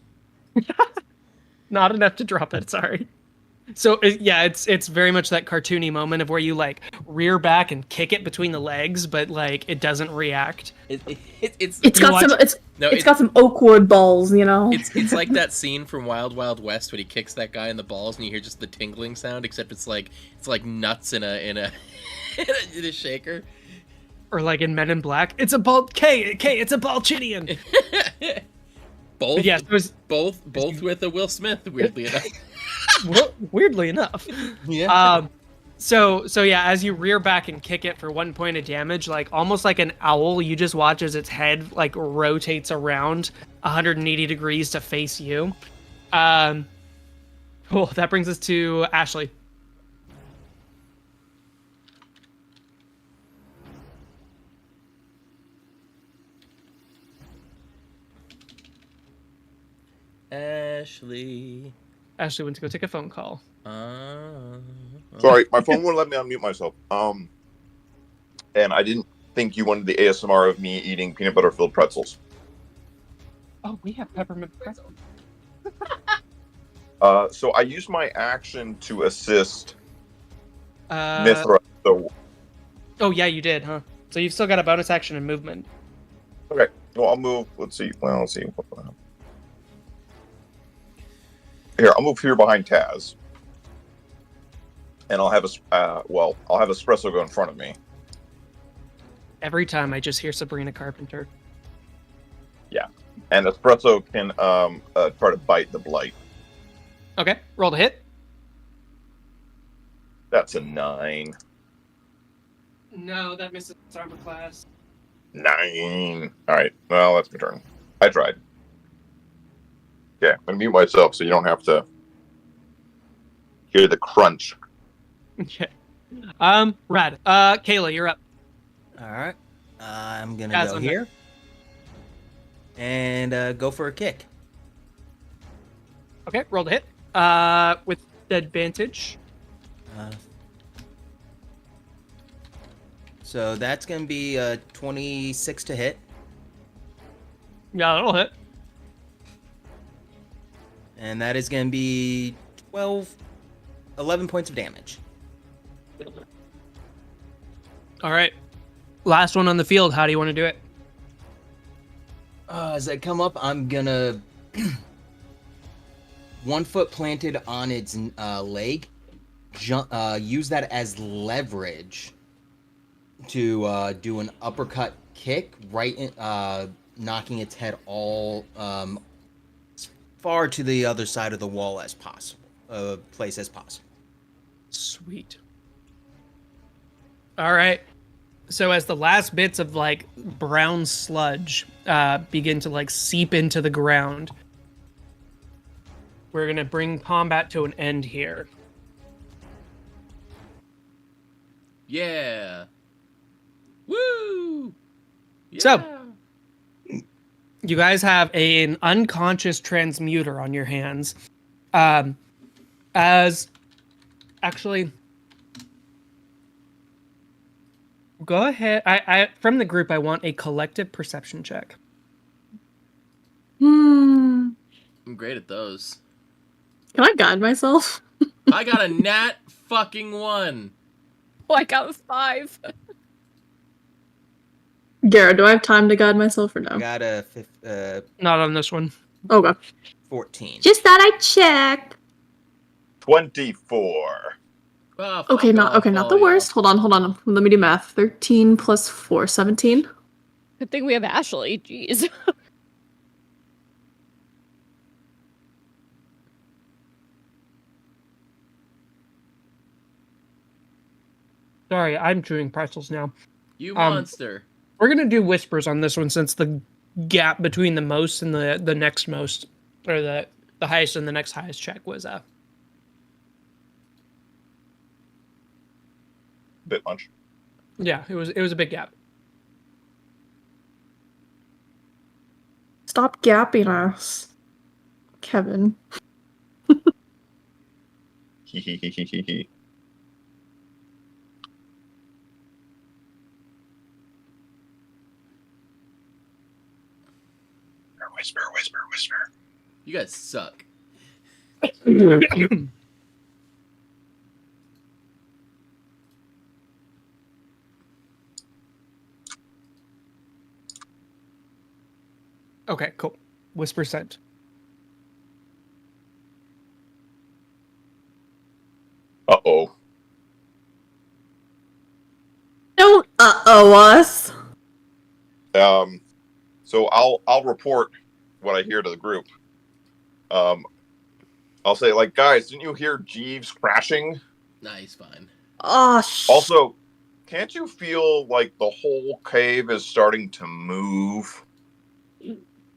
Not enough to drop it. Sorry. So yeah, it's very much that cartoony moment of where you like rear back and kick it between the legs, but like it doesn't react. It's It's You got watch- some. It's No, it's got some oak wood balls, you know. it's like that scene from Wild Wild West when he kicks that guy in the balls and you hear just the tingling sound, except it's like nuts in a in a shaker. Or like in Men in Black, it's a ball. It's a Balchinian. Both, Yes, it was both with a Will Smith. Weirdly enough. weirdly enough. Yeah. So yeah, as you rear back and kick it for 1 point of damage, like almost like an owl, you just watch as its head like rotates around 180 degrees to face you. Cool. That brings us to Ashley. Ashley. Ashley went to go take a phone call. Sorry, my phone wouldn't let me unmute myself. And I didn't think you wanted the ASMR of me eating peanut butter filled pretzels. Oh, we have peppermint pretzel. So I used my action to assist Uh, Mithra. So oh yeah, you did, huh? So you've still got a bonus action and movement. okay, well I'll move. Let's see. Here, I'll move here behind Taz, and I'll have I'll have Espresso go in front of me. Every time I just hear Sabrina Carpenter. And Espresso can try to bite the blight. Okay, roll to hit. That's a 9. No, that misses armor class. 9. All right. Well, that's my turn. I tried. Okay, I'm gonna mute myself so you don't have to hear the crunch. Okay. Rad. Kayla, you're up. All right. I'm gonna Guys, go I'm here and go for a kick. Okay, roll to hit. With advantage. So that's gonna be 26 to hit, Yeah, that'll hit. and that is gonna be 11 points of damage. All right. Last one on the field. How do you want to do it? As I come up, I'm gonna 1 foot planted on its leg, use that as leverage to do an uppercut kick, right in, knocking its head all as far to the other side of the wall as possible, place as possible. Sweet. All right. So as the last bits of like brown sludge begin to like seep into the ground, we're gonna bring combat to an end here. Yeah. Woo! So, you guys have an unconscious transmuter on your hands. As actually, go ahead. I from the group, I want a collective perception check. Hmm. I'm great at those. Can I guide myself? I got a nat fucking 1. Oh, I got a 5. Garrett, do I have time to guide myself or I no? got a Not on this one. Okay. 14. Just thought I'd check. 24. Ah, Okay, fuck not off, the all worst. y'all. Hold on. Let me do math. 13 plus 4, 17. Good thing we have Ashley. Jeez. Sorry, I'm chewing pretzels now. You monster. We're gonna do whispers on this one since the gap between the most and the next most, or the highest and the next highest check was Bit much. yeah, it was a big gap. Stop gapping us, Kevin. Hee hee hee hee hee hee. Whisper, whisper, whisper. You guys suck. Okay, cool. Whisper sent. Uh-oh. Don't uh-oh us. So I'll report what I hear to the group. I'll say, like, guys, didn't you hear Jeeves crashing? Nah, he's fine. Oh, Also, can't you feel like the whole cave is starting to move?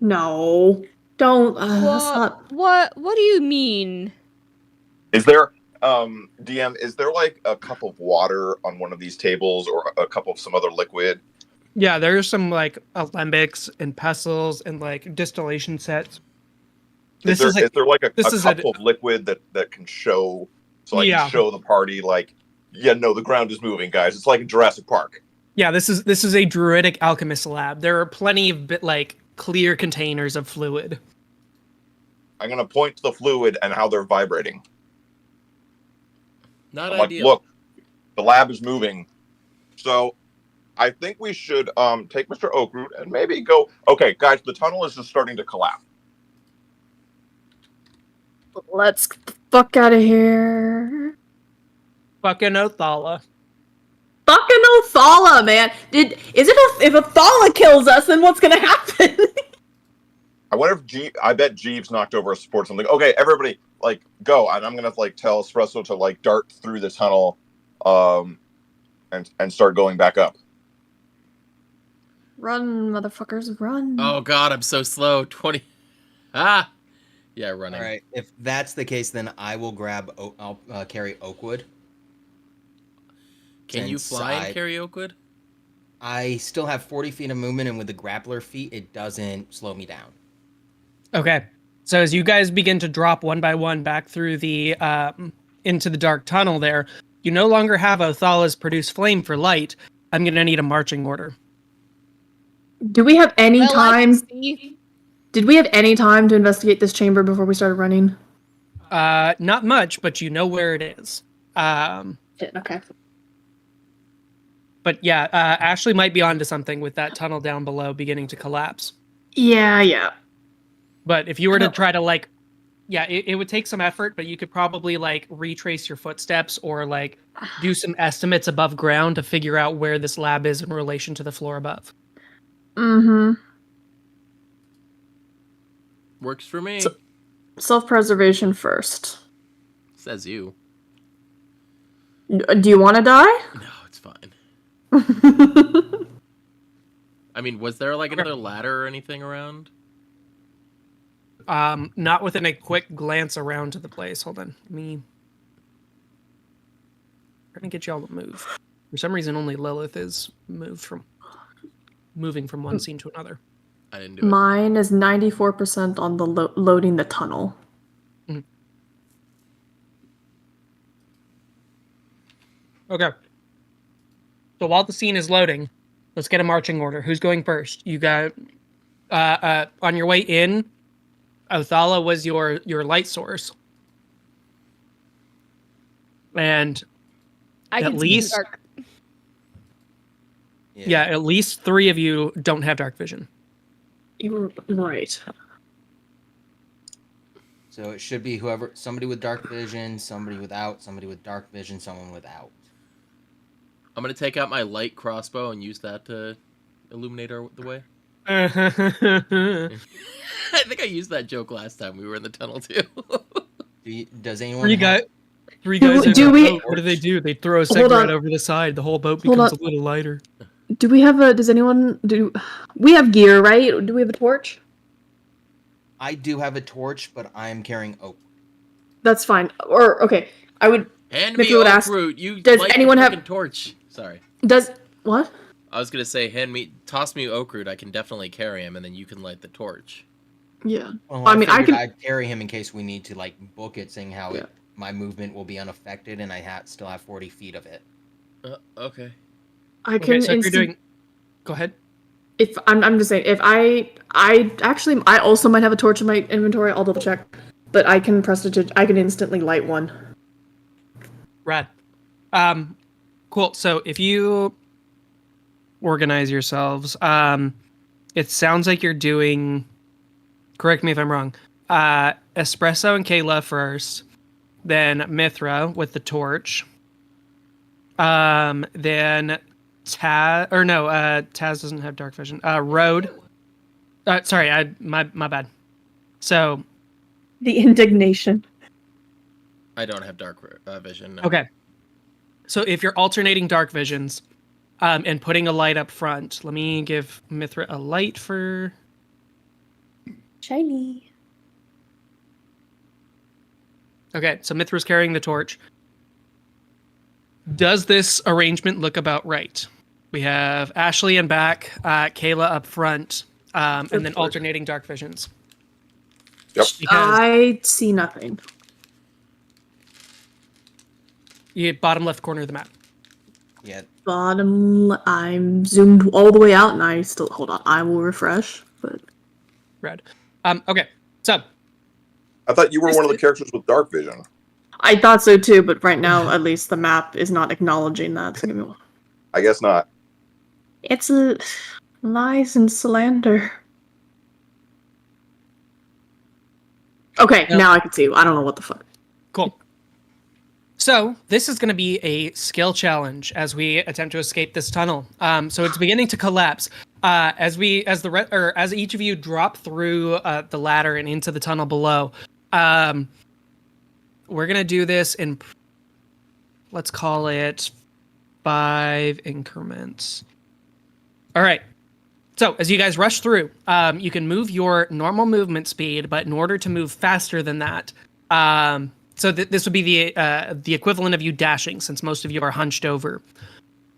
no. Don't. That's not... What do you mean? Is there, DM, is there like a cup of water on one of these tables or a cup of some other liquid? Yeah, there's some like alembics and pestles and like distillation sets. Is there like a cup of liquid that can show, so I can show the party like, yeah, no, the ground is moving, guys. It's like in Jurassic Park. Yeah, this is a druidic alchemist lab. There are plenty of clear containers of fluid. I'm gonna point to the fluid and how they're vibrating. Not I'm ideal. like, look, the lab is moving. So I think we should take Mr. Oakroot and maybe go, okay, guys, the tunnel is just starting to collapse. Let's get the fuck out of here. Fucking Othala. Fucking Othala, man. If Othala kills us, then what's gonna happen? I wonder if I bet Jeeves knocked over a support something. Okay, everybody, like, go. And I'm gonna like tell Espresso to like dart through the tunnel, and start going back up. Run, motherfuckers, run. Oh god, I'm so slow. 20. Ah! Yeah, running. All right. If that's the case, then I will grab. I'll carry Oakwood. Can you fly and carry Oakwood? I still have 40 feet of movement, and with the grappler feat, it doesn't slow me down. Okay. So as you guys begin to drop one by one back through the into the dark tunnel there, you no longer have Othala's produce flame for light. I'm gonna need a marching order. Do we have any Well, I can time? see. Did we have any time to investigate this chamber before we started running? Not much, but you know where it is. Okay. But yeah, Ashley might be onto something with that tunnel down below beginning to collapse. Yeah. But if you were to try to it would take some effort, but you could probably retrace your footsteps or do some estimates above ground to figure out where this lab is in relation to the floor above. Mm-hmm. Works for me. Self-preservation first. Says you. Do you want to die? No, it's fine. I mean, was there another ladder or anything around? Not within a quick glance around to the place. Hold on. Trying to get y'all to move. For some reason, only Lilith is moving from one scene to another. I didn't do it. Mine is 94% on the loading the tunnel. Mm-hmm. Okay. So while the scene is loading, let's get a marching order. Who's going first? You got on your way in, Othala was your light source. And I at can see in the least dark. Yeah, at least 3 of you don't have dark vision. You're right. So it should be somebody with dark vision, somebody without, somebody with dark vision, someone without. I'm gonna take out my light crossbow and use that to illuminate the way. Three I think I used that joke last time we were in the tunnel too. Does anyone have... guys. 3 guys in do a we- boat. What do? They throw a Hold cigarette on. over the side. The whole boat Hold becomes on. a little lighter. Do we have a? Does anyone do? We have gear, right? Do we have a torch? I do have a torch, but I'm carrying oak. That's fine. Or okay, I would. Hand If me you would oak ask, root. You does light anyone the have- frickin' torch? Sorry. Does what? I was gonna say, toss me oak root. I can definitely carry him, and then you can light the torch. Yeah. Well, I mean, I figured can- I'd carry him in case we need to like book it, seeing how Yeah. my movement will be unaffected, and I still have 40 feet of it. Okay. I Okay, can. so if you're instant- doing, go ahead. If I'm just saying, if I actually, I also might have a torch in my inventory. I'll double check, but I can I can instantly light one. Rad. Cool. So if you organize yourselves, it sounds like you're doing. Correct me if I'm wrong. Espresso and Kayla first, then Mithra with the torch. Then Taz Taz doesn't have dark vision. Road. Sorry, my bad. So The indignation. I don't have dark vision. No. okay. So if you're alternating dark visions, and putting a light up front, let me give Mithra a light for. Shiny. Okay, so Mithra's carrying the torch. Does this arrangement look about right? We have Ashley in back, Kayla up front, and then alternating dark visions. Yep. Because I see nothing. you bottom left corner of the map. Yeah. Bottom. I'm zoomed all the way out, and I still hold on. I will refresh, but Red. Okay, so I thought you were one of the characters with dark vision. I thought so too. But right now, at least the map is not acknowledging that. So give me one. I guess not. It's lies and slander. Okay, Yep. now I can see you. I don't know what the fuck. cool. So this is going to be a skill challenge as we attempt to escape this tunnel. So it's beginning to collapse. As each of you drop through the ladder and into the tunnel below. We're gonna do this in, let's call it 5 increments. All right. So as you guys rush through, you can move your normal movement speed, but in order to move faster than that, so this would be the equivalent of you dashing, since most of you are hunched over.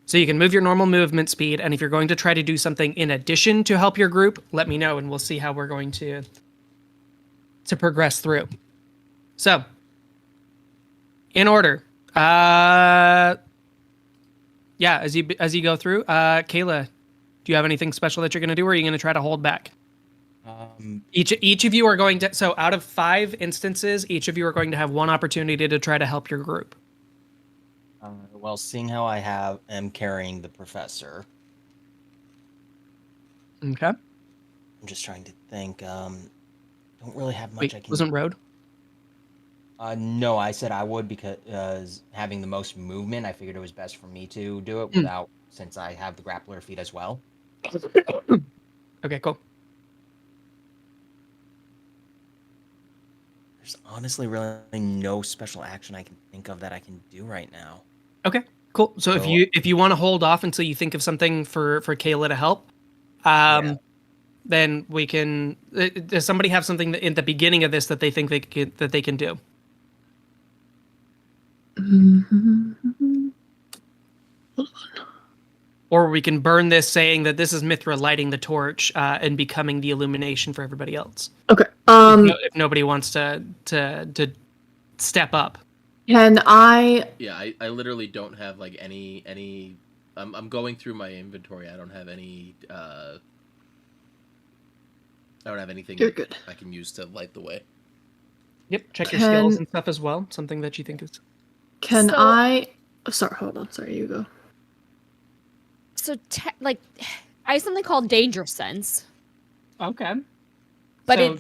So you can move your normal movement speed, and if you're going to try to do something in addition to help your group, let me know, and we'll see how we're going to progress through. So, in order, as you go through, Kayla, do you have anything special that you're going to do, or are you going to try to hold back? Each of you are going to. So, out of 5 instances, each of you are going to have one opportunity to try to help your group. Well, seeing how I am carrying the professor, Okay. I'm just trying to think. Don't really have much Wait, I can. wasn't Road? No, I said I would because having the most movement, I figured it was best for me to do it without, since I have the grappler feat as well. Okay, cool. There's honestly really no special action I can think of that I can do right now. Okay, cool. So So- if you want to hold off until you think of something for Kayla to help, Yeah. then we can. Does somebody have something in the beginning of this that they think they can do? Or we can burn this, saying that this is Mithra lighting the torch and becoming the illumination for everybody else. Okay. If nobody wants to step up. Can I? Yeah, I literally don't have like any. I'm going through my inventory. I don't have any. I don't have anything You're good. I can use to light the way. Yep. Check your Can- skills and stuff as well. Something that you think is. Can So- I? Oh, sorry, hold on. Sorry, you go. So, like, I have something called danger sense, Okay. but So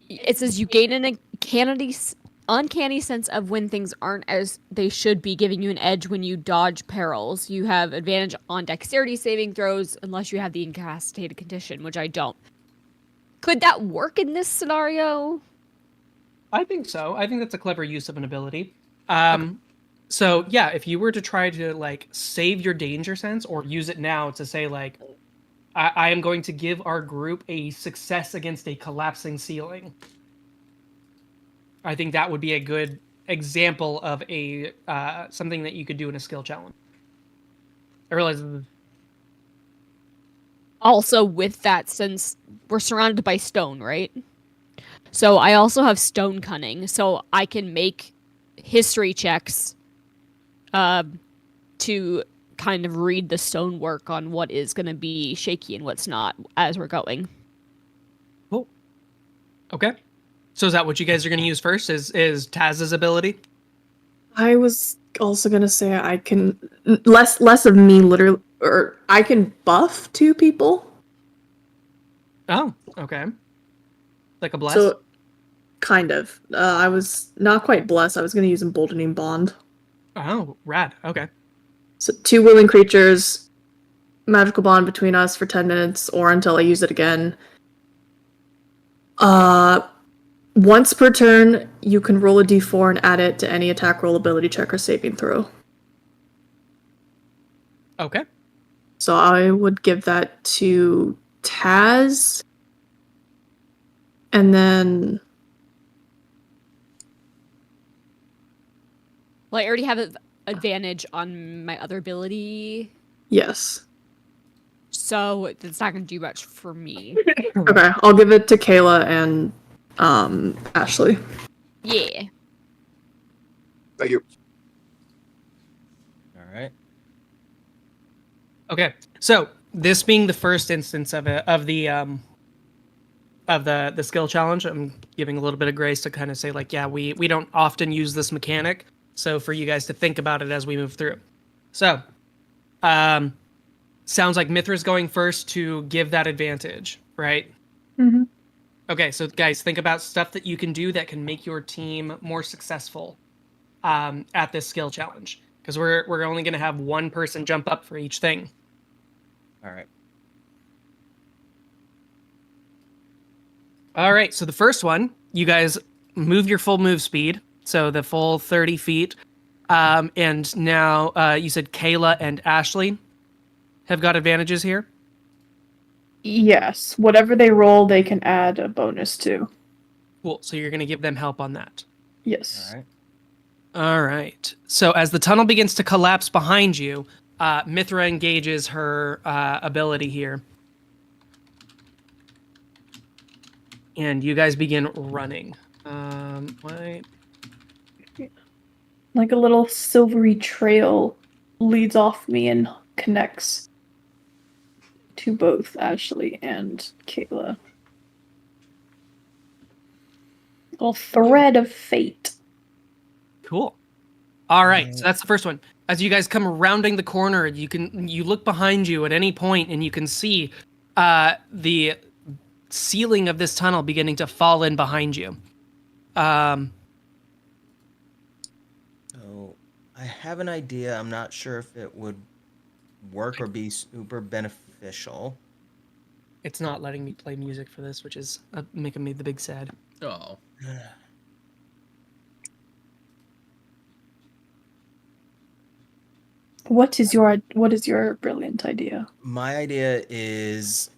it says you gain an uncanny sense of when things aren't as they should be, giving you an edge when you dodge perils. You have advantage on dexterity saving throws unless you have the incapacitated condition, which I don't. Could that work in this scenario? I think so. I think that's a clever use of an ability. So yeah, if you were to try to like save your danger sense or use it now to say like, I am going to give our group a success against a collapsing ceiling. I think that would be a good example of a something that you could do in a skill challenge. I realize. Also, with that, since we're surrounded by stone, right? So I also have stone cunning, so I can make history checks to kind of read the stonework on what is going to be shaky and what's not as we're going. Cool. Okay. So is that what you guys are going to use first? Is Taz's ability? I was also gonna say I can less of me literally, or I can buff two people. Oh, okay. Like a bless. So, kind of. I was not quite blessed. I was gonna use emboldening bond. Oh, rad. Okay. So 2 willing creatures, magical bond between us for 10 minutes or until I use it again. Once per turn, you can roll a d4 and add it to any attack roll, ability check, or saving throw. Okay. So I would give that to Taz. And then... Well, I already have an advantage on my other ability, Yes. so it's not going to do much for me. Okay, I'll give it to Kayla and Ashley. Yeah. Thank you. All right. Okay. So this being the first instance of the skill challenge, I'm giving a little bit of grace to kind of say like, yeah, we don't often use this mechanic, so for you guys to think about it as we move through. So, sounds like Mithra's going first to give that advantage, right? Mm-hmm. Okay, so guys, think about stuff that you can do that can make your team more successful at this skill challenge, because we're only going to have one person jump up for each thing. All right. All right, so the first one, you guys move your full move speed, so the full 30 feet. And now you said Kayla and Ashley have got advantages here. Yes, whatever they roll, they can add a bonus to. Cool, so you're going to give them help on that. Yes. All right. All right. So as the tunnel begins to collapse behind you, Mithra engages her ability here. And you guys begin running. Wait. Like a little silvery trail leads off me and connects to both Ashley and Kayla. A little thread of fate. Cool. All right, so that's the first one. As you guys come rounding the corner, you look behind you at any point, and you can see the ceiling of this tunnel beginning to fall in behind you. So I have an idea. I'm not sure if it would work or be super beneficial. It's not letting me play music for this, which is making me the big sad. Oh. What is your brilliant idea? My idea is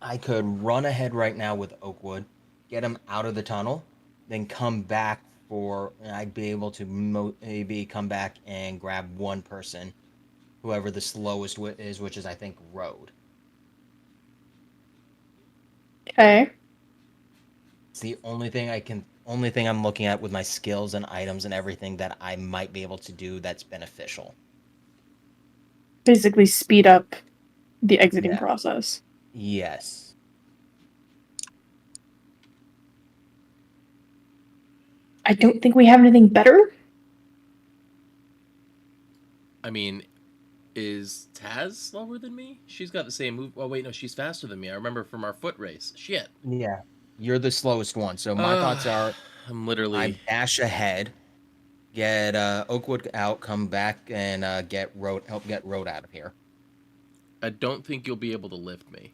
I could run ahead right now with Oakwood, get him out of the tunnel, then come back I'd be able to maybe come back and grab one person, whoever the slowest is, which is I think Road. Okay. It's the only thing I'm looking at with my skills and items and everything that I might be able to do that's beneficial. Basically speed up the exiting Yeah. process. Yes. I don't think we have anything better. I mean, Is Taz slower than me? She's got the same move. Oh wait, no, she's faster than me. I remember from our foot race. Shit. Yeah. You're the slowest one. So my thoughts are I'm I literally. dash ahead, get Oakwood out, come back, and help get Road out of here. I don't think you'll be able to lift me.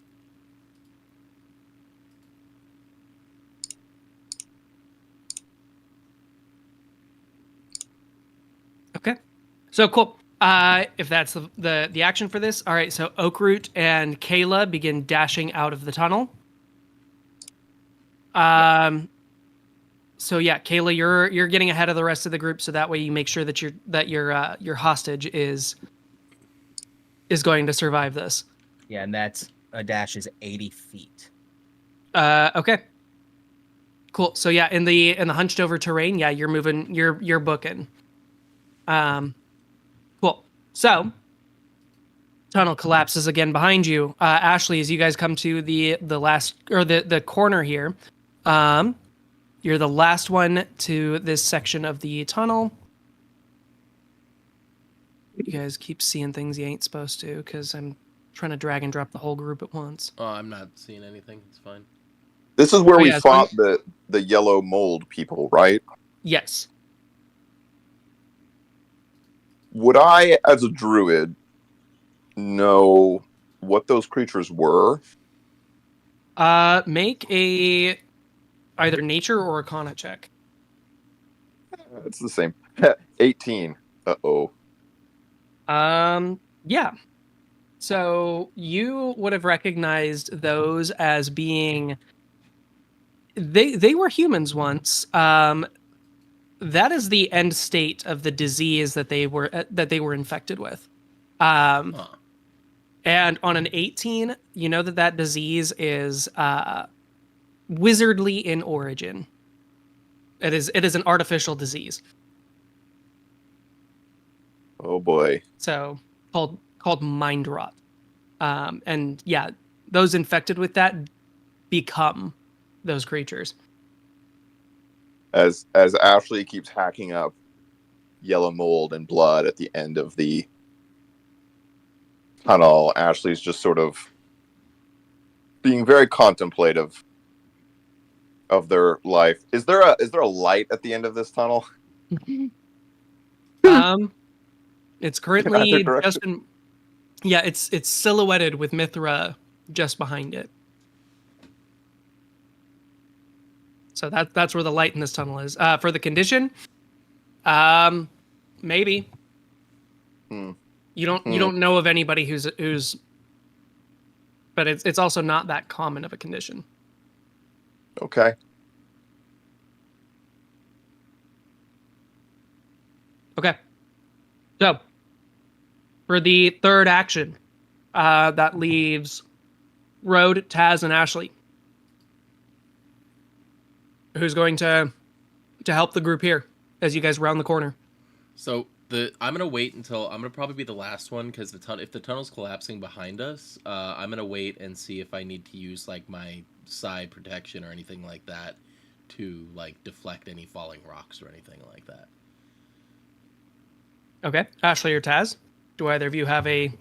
Okay. So cool. If that's the action for this, all right. So Oakroot and Kayla begin dashing out of the tunnel. So yeah, Kayla, you're getting ahead of the rest of the group, so that way you make sure that your hostage is going to survive this. Yeah, and that's a dash is 80 feet. Okay. Cool. So yeah, in the hunched over terrain, yeah, you're moving, you're booking. Cool. So tunnel collapses again behind you. Ashley, as you guys come to the last or the corner here, you're the last one to this section of the tunnel. You guys keep seeing things you ain't supposed to, because I'm trying to drag and drop the whole group at once. Oh, I'm not seeing anything. It's fine. This is where Oh, we yeah, fought the yellow mold people, right? Yes. Would I, as a druid, know what those creatures were? Make a either nature or arcana check. It's the same. 18. Uh-oh. Yeah. So you would have recognized those as being they were humans once. That is the end state of the disease that they were infected with. Huh. And on an 18, you know that disease is wizardly in origin. It is an artificial disease. Oh boy. So called mind rot. And yeah, those infected with that become those creatures. As Ashley keeps hacking up yellow mold and blood at the end of the tunnel, Ashley's just sort of being very contemplative of their life. Is there a light at the end of this tunnel? It's currently Either direction. just in, yeah, it's silhouetted with Mithra just behind it. So that's where the light in this tunnel is. For the condition, maybe. You don't know of anybody who's, but it's also not that common of a condition. Okay. Okay. So, for the third action, that leaves Road, Taz, and Ashley. Who's going to help the group here as you guys round the corner? So I'm gonna wait until I'm gonna probably be the last one because if the tunnel's collapsing behind us, I'm gonna wait and see if I need to use like my side protection or anything like that to like deflect any falling rocks or anything like that. Okay, Ashley or Taz, do either of you have a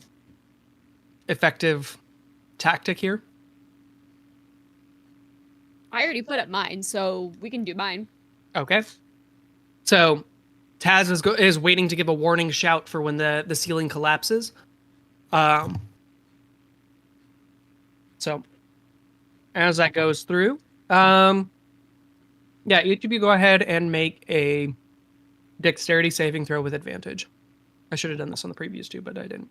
effective tactic here? I already put up mine, so we can do mine. Okay. So Taz is waiting to give a warning shout for when the ceiling collapses. So as that goes through, yeah, each of you go ahead and make a dexterity saving throw with advantage. I should have done this on the previous two, but I didn't.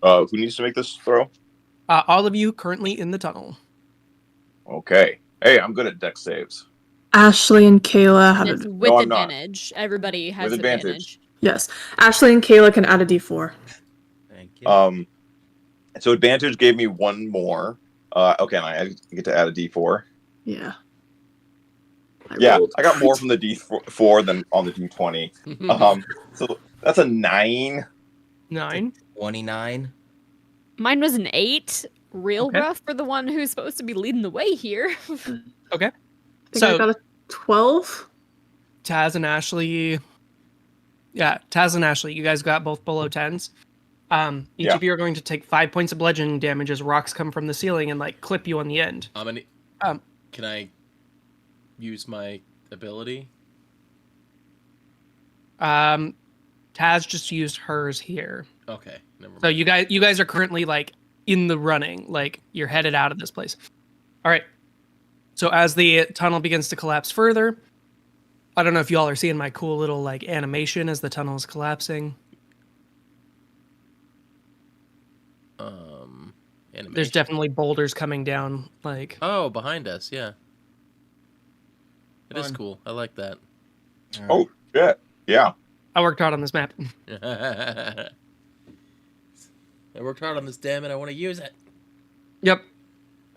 Who needs to make this throw? All of you currently in the tunnel. Okay. Hey, I'm good at dex saves. Ashley and Kayla have It's a with No, I'm not. advantage. Everybody has With advantage. advantage. yes. Ashley and Kayla can add a D4. Thank you. So advantage gave me one more. Okay, and I get to add a D4. Yeah. Yeah, rolled. I got more from the D4 than on the D20. So that's a 9. 9. 29. Mine was an 8. Real Okay. rough for the one who's supposed to be leading the way here. Okay. I think So- I got a 12. Taz and Ashley. Yeah, Taz and Ashley, you guys got both below 10s. Each Yeah. of you are going to take 5 points of bludgeoning damage as rocks come from the ceiling and like clip you on the end. Can I use my ability? Taz just used hers here. Okay, never mind. So you guys are currently like in the running, like you're headed out of this place. All right. So as the tunnel begins to collapse further, I don't know if y'all are seeing my cool little like animation as the tunnel is collapsing. Animation. There's definitely boulders coming down, like. Oh, behind us, yeah. It is Fun. cool. I like that. Oh, shit. Yeah. I worked hard on this map. I worked hard on this, damn it. I want to use it. Yep.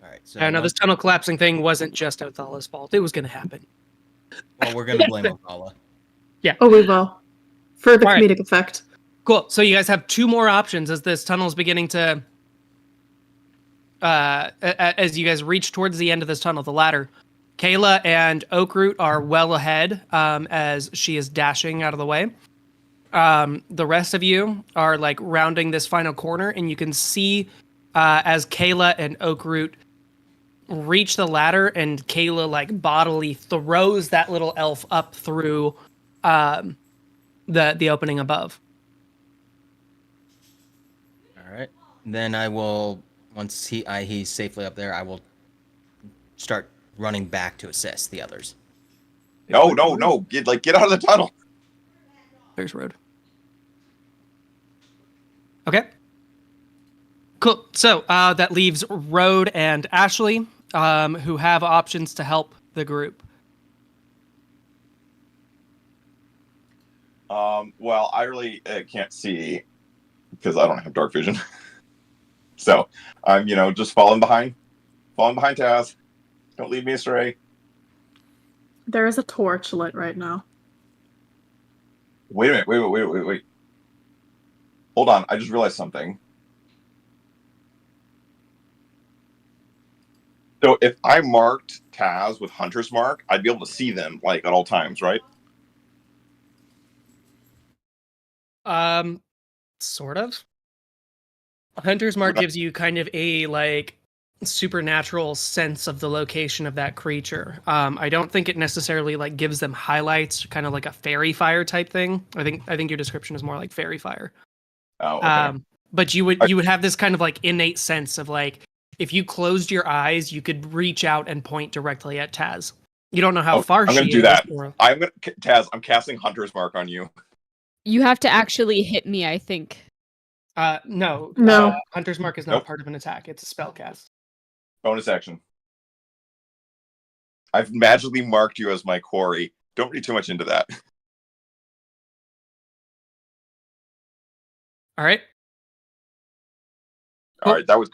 All right. So I know this tunnel collapsing thing wasn't just Othala's fault. It was going to happen. well, we're gonna blame Othala. Oh, we will. For the All right. comedic effect. Cool. So you guys have 2 more options as this tunnel is beginning to. As you guys reach towards the end of this tunnel, the ladder, Kayla and Oakroot are well ahead as she is dashing out of the way. The rest of you are like rounding this final corner, and you can see as Kayla and Oakroot reach the ladder, and Kayla like bodily throws that little elf up through the opening above. All right. Then I will, once he's safely up there, I will start running back to assist the others. No. Get out of the tunnel. There's Road. Okay. Cool. So that leaves Road and Ashley, who have options to help the group. Well, I really can't see because I don't have dark vision. So I'm, just falling behind Taz. Don't lead me astray. There is a torch lit right now. Wait a minute. Wait. Hold on. I just realized something. So if I marked Taz with Hunter's Mark, I'd be able to see them like at all times, right? Sort of. Hunter's Mark gives you kind of a like supernatural sense of the location of that creature. I don't think it necessarily like gives them highlights, kind of like a fairy fire type thing. I think your description is more like fairy fire. Oh, okay. But you would have this kind of like innate sense of like if you closed your eyes, you could reach out and point directly at Taz. You don't know how far I'm she gonna do is. that. Or... Taz, I'm casting Hunter's Mark on you. You have to actually hit me, I think. No. Hunter's Mark is not Nope. part of an attack. It's a spell cast. Bonus action. I've magically marked you as my quarry. Don't read too much into that. All right. All right, that was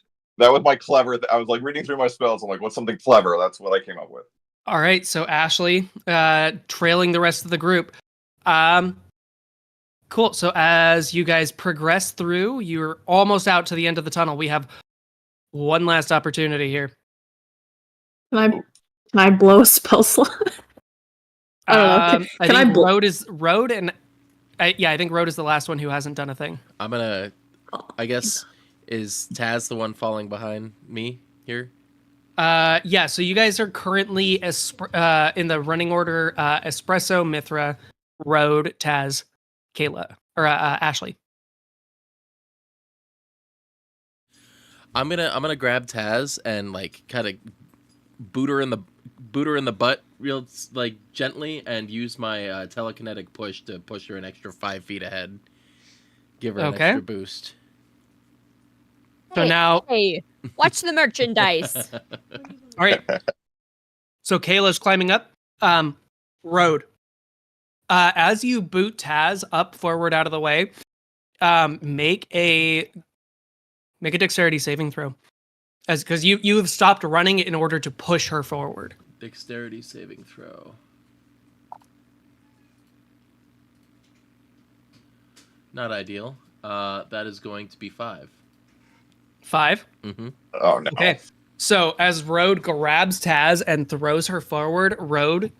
my clever. I was like reading through my spells. I'm like, what's something clever? That's what I came up with. All right. So Ashley, trailing the rest of the group. Cool. So as you guys progress through, you're almost out to the end of the tunnel. We have one last opportunity here. Can I blow a spell slot? I don't know. I think Road is Road, and I think Road is the last one who hasn't done a thing. I guess, is Taz the one falling behind me here? Yeah. So you guys are currently in the running order: Espresso, Mithra, Road, Taz, Kayla, or Ashley. I'm gonna grab Taz and like kind of boot her in the butt real like gently and use my telekinetic push to push her an extra 5 feet ahead. Give her an extra boost. So now, Hey, watch the merchandise. all right. So Kayla's climbing up. Road. As you boot Taz up forward out of the way, make a dexterity saving throw. Because you have stopped running in order to push her forward. Dexterity saving throw. Not ideal. That is going to be 5. 5? Mm-hmm. Oh no. Okay. So as Road grabs Taz and throws her forward, Road,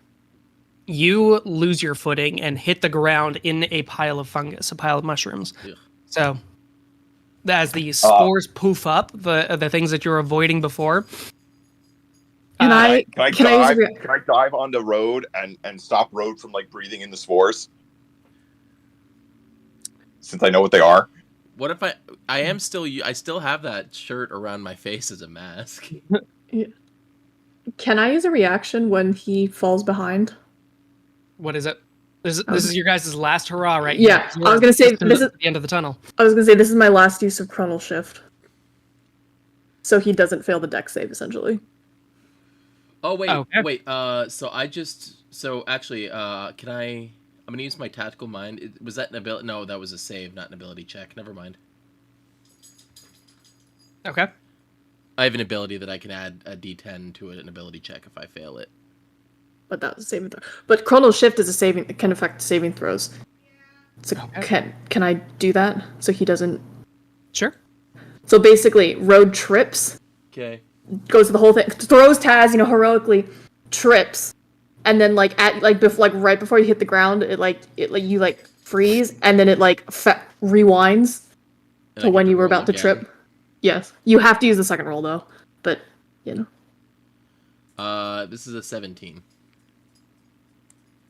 you lose your footing and hit the ground in a pile of fungus, a pile of mushrooms. Ugh. So as the spores poof up, the things that you're avoiding before. Can I Can I can I use a dive? Can I dive on the road and stop road from like breathing in the spores? Since I know what they are. What if I still have that shirt around my face as a mask. Can I use a reaction when he falls behind? What is it? This is your guys' last hurrah, right? Yeah, here. I was gonna say Just this is the end of the tunnel. this is my last use of Chronal Shift. So he doesn't fail the deck save, essentially. Oh wait, Okay. wait. So actually, can I? I'm gonna use my tactical mind. Was that an ability? No, that was a save, not an ability check. Never mind. Okay. I have an ability that I can add a D10 to an ability check if I fail it. But that was a saving throw. But Chronal Shift is it can affect saving throws. So Okay. can I do that so he doesn't? Sure. So basically, Road trips, Okay. goes to the whole thing, throws Taz, heroically, trips, and then right before you hit the ground, you freeze, and then it rewinds And to I when get you were roll about to again. trip. Yes, you have to use the second roll though, but This is a 17.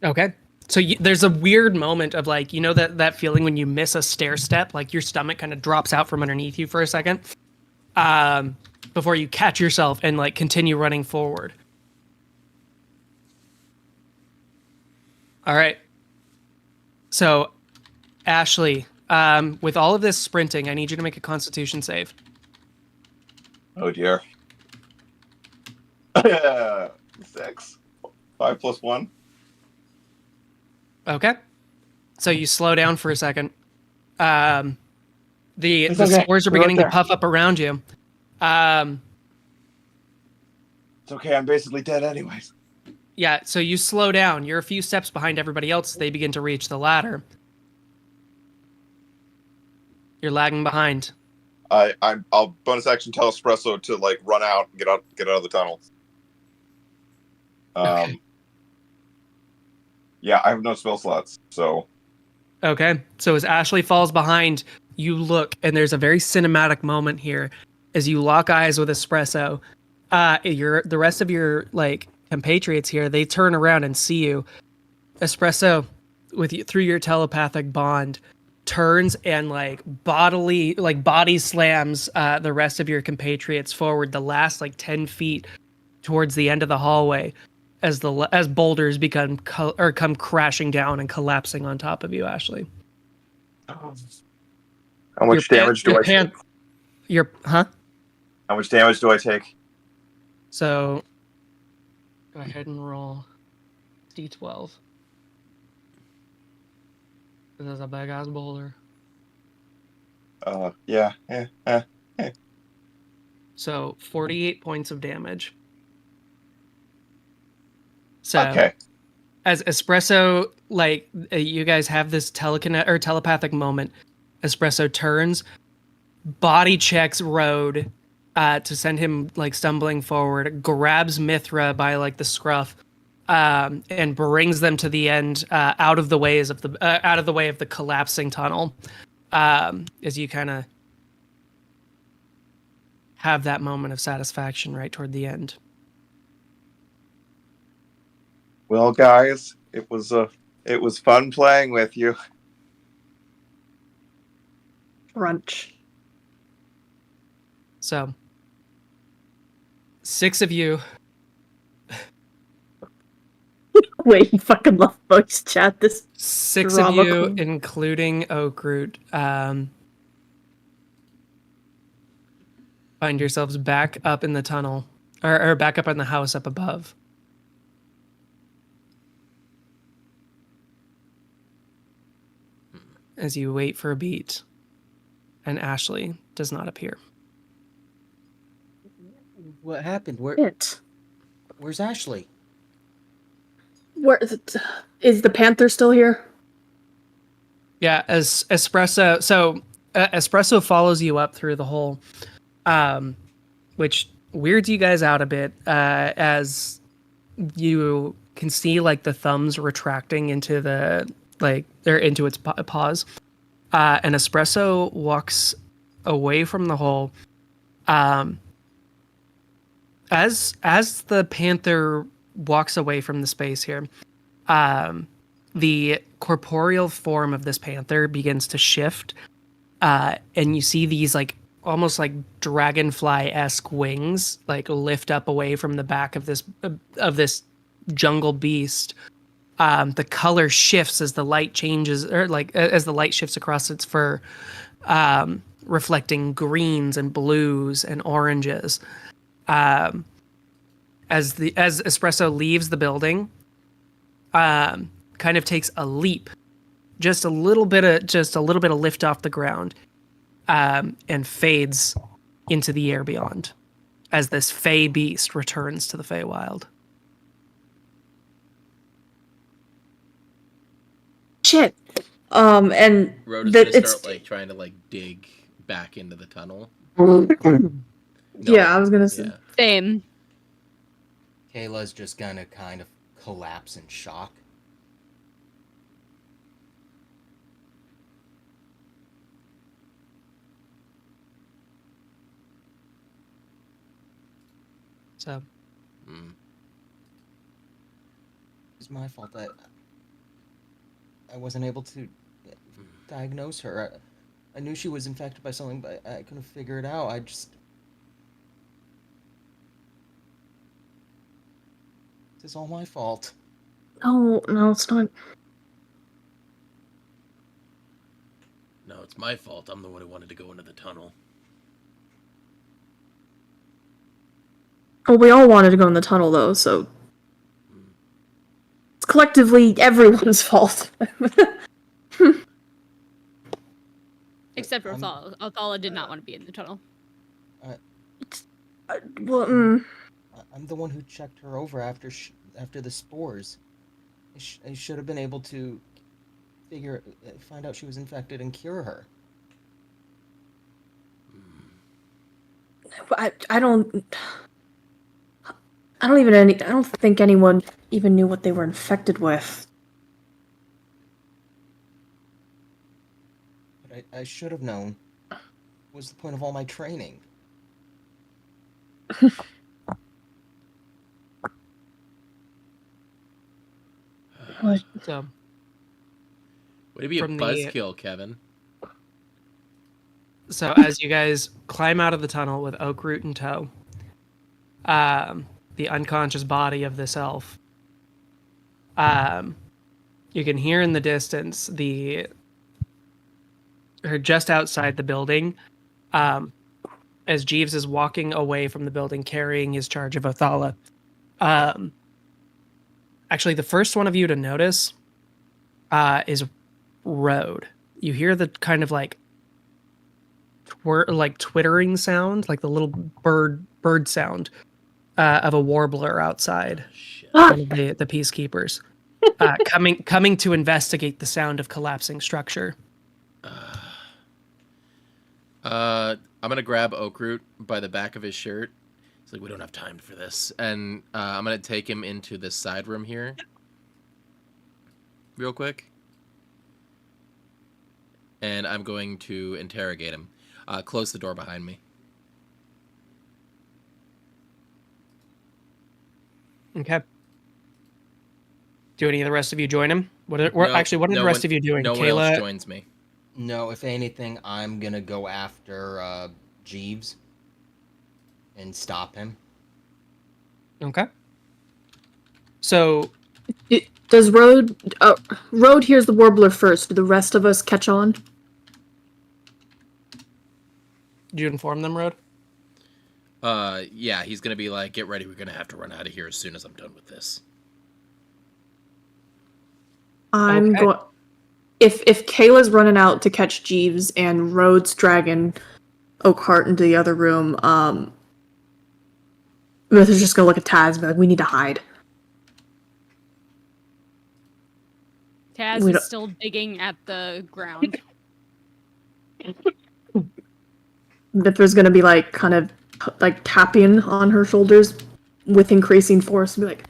Okay. So there's a weird moment of that feeling when you miss a stair step, like your stomach kind of drops out from underneath you for a second, before you catch yourself and continue running forward. All right. So, Ashley, with all of this sprinting, I need you to make a Constitution save. Oh dear. 6. 5 plus 1. Okay. So you slow down for a second. The okay. spores are We're beginning right to there. puff up around you. It's okay. I'm basically dead anyways. Yeah, so you slow down. You're a few steps behind everybody else. They begin to reach the ladder. You're lagging behind. I'll bonus action tell Espresso to run out and get out of the tunnel. Okay. Yeah, I have no spell slots, so Okay. So as Ashley falls behind, you look, and there's a very cinematic moment here as you lock eyes with Espresso. The rest of your compatriots here, they turn around and see you. Espresso, through your telepathic bond, turns and body slams the rest of your compatriots forward the last 10 feet towards the end of the hallway as boulders come crashing down and collapsing on top of you, Ashley. how much damage do I take? How much damage do I take? So go ahead and roll D12. This is a big ass boulder. Yeah. So 48 points of damage. So Okay. as Espresso, you guys have this telepathic moment. Espresso turns, body checks Road to send him stumbling forward, grabs Mithra by the scruff, and brings them to the end, out of the way of the collapsing tunnel. As you kind of have that moment of satisfaction right toward the end. Well, guys, it was fun playing with you. Crunch. So 6 of you. Wait, you fucking love voice chat. This 6 drama of you, queen. including Oakroot, find yourselves back up in the tunnel, or back up in the house up above. As you wait for a beat, and Ashley does not appear. What happened? Where's Ashley? Where is the Panther still here? Yeah, as Espresso. So Espresso follows you up through the hole, which weirds you guys out a bit, as you can see the thumbs retracting into into its paws, and Espresso walks away from the hole. As the panther walks away from the space here, the corporeal form of this panther begins to shift, and you see these like almost like dragonfly-esque wings like lift up away from the back of this jungle beast. The color shifts as the light changes, or like as the light shifts across its fur, reflecting greens and blues and oranges. As Espresso leaves the building, kind of takes a leap, just a little bit of lift off the ground, and fades into the air beyond, as this Fey beast returns to the Feywild. Shit. And Rhoda's that gonna it's start like trying to like dig back into the tunnel. yeah. I was gonna say. Yeah. Same. Kayla's just gonna kind of collapse in shock. So It's my fault. I wasn't able to diagnose her. I knew she was infected by something, but I couldn't figure it out. It's all my fault. No, it's not. No, it's my fault. I'm the one who wanted to go into the tunnel. Well, we all wanted to go in the tunnel, though, so it's collectively everyone's fault. Except for Othala. Othala did not want to be in the tunnel. Well, I'm the one who checked her over after the spores. I should have been able to find out she was infected and cure her. I don't think anyone even knew what they were infected with. But I should have known. What was the point of all my training? So Way to be a From the- buzzkill, Kevin. So as you guys climb out of the tunnel with Oakroot in tow, the unconscious body of this elf, you can hear in the distance her just outside the building, as Jeeves is walking away from the building carrying his charge of Othala. Actually, the first one of you to notice is Road. You hear the kind of like twittering sound, like the little bird sound of a warbler outside. Shit. One of the peacekeepers coming to investigate the sound of collapsing structure. I'm gonna grab Oakroot by the back of his shirt. It's like, we don't have time for this, and I'm gonna take him into this side room here, real quick, and I'm going to interrogate him. Close the door behind me. Okay. Do any of the rest of you join him? What are No, the rest of you doing? No one Kayla, else joins me. No, if anything, I'm gonna go after Jeeves and stop him. Okay. So Does Road hears the warbler first? Do the rest of us catch on? do you inform them, Road? Yeah, he's gonna be like, get ready, we're gonna have to run out of here as soon as I'm done with this. I'm Okay. going. If Kayla's running out to catch Jeeves and Road's dragging Oakhart into the other room, Ruth is just gonna look at Taz and be like, "We need to hide." Taz We is don't- still digging at the ground. That there's gonna be like kind of like tapping on her shoulders with increasing force. Be like,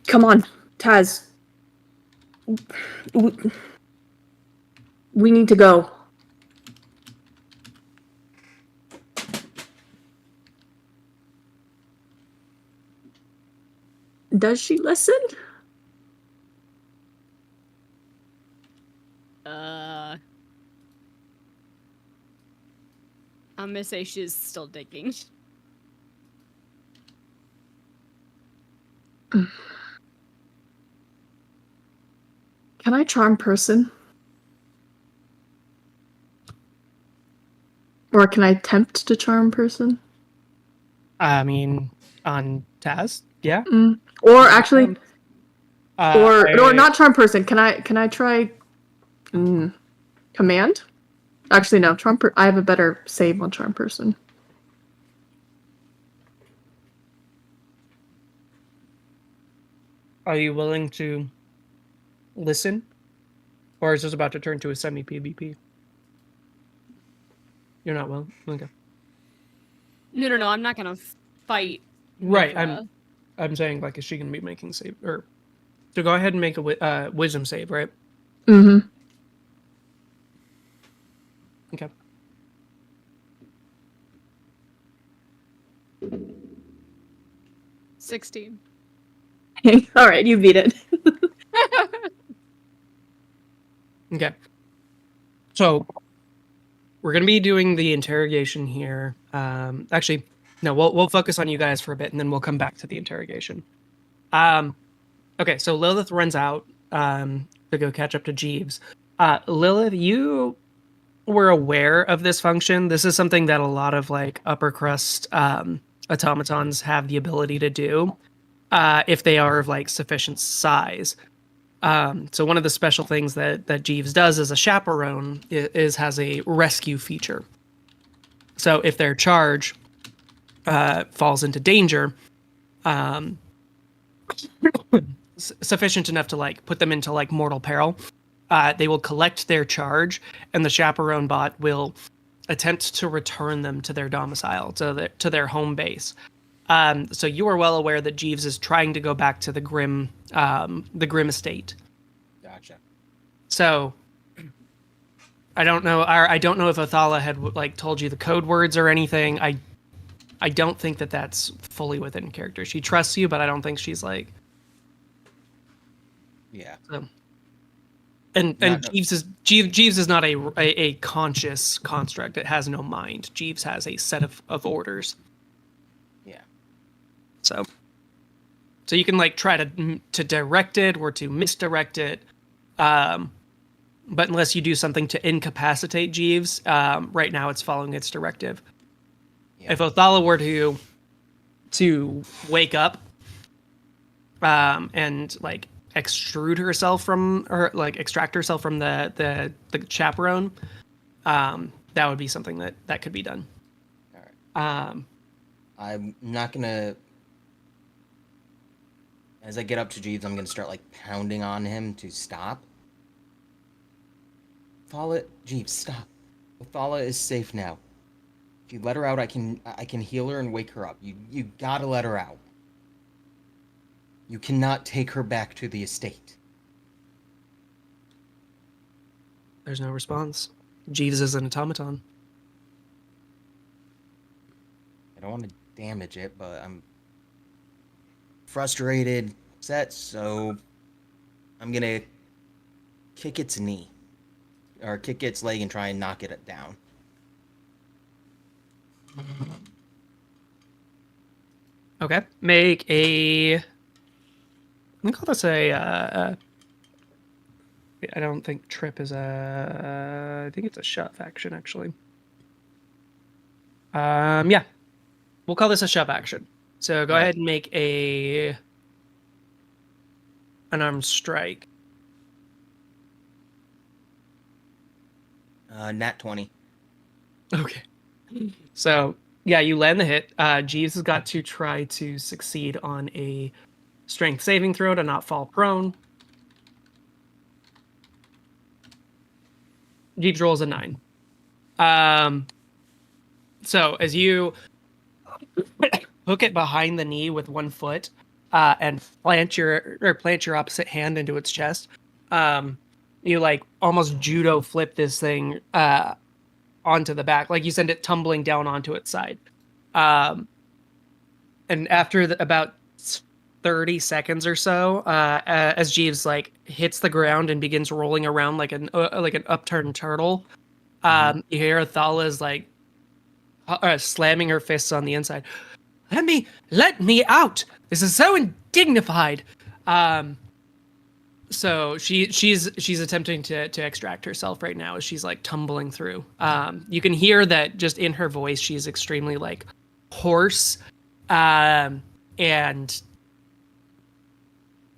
come on, Taz. We need to go. Does she listen? I'm gonna say she's still digging. Can I charm person? Or can I attempt to charm person? I mean, on Taz, yeah. Or actually, or I- not charm person. Can I try command? Actually, no. I have a better save on charm person. Are you willing to listen, or is this about to turn to a semi PvP? You're not willing. Okay. No. I'm not gonna fight. Right. Mithra. I'm saying, like, is she gonna be making save or? So go ahead and make a wisdom save, right? Mm-hmm. Okay. $16. All right, you beat it. Okay. So we're gonna be doing the interrogation here. Actually, no, we'll focus on you guys for a bit, and then we'll come back to the interrogation. Okay. So Lilith runs out to go catch up to Jeeves. Lilith, you were aware of this function. This is something that a lot of like upper crust automatons have the ability to do if they are of like sufficient size. So one of the special things that Jeeves does as a chaperone has a rescue feature. So if their charge falls into danger, sufficient enough to like put them into like mortal peril, they will collect their charge, and the chaperone bot will attempt to return them to their domicile, to their home base. So you are well aware that Jeeves is trying to go back to the Grim estate. Gotcha. So I don't know. I don't know if Othala had like told you the code words or anything. I don't think that that's fully within character. She trusts you, but I don't think she's like. Yeah. So. And Jeeves is not a conscious construct. It has no mind. Jeeves has a set of orders. Yeah. So you can like try to direct it or to misdirect it, but unless you do something to incapacitate Jeeves, right now it's following its directive. Yeah. If Othala were to wake up, and like extrude herself from, or like extract herself from the chaperone, that would be something that could be done. All right. Um, I'm not gonna. As I get up to Jeeves, I'm gonna start like pounding on him to stop. Thala, Jeeves, stop. Thala is safe now. If you let her out, I can heal her and wake her up. You gotta let her out. You cannot take her back to the estate. there's no response. Jeeves is an automaton. I don't want to damage it, but I'm frustrated, upset, so I'm gonna kick its knee. Or kick its leg and try and knock it down. Okay. Make a. I'm gonna call this a. I don't think trip is a. I think it's a shove action actually. Yeah. We'll call this a shove action. So go ahead and make an unarmed strike. Nat 20. Okay. So yeah, you land the hit. Jeeves has got to try to succeed on a strength saving throw to not fall prone. Jeeves rolls a 9. So as you hook it behind the knee with one foot, and plant your opposite hand into its chest, you like almost judo flip this thing onto the back, like you send it tumbling down onto its side. And after about 30 seconds or so, as Jeeves like hits the ground and begins rolling around like an upturned turtle. You hear Athala's like slamming her fists on the inside. Let me out! This is so indignified. So she's attempting to extract herself right now as she's like tumbling through. You can hear that just in her voice, she's extremely like hoarse, and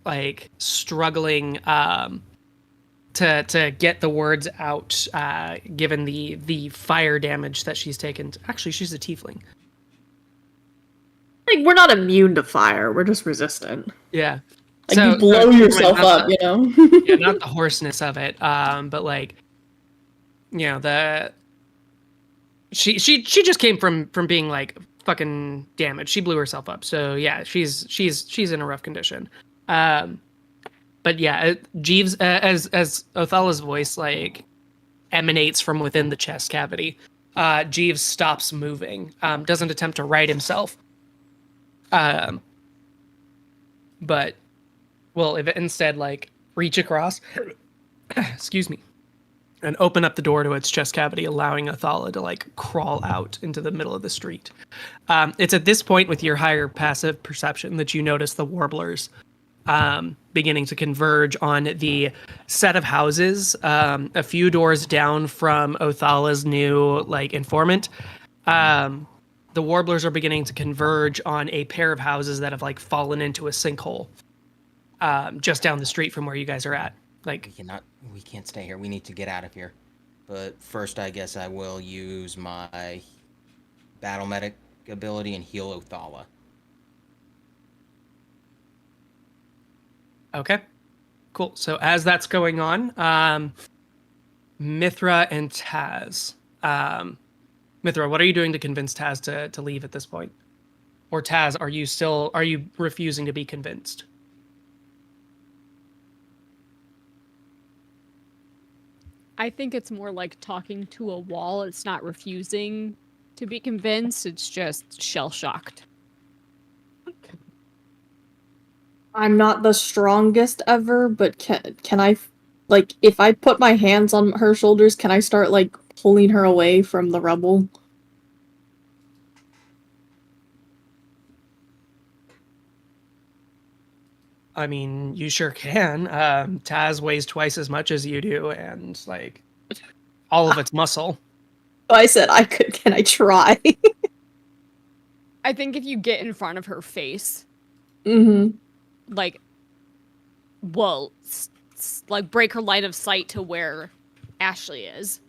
like struggling to get the words out, given the fire damage that she's taken. Actually, she's a tiefling. Like, we're not immune to fire. We're just resistant. Yeah. Like, you blow yourself up, yeah, not the hoarseness of it, but like, she just came from being like fucking damaged. She blew herself up. So yeah, she's in a rough condition. But yeah, Jeeves, as Othala's voice like emanates from within the chest cavity, Jeeves stops moving, doesn't attempt to right himself, but will instead like reach across, excuse me, and open up the door to its chest cavity, allowing Athala to like crawl out into the middle of the street. It's at this point with your higher passive perception that you notice the warblers beginning to converge on the set of houses a few doors down from Othala's new like informant. The warblers are beginning to converge on a pair of houses that have like fallen into a sinkhole just down the street from where you guys are at. Like, we can't stay here. We need to get out of here. But first, I guess I will use my battle medic ability and heal Othala. okay, cool. So as that's going on, Mithra and Taz. Mithra, what are you doing to convince Taz to leave at this point? Or Taz, are you refusing to be convinced? I think it's more like talking to a wall. It's not refusing to be convinced. It's just shell-shocked. I'm not the strongest ever, but can I, like, if I put my hands on her shoulders, can I start, like, pulling her away from the rubble? I mean, you sure can. Taz weighs twice as much as you do, and like all of its muscle. I said I could. Can I try? I think if you get in front of her face, like, well, like break her line of sight to where Ashley is.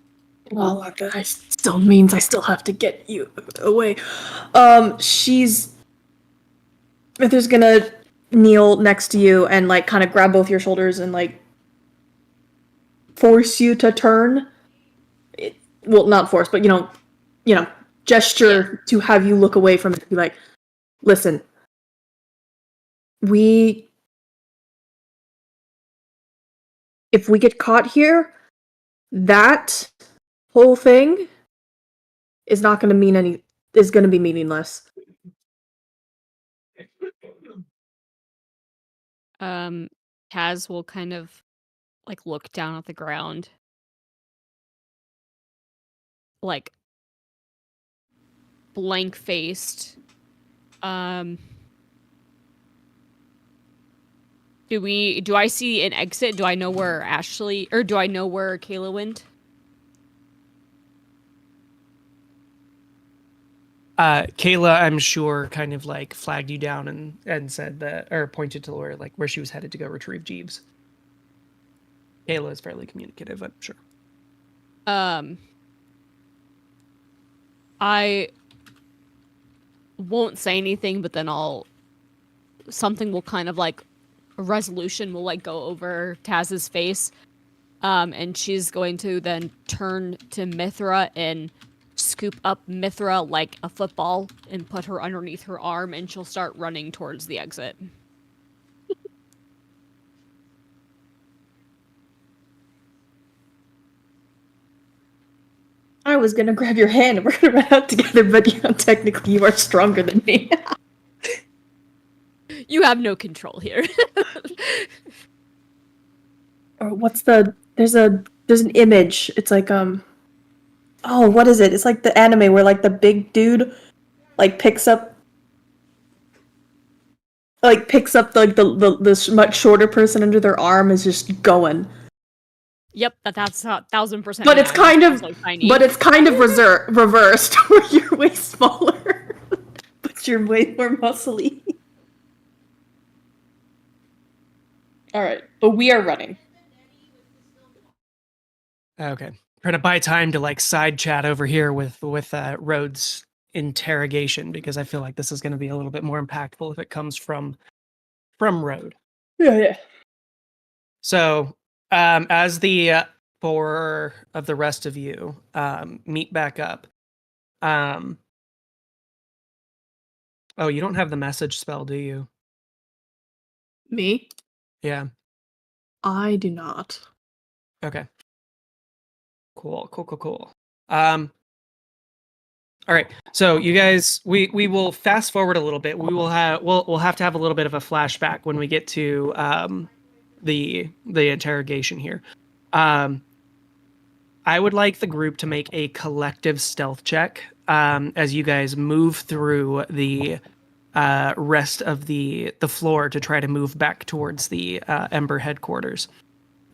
Well, that still means I still have to get you away. Mithra's gonna kneel next to you and like kind of grab both your shoulders and like force you to turn. Well, not force, but gesture to have you look away from it. Be like, listen, if we get caught here, that whole thing is not going to is going to be meaningless. Taz will kind of like look down at the ground, like blank faced. Do I see an exit? Do I know where Ashley, or do I know where Kayla went? Kayla, I'm sure, kind of like flagged you down and said that, or pointed to where she was headed to go retrieve Jeeves. Kayla is fairly communicative, I'm sure. I won't say anything, but then something will kind of like, a resolution will like go over Taz's face. And she's going to then turn to Mithra and scoop up Mithra like a football and put her underneath her arm, and she'll start running towards the exit. I was gonna grab your hand and we're gonna run out together, but technically you are stronger than me. You have no control here. Or what's the there's an image. It's like oh, what is it? It's like the anime where like the big dude like picks up like the much shorter person under their arm is just going. Yep, that's 1000%. But me. it's I'm kind of so tiny. but it's kind of reversed where you're way smaller, but you're way more muscly. All right, but we are running. Okay. Trying to buy time to like side chat over here with Rhodes' interrogation because I feel like this is going to be a little bit more impactful if it comes from Rhodes. Yeah. So, as the four of the rest of you meet back up, oh, you don't have the message spell, do you? Me? Yeah. I do not. Okay. Cool. All right. So you guys, we will fast forward a little bit. We'll have to have a little bit of a flashback when we get to the interrogation here. I would like the group to make a collective stealth check as you guys move through the rest of the floor to try to move back towards the Ember headquarters.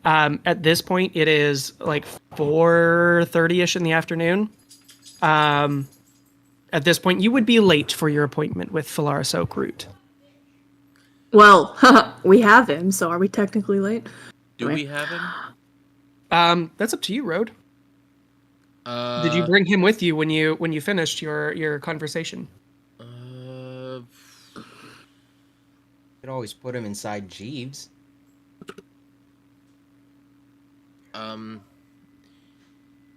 At this point, it is like 4:30ish in the afternoon. At this point, you would be late for your appointment with Phalaris Oakroot. Well, we have him, so are we technically late? Do Right. we have him? That's up to you, Road. Did you bring him with you when you finished your conversation? Could always put him inside Jeeves.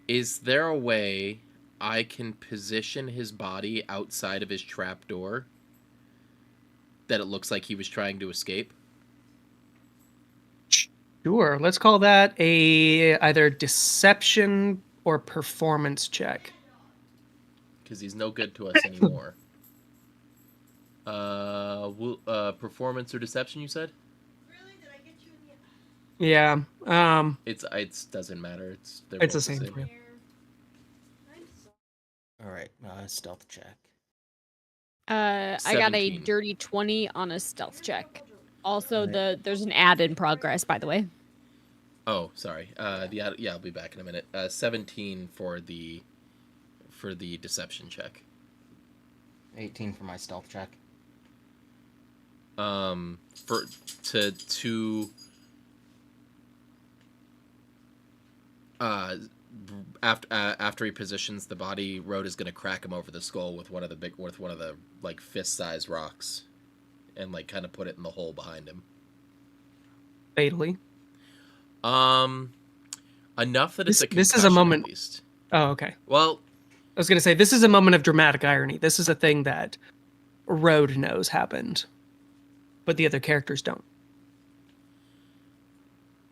Is there a way I can position his body outside of his trapdoor that it looks like he was trying to escape? Sure. Let's call that a either deception or performance check. Because he's no good to us anymore. Performance or deception, you said? Yeah. It doesn't matter. It's It's the same for you. All right, stealth check. I got a 17. dirty 20 on a stealth check. Also, Alright. there's an ad in progress, by the way. Oh, sorry. Yeah, I'll be back in a minute. 17 for the deception check. 18 for my stealth check. After he positions the body, Road is gonna crack him over the skull with one of the like fist-sized rocks, and like kind of put it in the hole behind him. Fatally. Enough that it's a This is a concussion, moment- At least. Oh, okay. Well, I was gonna say this is a moment of dramatic irony. This is a thing that Road knows happened, but the other characters don't.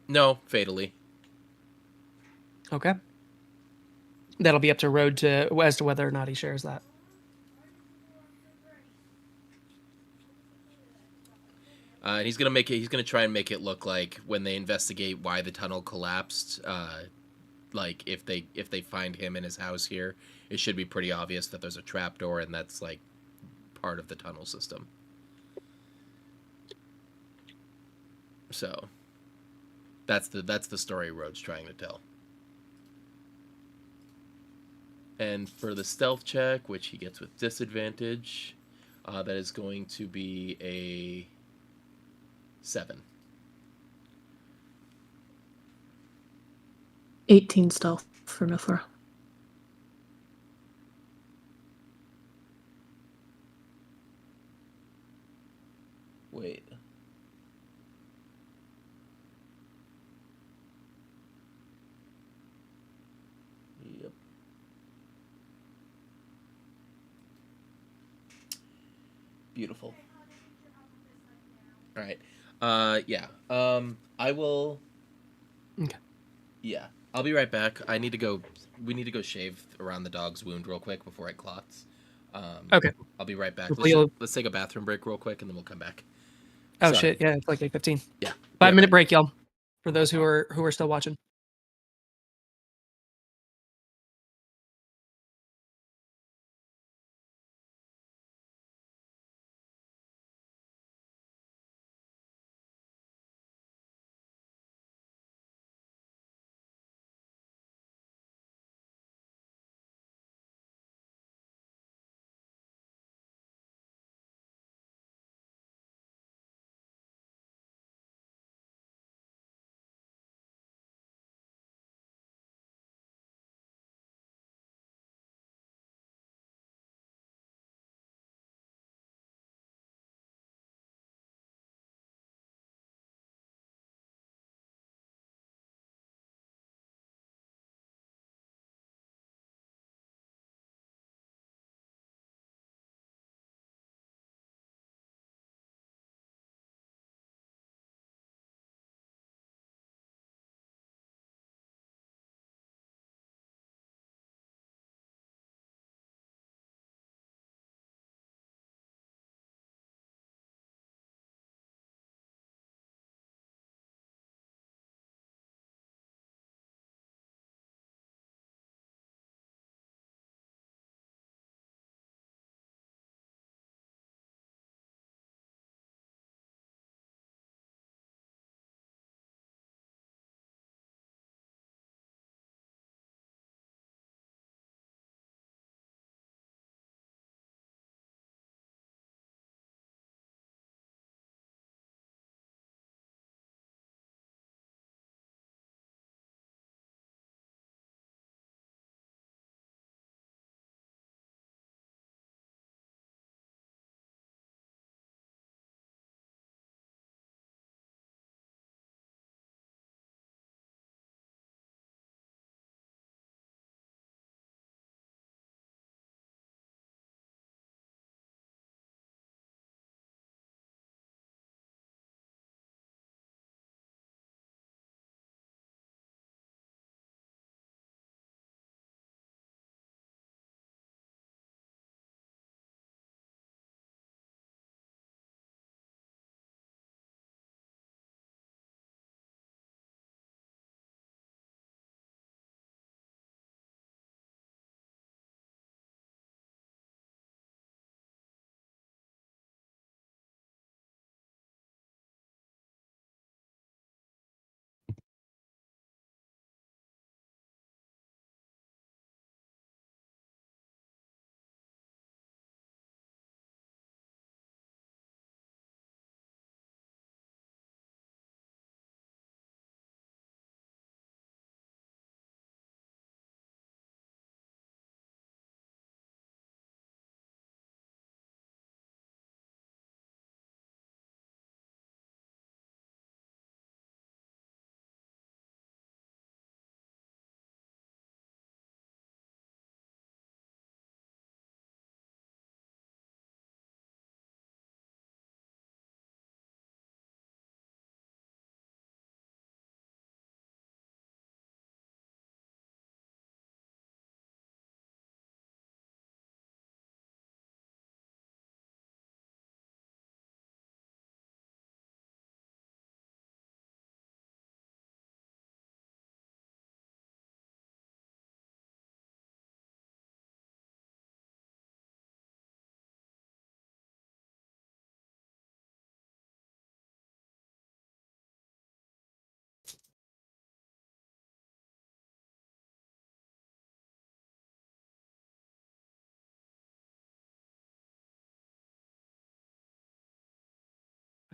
no, fatally. Okay. That'll be up to Road as to whether or not he shares that. And he's gonna try and make it look like when they investigate why the tunnel collapsed. Like if they find him in his house here, it should be pretty obvious that there's a trapdoor and that's like part of the tunnel system. So that's the story Road's trying to tell. And for the stealth check, which he gets with disadvantage, that is going to be a 7. 18 stealth for Mithra. Wait. Yep. Beautiful. All right. Yeah. I will. Okay. Yeah. I'll be right back. We need to go shave around the dog's wound real quick before it clots. Okay. I'll be right back. Hopefully you'll- Let's take a bathroom break real quick and then we'll come back. Oh Sorry. shit! Yeah, it's like 8:15. Yeah. 5-minute break, y'all. For those who are still watching.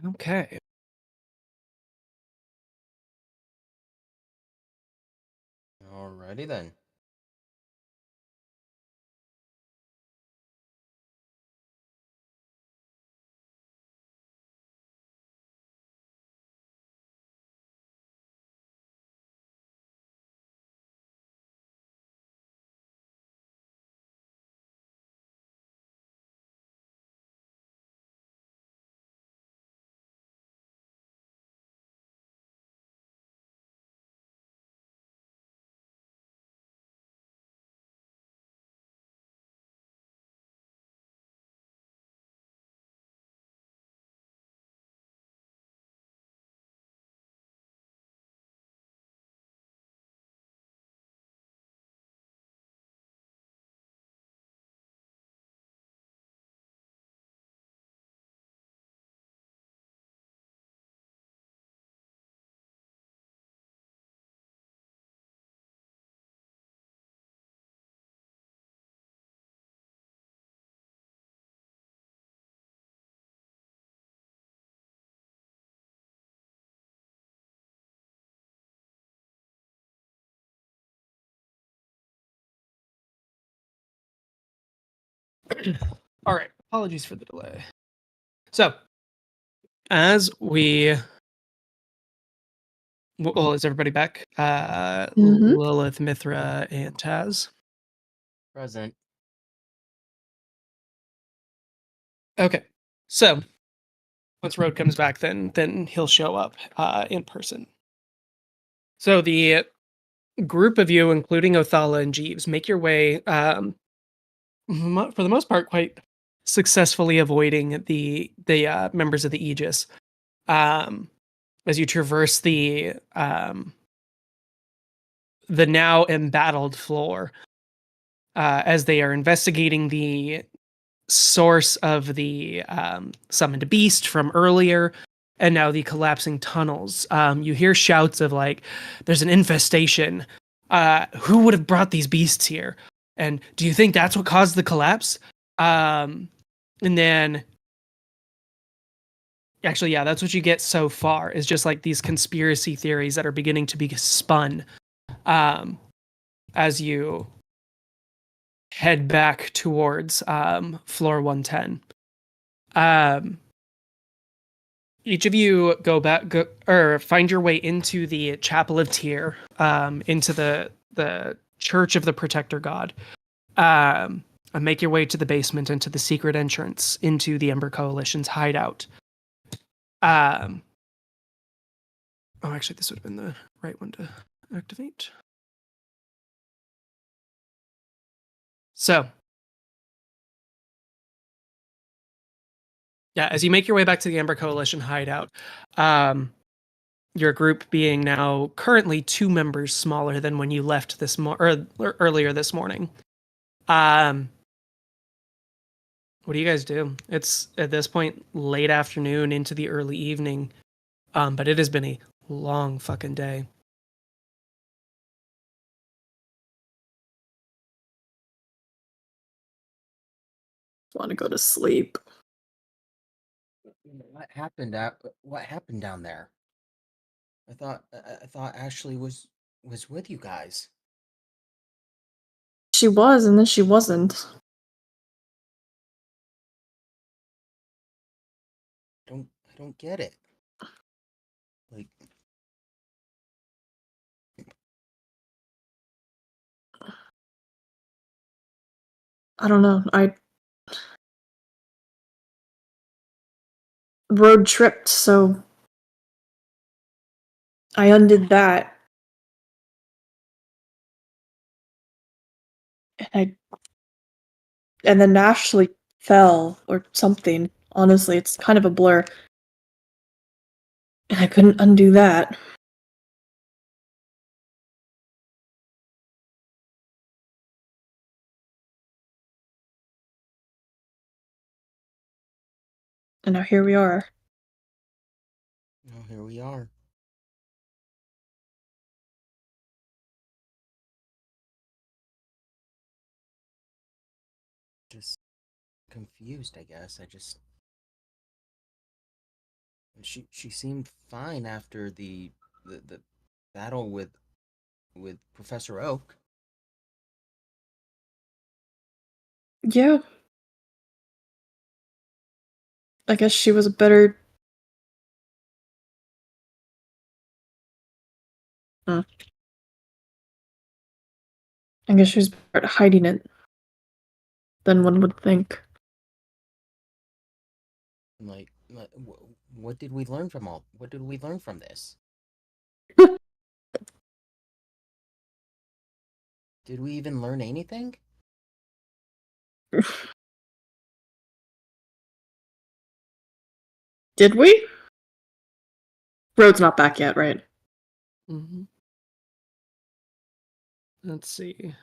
Okay. Alrighty then. All right. Apologies for the delay. So, as we, well, is everybody back? Mhm. Lilith, Mithra, and Taz. Present. Okay. So, once Road comes back, then he'll show up in person. So the group of you, including Othala and Jeeves, make your way, for the most part, quite successfully avoiding the members of the Aegis. As you traverse the now embattled floor, as they are investigating the source of the summoned beast from earlier, and now the collapsing tunnels. You hear shouts of like, "There's an infestation. Who would have brought these beasts here? And do you think that's what caused the collapse?" And then, actually, yeah, that's what you get so far. Is just like these conspiracy theories that are beginning to be spun as you head back towards floor 110. Each of you or find your way into the Chapel of Tyr, into the Church of the Protector God, and make your way to the basement and to the secret entrance into the Ember Coalition's hideout. Oh, actually, this would have been the right one to activate. So, yeah, as you make your way back to the Ember Coalition hideout, your group being now currently 2 members smaller than when you left or earlier this morning. What do you guys do? It's at this point late afternoon into the early evening, but it has been a long fucking day. Want to go to sleep. What happened down there? I thought Ashley was with you guys. She was, and then she wasn't. I don't get it. Like, I don't know. I road tripped, so I undid that. And then Ashley fell or something. Honestly, it's kind of a blur. And I couldn't undo that. And now here we are. oh, here we are. Just confused, I guess. She seemed fine after the battle with Professor Oak. Yeah. I guess she was a better. I guess she was better at hiding it than one would think. What did we learn from this? Did we even learn anything? Did we? Road's not back yet, right? Mm-hmm. Let's see.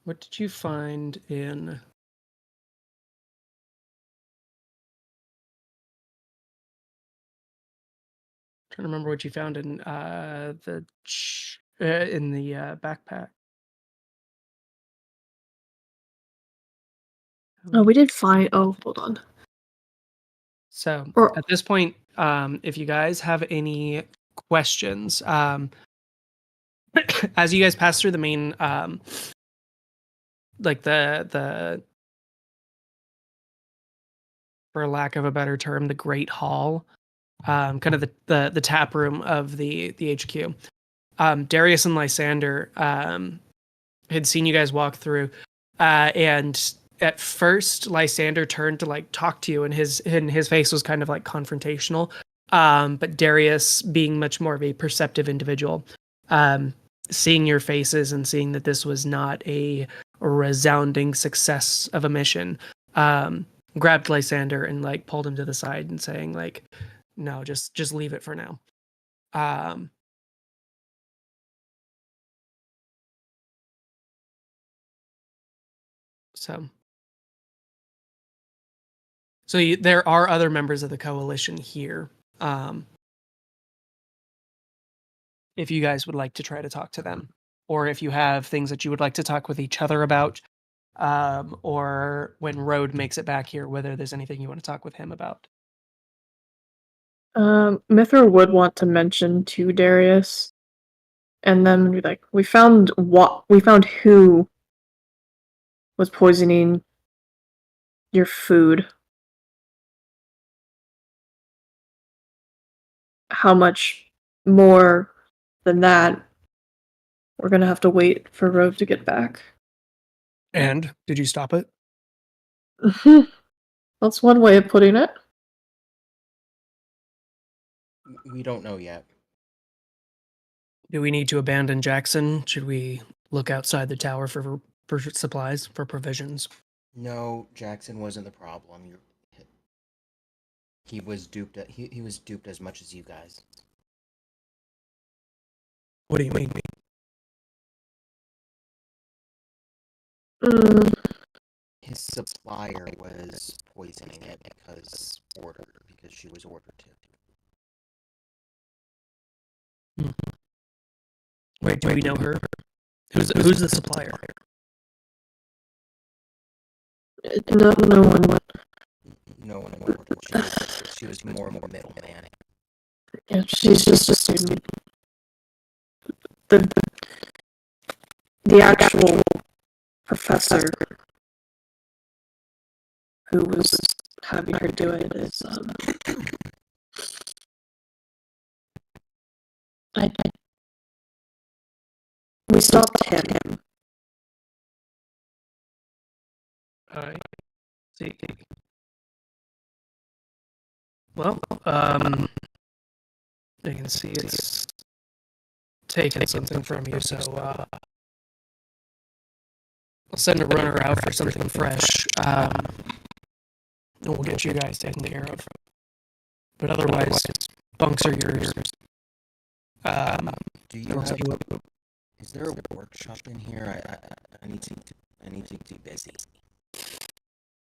What did you find in... trying to remember what you found in the backpack. Oh, we did find. Oh, hold on. So Or at this point, if you guys have any questions, as you guys pass through the main like the for lack of a better term, the Great Hall, kind of the tap room of the HQ. Darius and Lysander had seen you guys walk through, and at first Lysander turned to like talk to you, and his face was kind of like confrontational. But Darius, being much more of a perceptive individual, seeing your faces and seeing that this was not a resounding success of a mission, grabbed Lysander and like pulled him to the side and saying like, no, just leave it for now. So there are other members of the coalition here. If you guys would like to try to talk to them, or if you have things that you would like to talk with each other about, or when Rode makes it back here, whether there's anything you want to talk with him about. Mithra would want to mention to Darius, and then be like, we found who was poisoning your food. How much more than that? We're gonna have to wait for Rove to get back. And did you stop it? That's one way of putting it. We don't know yet. Do we need to abandon Jackson? Should we look outside the tower for supplies, for provisions? No, Jackson wasn't the problem. He was duped. He was duped as much as you guys. What do you mean? His supplier was poisoning it because she was ordered to. Wait, do we know her? Who's the supplier? No one. No one ordered. She was more of a middleman. Yeah, she's just a student. The actual professor who was having her do it is we stopped him. I see. Well, I can see it's taken something from you, so I'll send a runner out for something fresh. And we'll get you guys taken care of. But otherwise, bunks are yours. Do you have? Is there a workshop in here? I need to be busy.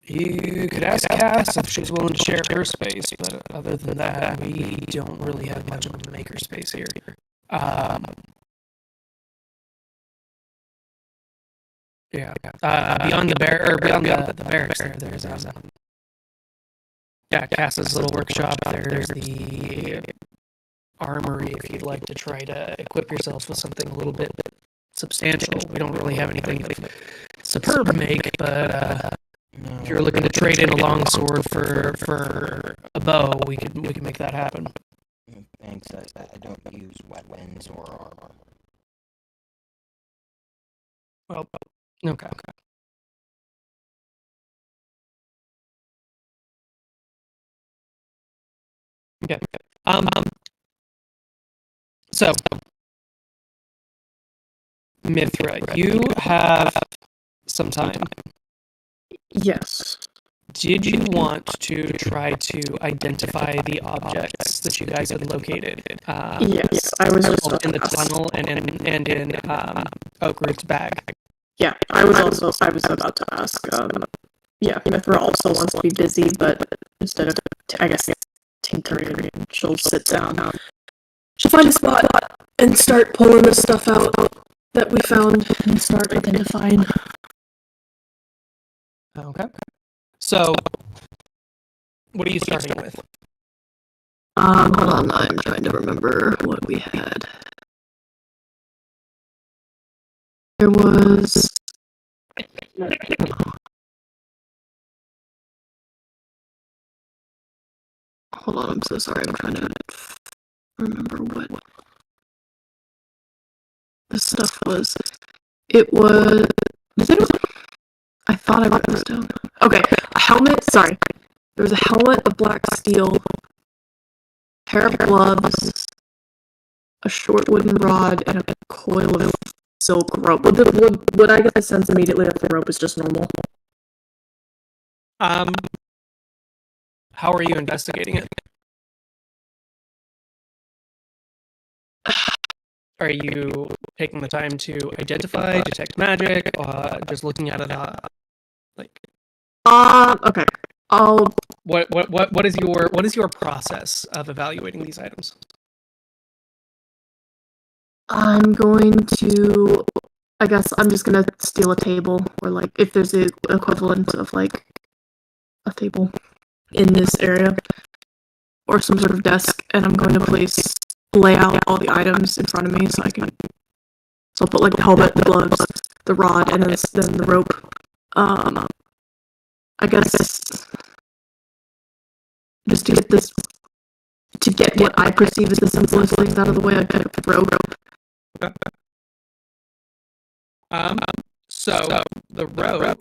You could ask Cass if she's willing to share her space, but other than that, we don't really have much of a maker space here. Yeah. Beyond the barracks there's Cass's little workshop. There's the armory if you'd like to try to equip yourselves with something a little bit substantial. We don't really have anything superb to make, but if you're looking to trade in a long sword for a bow, we can make that happen. Thanks. I don't use weapons or armor. Well, okay. Okay. So, Mithra, you have some time. Yes. Did you want to try to identify the objects that you guys had located? Yes, I was just in the tunnel and in Oakroot's bag. Yeah, I was about to ask. Yeah, Mithra also wants to be busy, but instead of, I guess, tinkering, she'll sit down. She'll find a spot and start pulling the stuff out that we found and start identifying. Okay. So, what are you starting with? Hold on, I'm trying to remember what we had. There was Hold on, I'm so sorry. I'm trying to remember what this stuff was. It was. I thought I wrote this down. Okay, a helmet. Sorry. There was a helmet of black steel, pair of gloves, a short wooden rod, and a coil of silk rope. Would I get the sense immediately that the rope is just normal? How are you investigating it? Are you taking the time to identify, detect magic, just looking at it, like? Okay. I'll. What is your process of evaluating these items? I'm going to. I guess I'm just gonna steal a table, or like if there's the equivalent of like a table in this area, or some sort of desk, and I'm going to lay out all the items in front of me so I can. So I'll put like the helmet, the gloves, the rod, and then the rope. I guess just to get what I perceive as the simplest things out of the way, I pick up the rope. So the rope,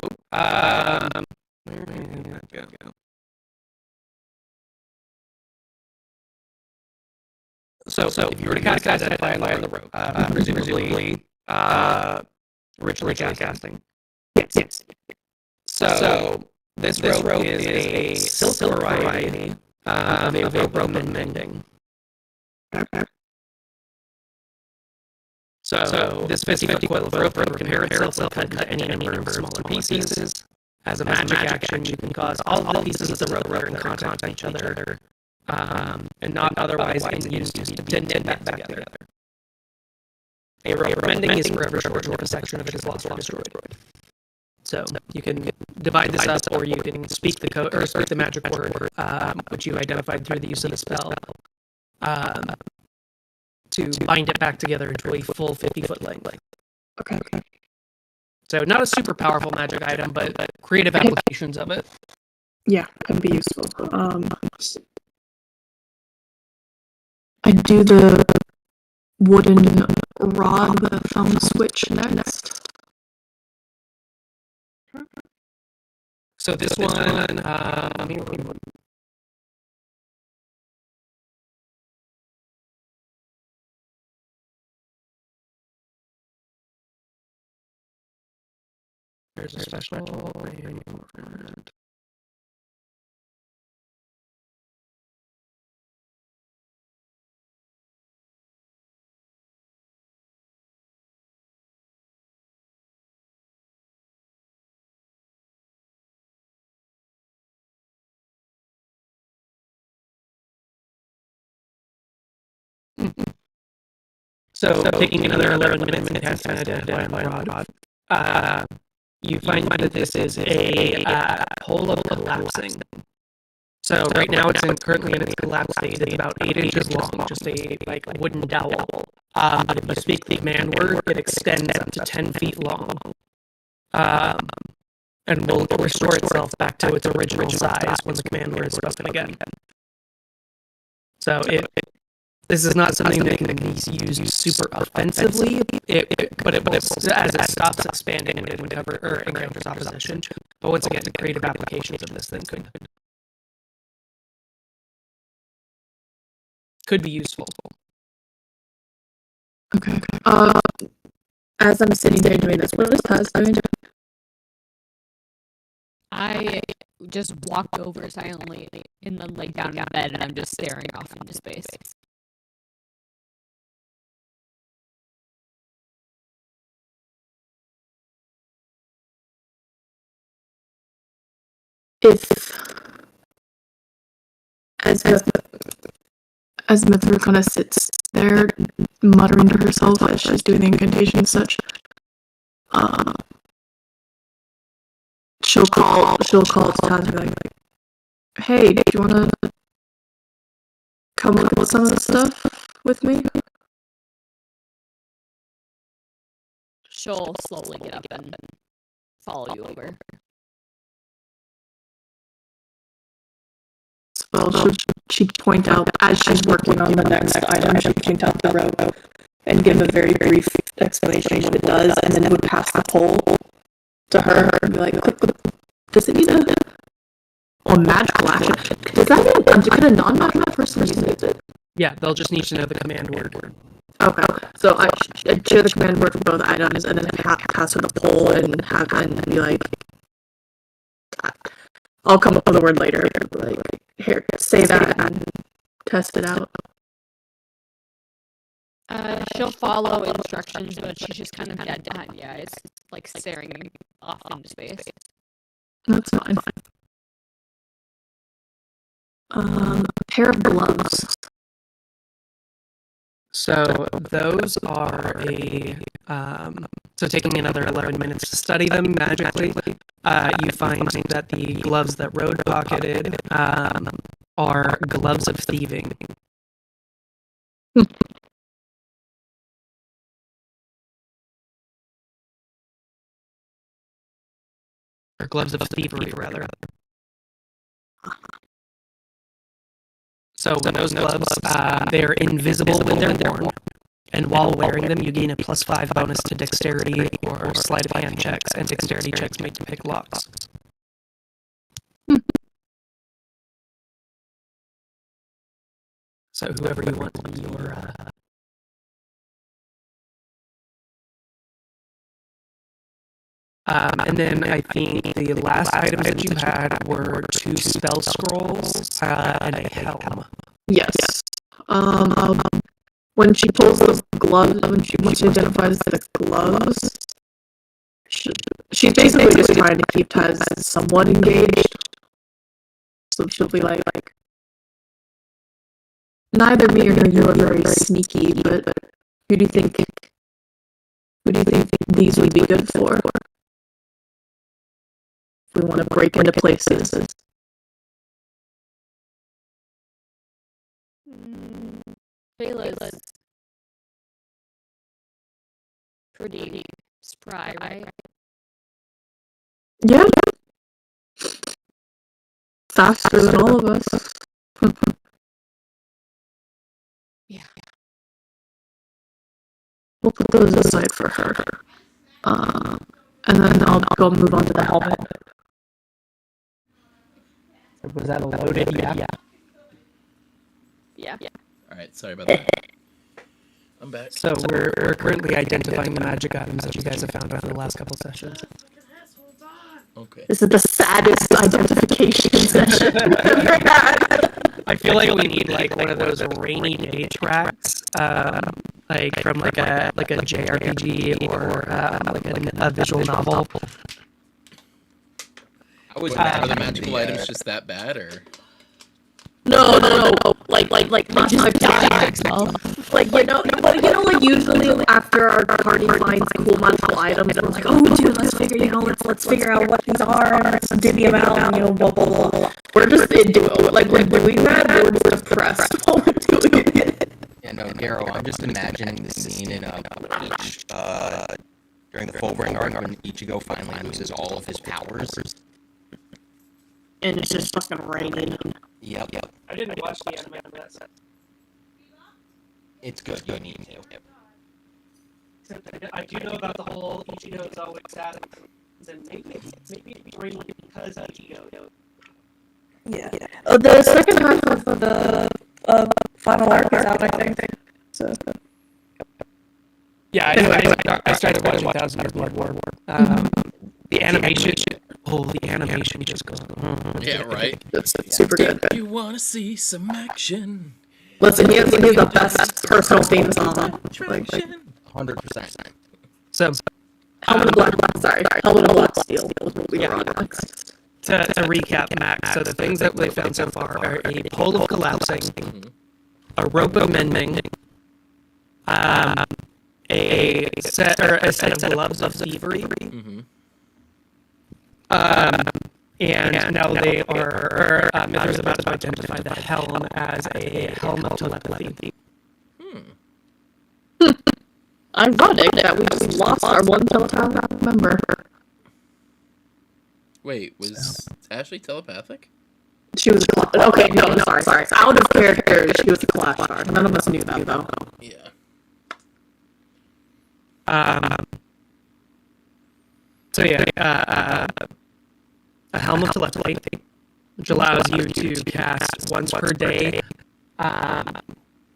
where did that go? So if you were to cast Identify by the rope, presumably, ritually casting. Yes. So this rope is a silk variety of a Roman mending. So this 50-foot coil of rope can repair itself and cut into any number of smaller pieces. As a magic action, you can cause all of the pieces of the rope that are in contact with each other, and not otherwise in use to be dented back together. A rope mending is forever short if a section of it is lost or destroyed. So you can divide this up, or you can speak the code or speak the magic word, which you identified through the use of the spell, to bind it back together into a full 50-foot length. Okay. So not a super powerful magic item, but creative applications of it. Yeah, can be useful. I do the wooden rod with a thumb switch next. So this one, there's a special name for it. So taking another 11 minutes and casting Identify by rod, you find that this is a hole of collapsing. So right now it's currently in its collapse state. It's about 8 inches long, just a wooden dowel. But if you speak the command word, it extends up to 10 feet long, and will restore itself back to its original size when the command word is spoken again. So this is not something that can be used super offensively, but it will, as it stops expanding when it encounters opposition. But once again, creative applications of this thing could be useful. Okay. As I'm sitting there doing this, what is Taz doing? I just walked over silently and then laid down in bed, and I'm just staring off into space. If as Mithra kind of sits there, muttering to herself as she's doing the incantation and such, she'll call to Taz and be like, "Hey, do you want to come look at some of the stuff with me?" She'll slowly get up and follow you over. So she'd point out, as she's working on the next item, she'd point out the rope and give a very brief explanation of what it does, and then would pass the pole to her and be like, click. Does it need a magical action? Does that mean could a non-magical person use it? Yeah, they'll just need to know the command word. Okay, so I'd share the command word for both items, and then pass her the pole and have and be like, I'll come up with a word later. Like, here, say that and test it out. She'll follow instructions, but she's just kind of dead behind the eyes, like staring off into space. That's fine. A pair of gloves. So those are so taking another 11 minutes to study them magically, you find that the gloves that Road pocketed are gloves of thieving. Or gloves of thievery, rather. So when those gloves, they're invisible when they're worn, and while wearing them, you gain a +5 bonus to dexterity or sleight of hand checks, and dexterity checks made to pick locks. So whoever you want to be your and then I think the last items that you had were 2 spell scrolls and a helm. Yes. When she pulls those gloves, when she identifies the gloves, she's basically just trying to keep Taz somewhat engaged. So she'll be like, neither me or you are very sneaky, but who do you think these would be good for? If we want to break into places. Kayla's pretty spry, right? Yeah. Faster than all of us. Yeah. We'll put those aside for her. And then I'll go move on to the helmet. Was that a loaded? Yeah. Alright, sorry about that. I'm back. So we're currently identifying the magic items that you guys have found over the last couple sessions. Okay. This is the saddest identification session we've ever had. I feel like we need like one of those rainy day tracks, like from like a JRPG or like a visual novel. Are the magical items just that bad, or? No. Like not just die. Like like usually after our party finds cool magical items, we're like, oh dude, let's figure out what these are and let's divvy them out and blah blah blah. We're just into it. Like we're doing that, we're just depressed while we're doing it. Yeah, no, Garo, I'm just imagining the scene in each during the full ring arc when Ichigo finally loses all of his powers. And it's just fucking raining. Yep. I didn't watch the anime for that set. It's good. You need to. I do know about the whole Ichigo is always sad, and maybe it's raining because of Ichigo. Yeah. The second half of the final arc is out, I think. So. Yeah, I started watching 1,000 Year Blood War. The animation, the animation just goes. Yeah, right. That's super good. You wanna see some action? Listen, he has the best personal theme song. 100%. So, Helmet of Black Steel was what we were on next. to recap, Max, so the things that we found so far are a pole of collapsing, a rope of mending, a set of gloves of thievery, and now they are, Mither's about to identify the helm as a helm of telepathy. Ironic that we just lost our one telepathic member. Wait, was Ashley telepathic? She was okay. No, sorry. Out of character, she was a Clash Shard. None of us knew that though. Yeah. So yeah, a helm of telepathy, which allows you to cast once per day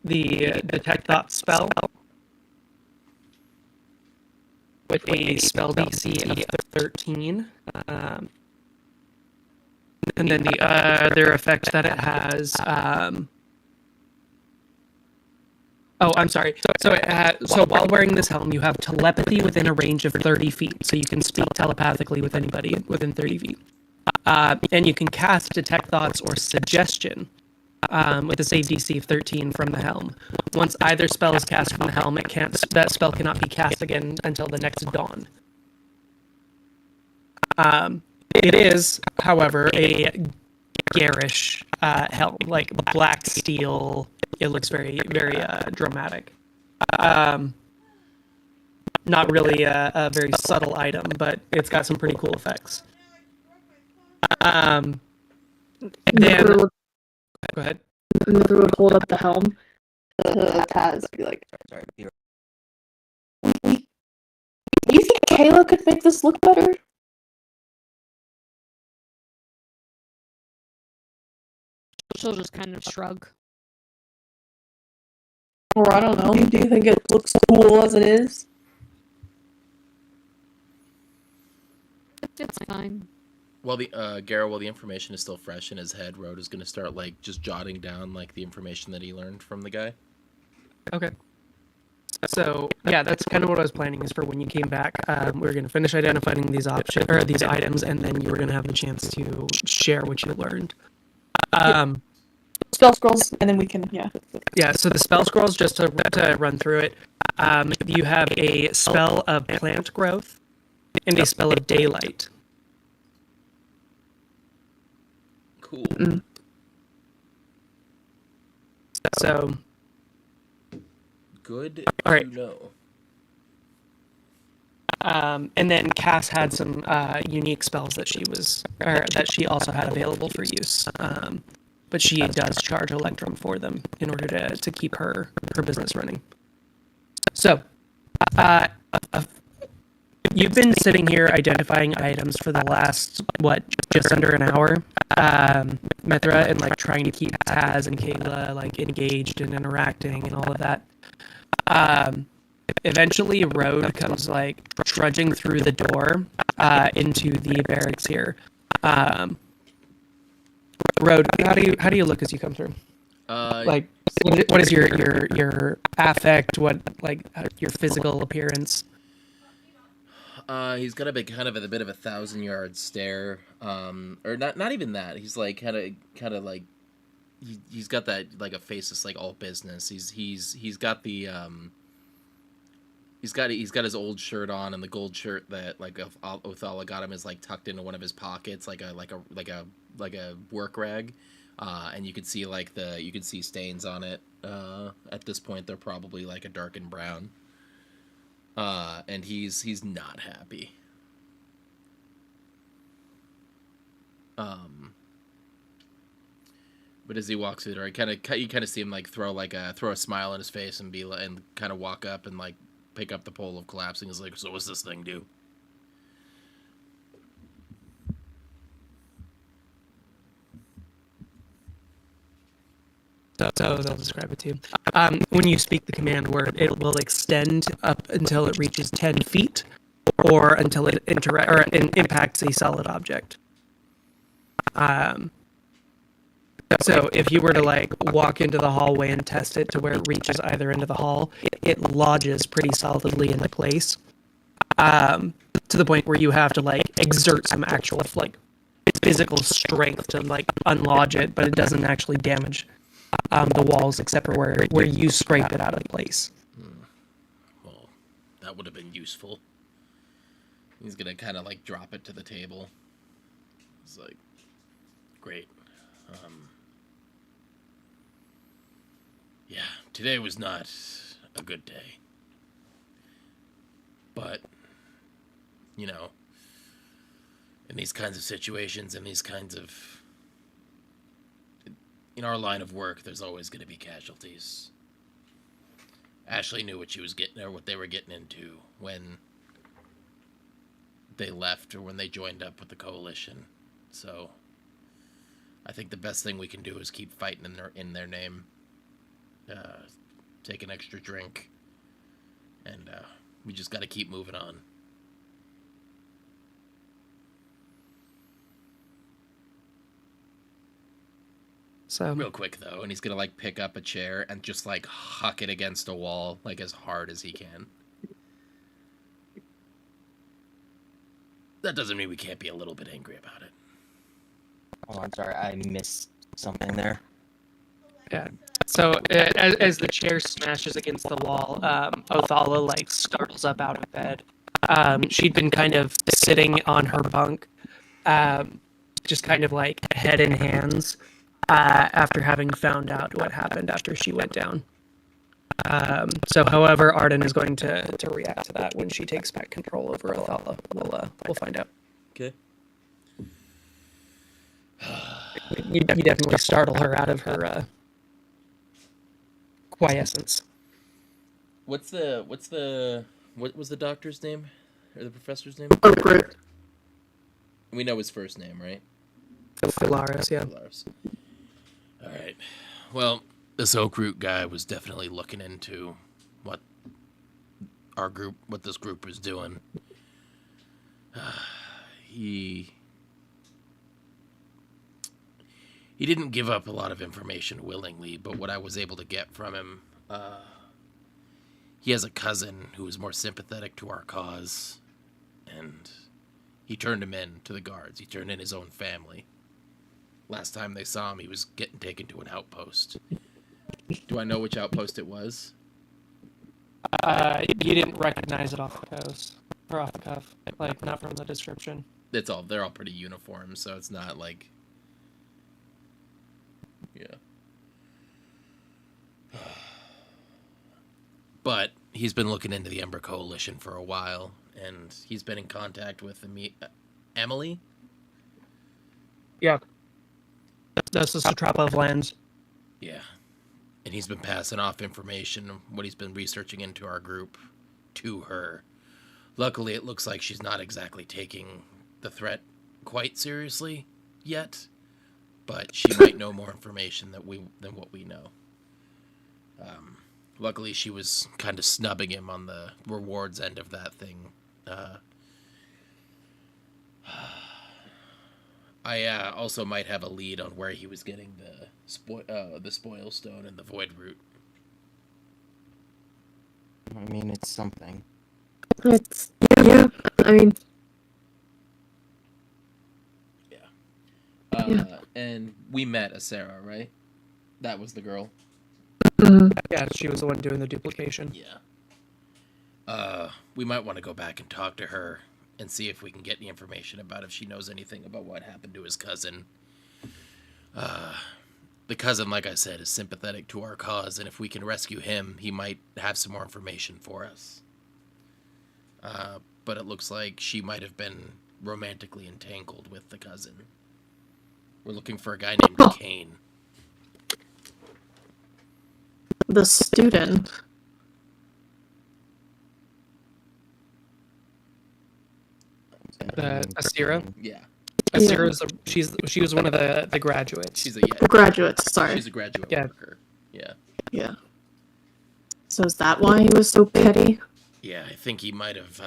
the detect thought spell with a spell DC of 13. And then the other effect that it has. Oh, I'm sorry. So while wearing this helm, you have telepathy within a range of 30 feet, so you can speak telepathically with anybody within 30 feet. And you can cast detect thoughts or suggestion with a save DC of 13 from the helm. Once either spell is cast from the helm, that spell cannot be cast again until the next dawn. It is, however, a garish helm, like black steel. It looks very, very dramatic. Not really a very subtle item, but it's got some pretty cool effects. Then, go ahead. Mithra would hold up the helm to Taz, be like, Sorry. "Do you think Kayla could make this look better?" She'll just kind of shrug. Or I don't know. Do you think it looks cool as it is? It's fine. While the information is still fresh in his head, Rode is gonna start like just jotting down like the information that he learned from the guy. Okay. So yeah, that's kind of what I was planning. Is for when you came back, we were going to finish identifying these items, and then you were going to have the chance to share what you learned. Spell scrolls, and then we can Yeah. So the spell scrolls, just to run through it, you have a spell of plant growth and a spell of daylight. Cool. So Good all right. to know. And then Cass had some unique spells that she also had available for use. But she does charge Electrum for them in order to keep her business running. So, you've been sitting here identifying items for the last, just under an hour, Mithra, and like trying to keep Taz and Kayla like engaged and interacting and all of that. Eventually, Rode comes like trudging through the door into the barracks here. Rode, how do you look as you come through? Like, what is your affect? What your physical appearance? He's got a bit of a 1,000-yard stare, or not even that. He's like kind of like he's got that like a face that's like all business. He's got the he's got his old shirt on, and the gold shirt that like Othala got him is like tucked into one of his pockets, like a work rag, and you could see stains on it. At this point, they're probably like a darkened brown. And he's not happy. But as he walks through the door, you kind of see him like throw a smile on his face and and kind of walk up and like pick up the pole of collapsing. He's like, "So what's this thing do?" So I'll describe it to you. When you speak the command word, it will extend up until it reaches 10 feet, or until it impacts a solid object. So if you were to like walk into the hallway and test it to where it reaches either end of the hall, it lodges pretty solidly into place. To the point where you have to like exert some actual like physical strength to like unlodge it, but it doesn't actually damage the walls except for where you scrape it out of place. Well, that would have been useful. He's gonna kind of like drop it to the table. It's like, great. Yeah, today was not a good day. But, in these kinds of situations, in these kinds of... In our line of work, there's always going to be casualties. Ashley knew what she was getting, or what they were getting into when they left or when they joined up with the coalition. So I think the best thing we can do is keep fighting in their name. Take an extra drink, and we just got to keep moving on. So Real quick though, and he's gonna like pick up a chair and just like huck it against a wall like as hard as he can. That doesn't mean we can't be a little bit angry about it. Oh, I'm sorry, I missed something there. yeah. So as the chair smashes against the wall, Othala like startles up out of bed. She'd been kind of sitting on her bunk, just kind of like head in hands, after having found out what happened after she went down. So, however, Arden is going to react to that when she takes back control over Othala. We'll find out. Okay. You definitely startle her out of her quiescence. What was the doctor's name? Or the professor's name? Regroup. We know his first name, right? Philaris, yeah. Philaris. Alright. Well, this Oak Root guy was definitely looking into what this group was doing. He didn't give up a lot of information willingly, but what I was able to get from him, he has a cousin who is more sympathetic to our cause, and he turned him in to the guards. He turned in his own family. Last time they saw him, he was getting taken to an outpost. Do I know which outpost it was? You didn't recognize it off the cuff, like not from the description. They're all pretty uniform, so it's not like... Yeah. But he's been looking into the Ember Coalition for a while, and he's been in contact with Emily? Yeah. That's the Satrapa of Lands. Yeah. And he's been passing off information, what he's been researching into our group, to her. Luckily, it looks like she's not exactly taking the threat quite seriously yet, but she might know more information than what we know. Luckily, she was kind of snubbing him on the rewards end of that thing. I also might have a lead on where he was getting the spoil stone and the void root. I mean, it's something. It's yeah. I mean, Yeah. And we met Asera, right? That was the girl. Yeah, she was the one doing the duplication. Yeah. We might want to go back and talk to her and see if we can get any information about if she knows anything about what happened to his cousin. The cousin, like I said, is sympathetic to our cause, and if we can rescue him, he might have some more information for us. But it looks like she might have been romantically entangled with the cousin. We're looking for a guy named Kane. the student. Asira? Yeah. Asira she was one of the graduates. She's a The graduates, sorry. She's a graduate Yeah. worker. Yeah. Yeah. So is that why he was so petty? Yeah, I think he might have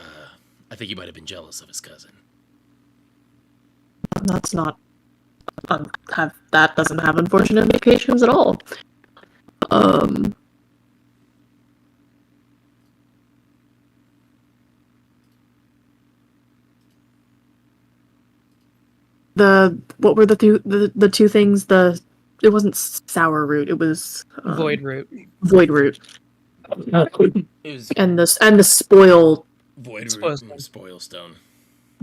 been jealous of his cousin. That's not that doesn't have unfortunate implications at all. What were the two things? It wasn't sour root. It was Void root. void root. It was And the spoil void Spoil root stone. and spoil stone.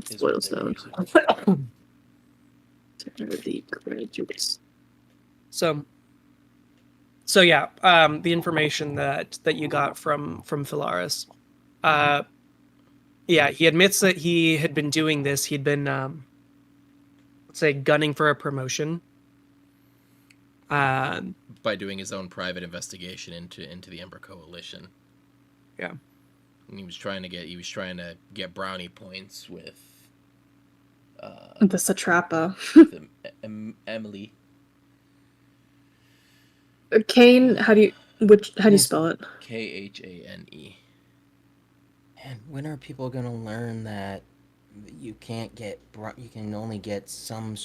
is spoil what they were stone. using. The graduates. So yeah, the information that you got from Philaris, yeah, he admits that he had been doing this. He'd been say, gunning for a promotion. Um, By doing his own private investigation into the Ember Coalition. Yeah. And he was trying to get brownie points with The Satrapa. Emily. Kane, how do you spell it? Khane. And when are people gonna learn that you can't get you can only get some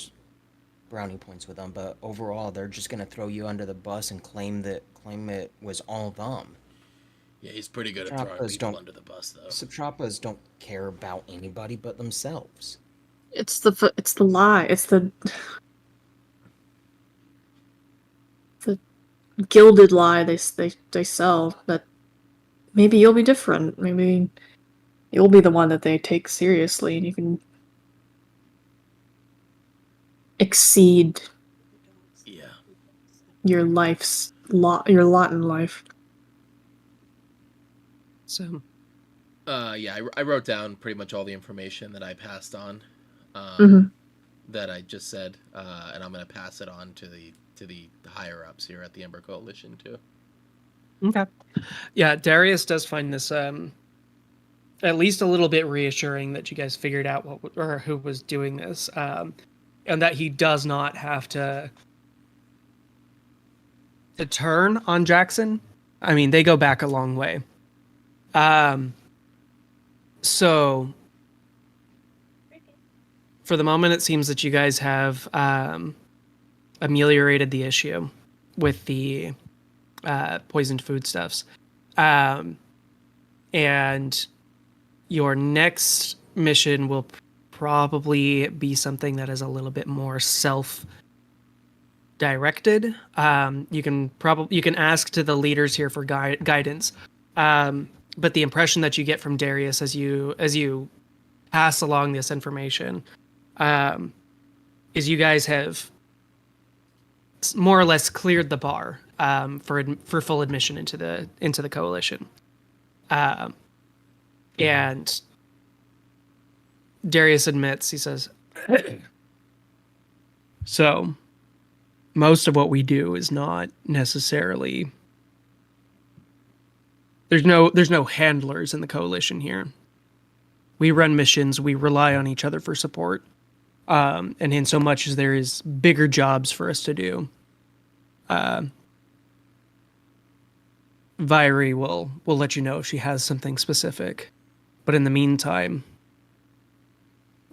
brownie points with them, but overall they're just gonna throw you under the bus and claim it was all them. Yeah, he's pretty good at throwing Satrapas people don't- under the bus, though. Satrapas don't care about anybody but themselves. It's the lie. It's the gilded lie they sell that maybe you'll be different. Maybe you'll be the one that they take seriously, and you can exceed Yeah. your your lot in life. so Yeah, I wrote down pretty much all the information that I passed on, Mhm. that I just said, and I'm gonna pass it on to the higher ups here at the Ember Coalition too. okay. Yeah, Darius does find this at least a little bit reassuring that you guys figured out who was doing this, and that he does not have to turn on Jackson. I mean, they go back a long way. So for the moment, it seems that you guys have ameliorated the issue with the poisoned foodstuffs. And your next mission will probably be something that is a little bit more self-directed. You can ask to the leaders here for guidance. But the impression that you get from Darius as you pass along this information is you guys have more or less cleared the bar for full admission into the coalition. And Darius admits, he says, so most of what we do is not necessarily, there's no handlers in the coalition here. We run missions, we rely on each other for support. And in so much as there is bigger jobs for us to do, Vyri will let you know if she has something specific. But in the meantime,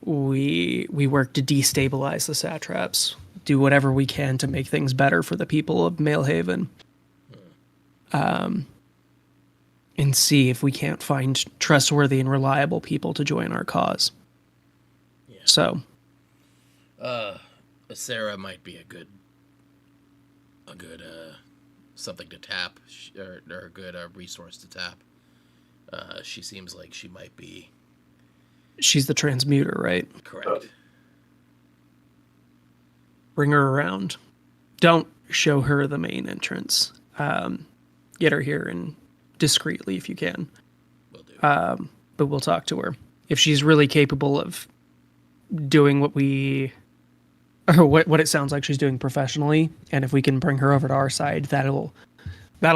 we work to destabilize the satraps, do whatever we can to make things better for the people of Maelhaven. And see if we can't find trustworthy and reliable people to join our cause. Yeah. So, Sarah might be a good something to tap, or a good resource to tap. She seems like she might be she's the transmuter, right? correct. Bring her around. Don't show her the main entrance. Get her here and discreetly if you can. Will do. But we'll talk to her. If she's really capable of doing what it sounds like she's doing professionally, and if we can bring her over to our side, that'll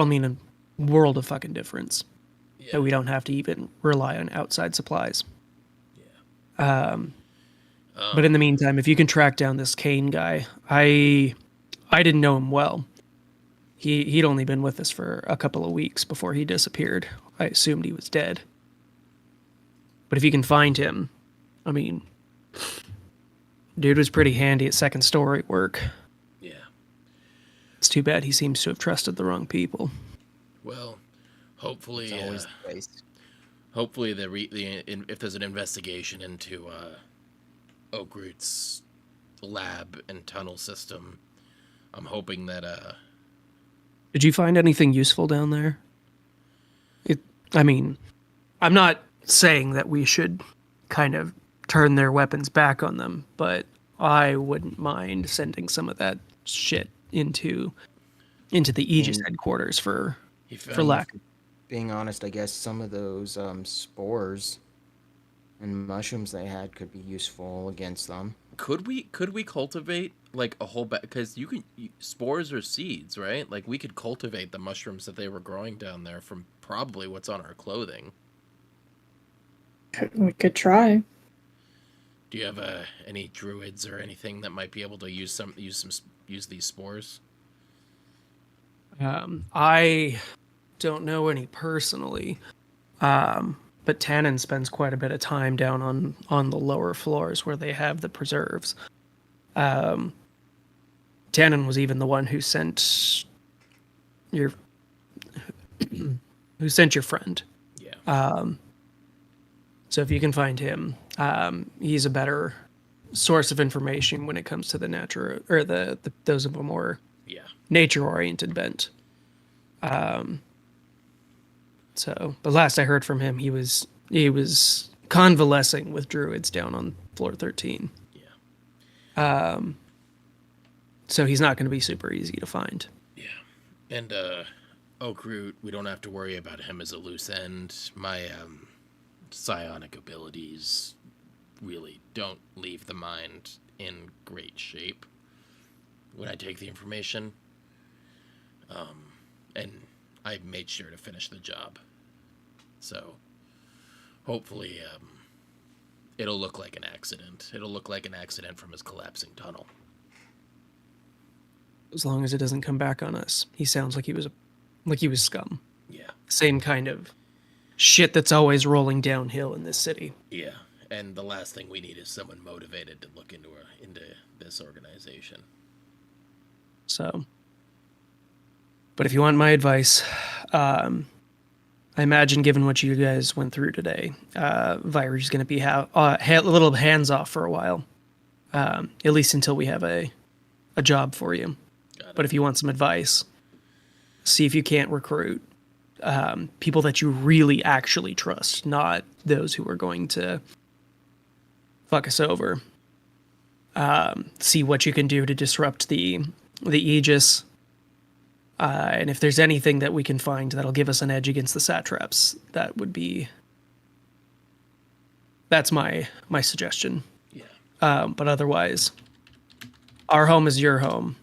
mean a world of fucking difference. Yeah. That we don't have to even rely on outside supplies. Yeah. But in the meantime, if you can track down this Kane guy, I didn't know him well. He'd only been with us for a couple of weeks before he disappeared. I assumed he was dead. But if you can find him, I mean, dude was pretty handy at second story work. Yeah. It's too bad he seems to have trusted the wrong people. Well, hopefully, It's always the case. hopefully if there's an investigation into Oakroot's lab and tunnel system, I'm hoping that Did you find anything useful down there? I mean, I'm not saying that we should kind of turn their weapons back on them, but I wouldn't mind sending some of that shit into the Aegis headquarters for lack. Being honest, I guess some of those spores and mushrooms they had could be useful against them. Could we cultivate like a whole because spores or seeds, right? Like we could cultivate the mushrooms that they were growing down there from probably what's on our clothing. We could try. Do you have any druids or anything that might be able to use these spores? I don't know any personally, but Tannen spends quite a bit of time down on the lower floors where they have the preserves. Tannen was even the one who sent your friend. Yeah. So if you can find him, he's a better source of information when it comes to the natural or the those of a more Yeah. nature-oriented bent. So, but last I heard from him, he was convalescing with druids down on floor 13. Yeah. So he's not going to be super easy to find. Yeah. And Oak Root, we don't have to worry about him as a loose end. My psionic abilities really don't leave the mind in great shape when I take the information. And I made sure to finish the job. So hopefully it'll look like an accident. It'll look like an accident from his collapsing tunnel. As long as it doesn't come back on us. He sounds like he was scum. Yeah. Same kind of shit that's always rolling downhill in this city. Yeah. And the last thing we need is someone motivated to look into this organization. So, but if you want my advice, I imagine given what you guys went through today, Virie's going to be a little hands off for a while, at least until we have a job for you. But if you want some advice, see if you can't recruit people that you really actually trust, not those who are going to fuck us over. See what you can do to disrupt the Aegis. And if there's anything that we can find that'll give us an edge against the satraps, that's my suggestion. Yeah. But otherwise, our home is your home.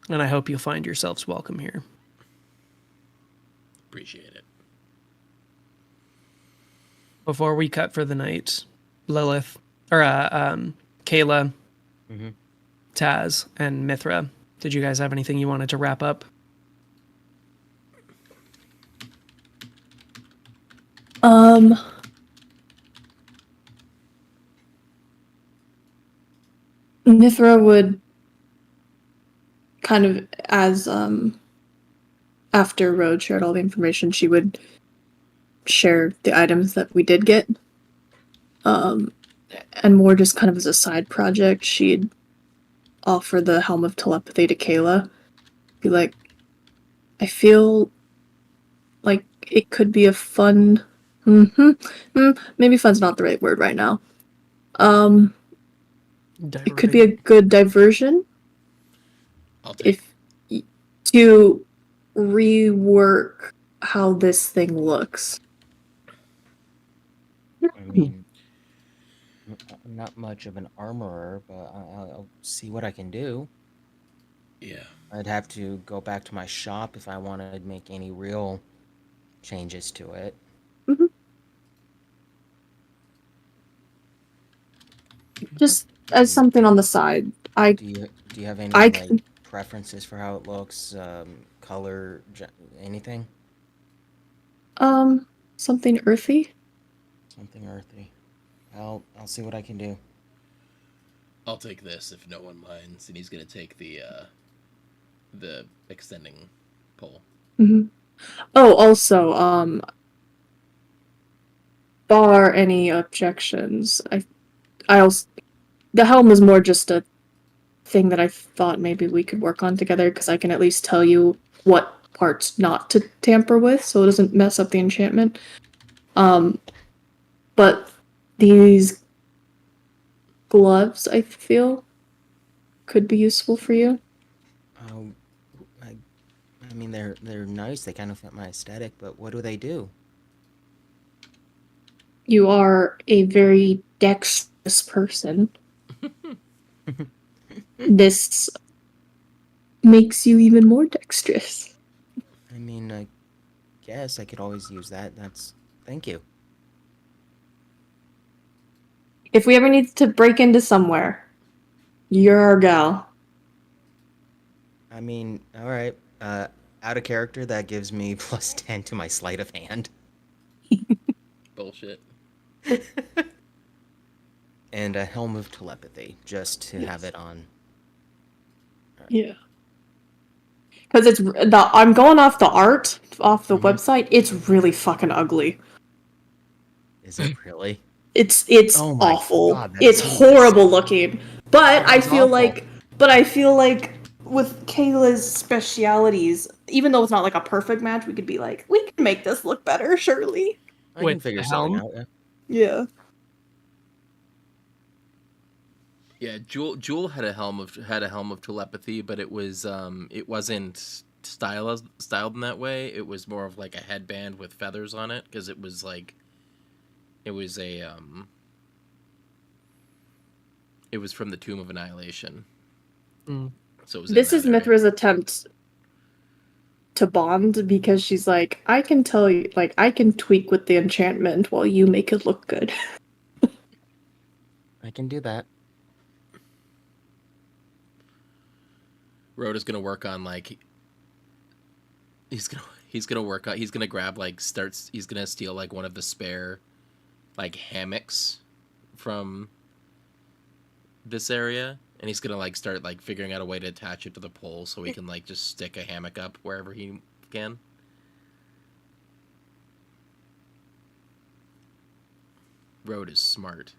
And I hope you'll find yourselves welcome here. Appreciate it. Before we cut for the night, Lilith, or Kayla, Taz, and Mithra, did you guys have anything you wanted to wrap up? Mithra would kind of, as after Road shared all the information, she would share the items that we did get. And more just kind of as a side project, she'd offer the Helm of Telepathy to Kayla. Be like, I feel like it could be a fun... maybe fun's not the right word right now. It could be a good diversion to rework how this thing looks. I mean, I'm not much of an armorer, but I'll see what I can do. Yeah. I'd have to go back to my shop if I wanted to make any real changes to it. Just as something on the side. Do you have any like preferences for how it looks, color, anything? Something earthy. Something earthy. I'll see what I can do. I'll take this if no one minds, and he's gonna take the extending pole. Oh, also, bar any objections, I also, the helm is more just a thing that I thought maybe we could work on together, because I can at least tell you what parts not to tamper with, so it doesn't mess up the enchantment. But these gloves, I feel, could be useful for you. I mean, they're nice. They kind of fit my aesthetic, but what do they do? You are a very dexterous person. This makes you even more dexterous. I mean, I guess I could always use that. Thank you. If we ever need to break into somewhere, you're our gal. I mean, all right. Out of character, that gives me +10 to my sleight of hand. Bullshit. And a helm of telepathy, just to have it on. Yeah. Because I'm going off the art off the website. It's really fucking ugly. Is it really? It's Oh my awful. God, that's It's hideous. horrible looking. But I Sounds feel awful. like with Kayla's specialities, even though it's not like a perfect match, we could be like, we can make this look better, surely. I can With figure the something helm? out. Yeah. Yeah. Yeah, Jewel had a helm of telepathy, but it wasn't styled in that way. It was more of like a headband with feathers on it because it was like it was from the Tomb of Annihilation. Mm. So it was This in is that area. Mithra's attempt to bond because she's like, I can tell you, like, I can tweak with the enchantment while you make it look good. I can do that. Rhoda's gonna work on like he's gonna grab like he's gonna steal like one of the spare like hammocks from this area, and he's gonna like start like figuring out a way to attach it to the pole so he can like just stick a hammock up wherever he can. Road is smart.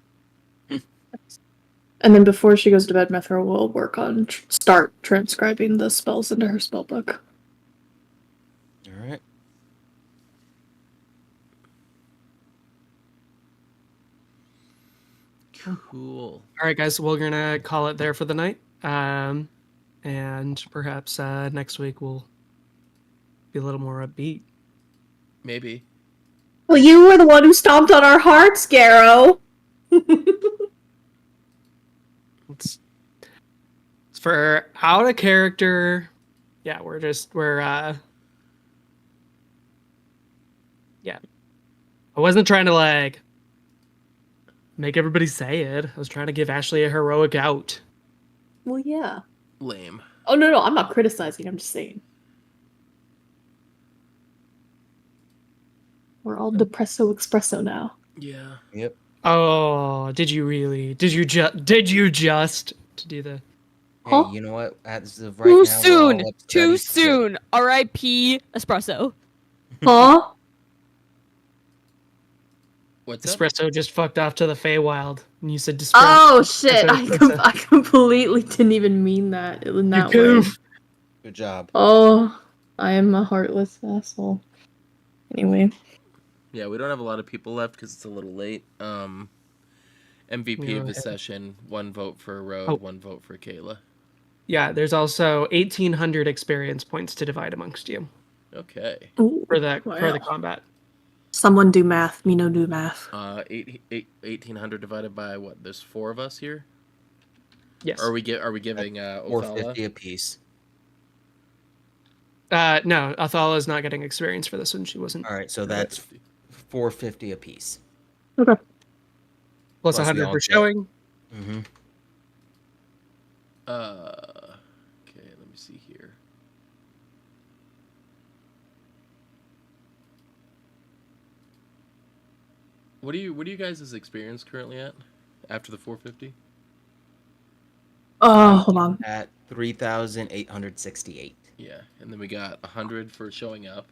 And then before she goes to bed, Mithra will work on start transcribing the spells into her spellbook. All right. Cool. All right, guys, we're gonna call it there for the night. And perhaps next week we'll be a little more upbeat. Maybe. Well, you were the one who stomped on our hearts, Garrow. It's for out of character. Yeah, we're yeah. I wasn't trying to like make everybody say it. I was trying to give Ashley a heroic out. Well, yeah. Lame. Oh, no, I'm not criticizing. I'm just saying. We're all depresso espresso now. Yeah. Yep. Oh, did you really? Did you just to do the Hey, Huh? you know what? As of right Too now, soon. we're all up Too studies together. soon. R.I.P. Espresso. Huh? What's up? espresso just fucked off to the Feywild, and you said espresso. Oh, shit. Espresso. I completely didn't even mean that in You that way. goof. Good job. Oh, I am a heartless asshole. Anyway. Yeah, we don't have a lot of people left because it's a little late. MVP Yeah, of the okay. session, 1 vote for Road, Oh. 1 vote for Kayla. Yeah, there's also 1,800 experience points to divide amongst you Okay. Ooh, for the wow. combat. Someone do math. Me no do math. 1,800 divided by what? There's 4 of us here. Yes. Are we giving Othala? 450 apiece. No, Athala is not getting experience for this one. She wasn't. All right, so that's 450 apiece. Okay. Plus Plus we 100 all for get- showing. Mm-hmm. Okay, let me see here. What are you guys' experience currently at after the 450? Hold on. At 3,868. Yeah, and then we got 100 for showing up.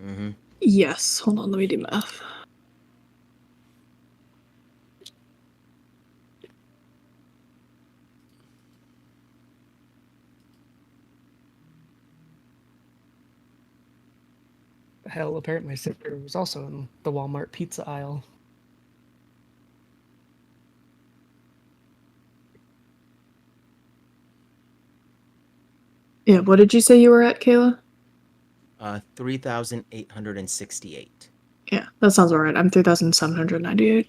Mm-hmm. Yes. Hold on. Let me do math. Hell, apparently my sister was also in the Walmart pizza aisle. Yeah. What did you say you were at, Kayla? 3,868. Yeah, that sounds alright. I'm 3,798.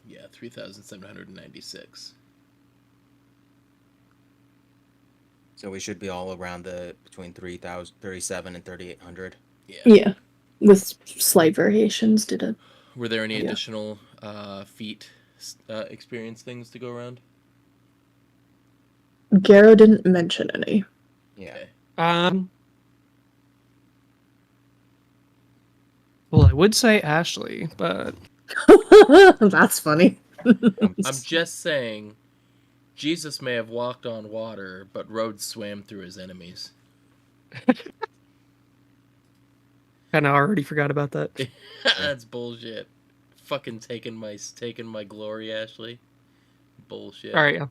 Yeah, 3,796. So we should be all around between 3,037 and 3,800. Yeah. Yeah, with slight variations. Did a Were there any Yeah. additional feat experience things to go around? Garrow didn't mention any. Yeah. Okay. Well, I would say Ashley, but That's funny. I'm just saying, Jesus may have walked on water, but Rhodes swam through his enemies. kind of already forgot about that. That's bullshit. Fucking taking my glory, Ashley. Bullshit. All right, yeah.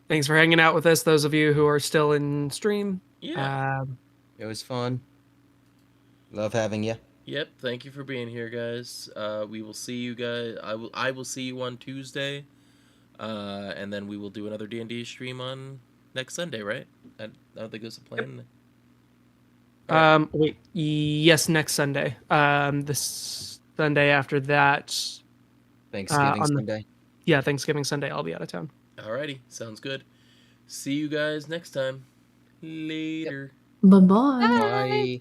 Thanks for hanging out with us, those of you who are still in stream. Yeah. It was fun. Love having you. Yep. Thank you for being here, guys. We will see you guys. I will see you on Tuesday, and then we will do another D&D stream on next Sunday, right? I don't think there's a plan. Wait, yes, next Sunday. This Sunday after that, Thanksgiving on the- Sunday. yeah, Thanksgiving Sunday, I'll be out of town. Alrighty, sounds good. See you guys next time. Later. Bye-bye. Bye.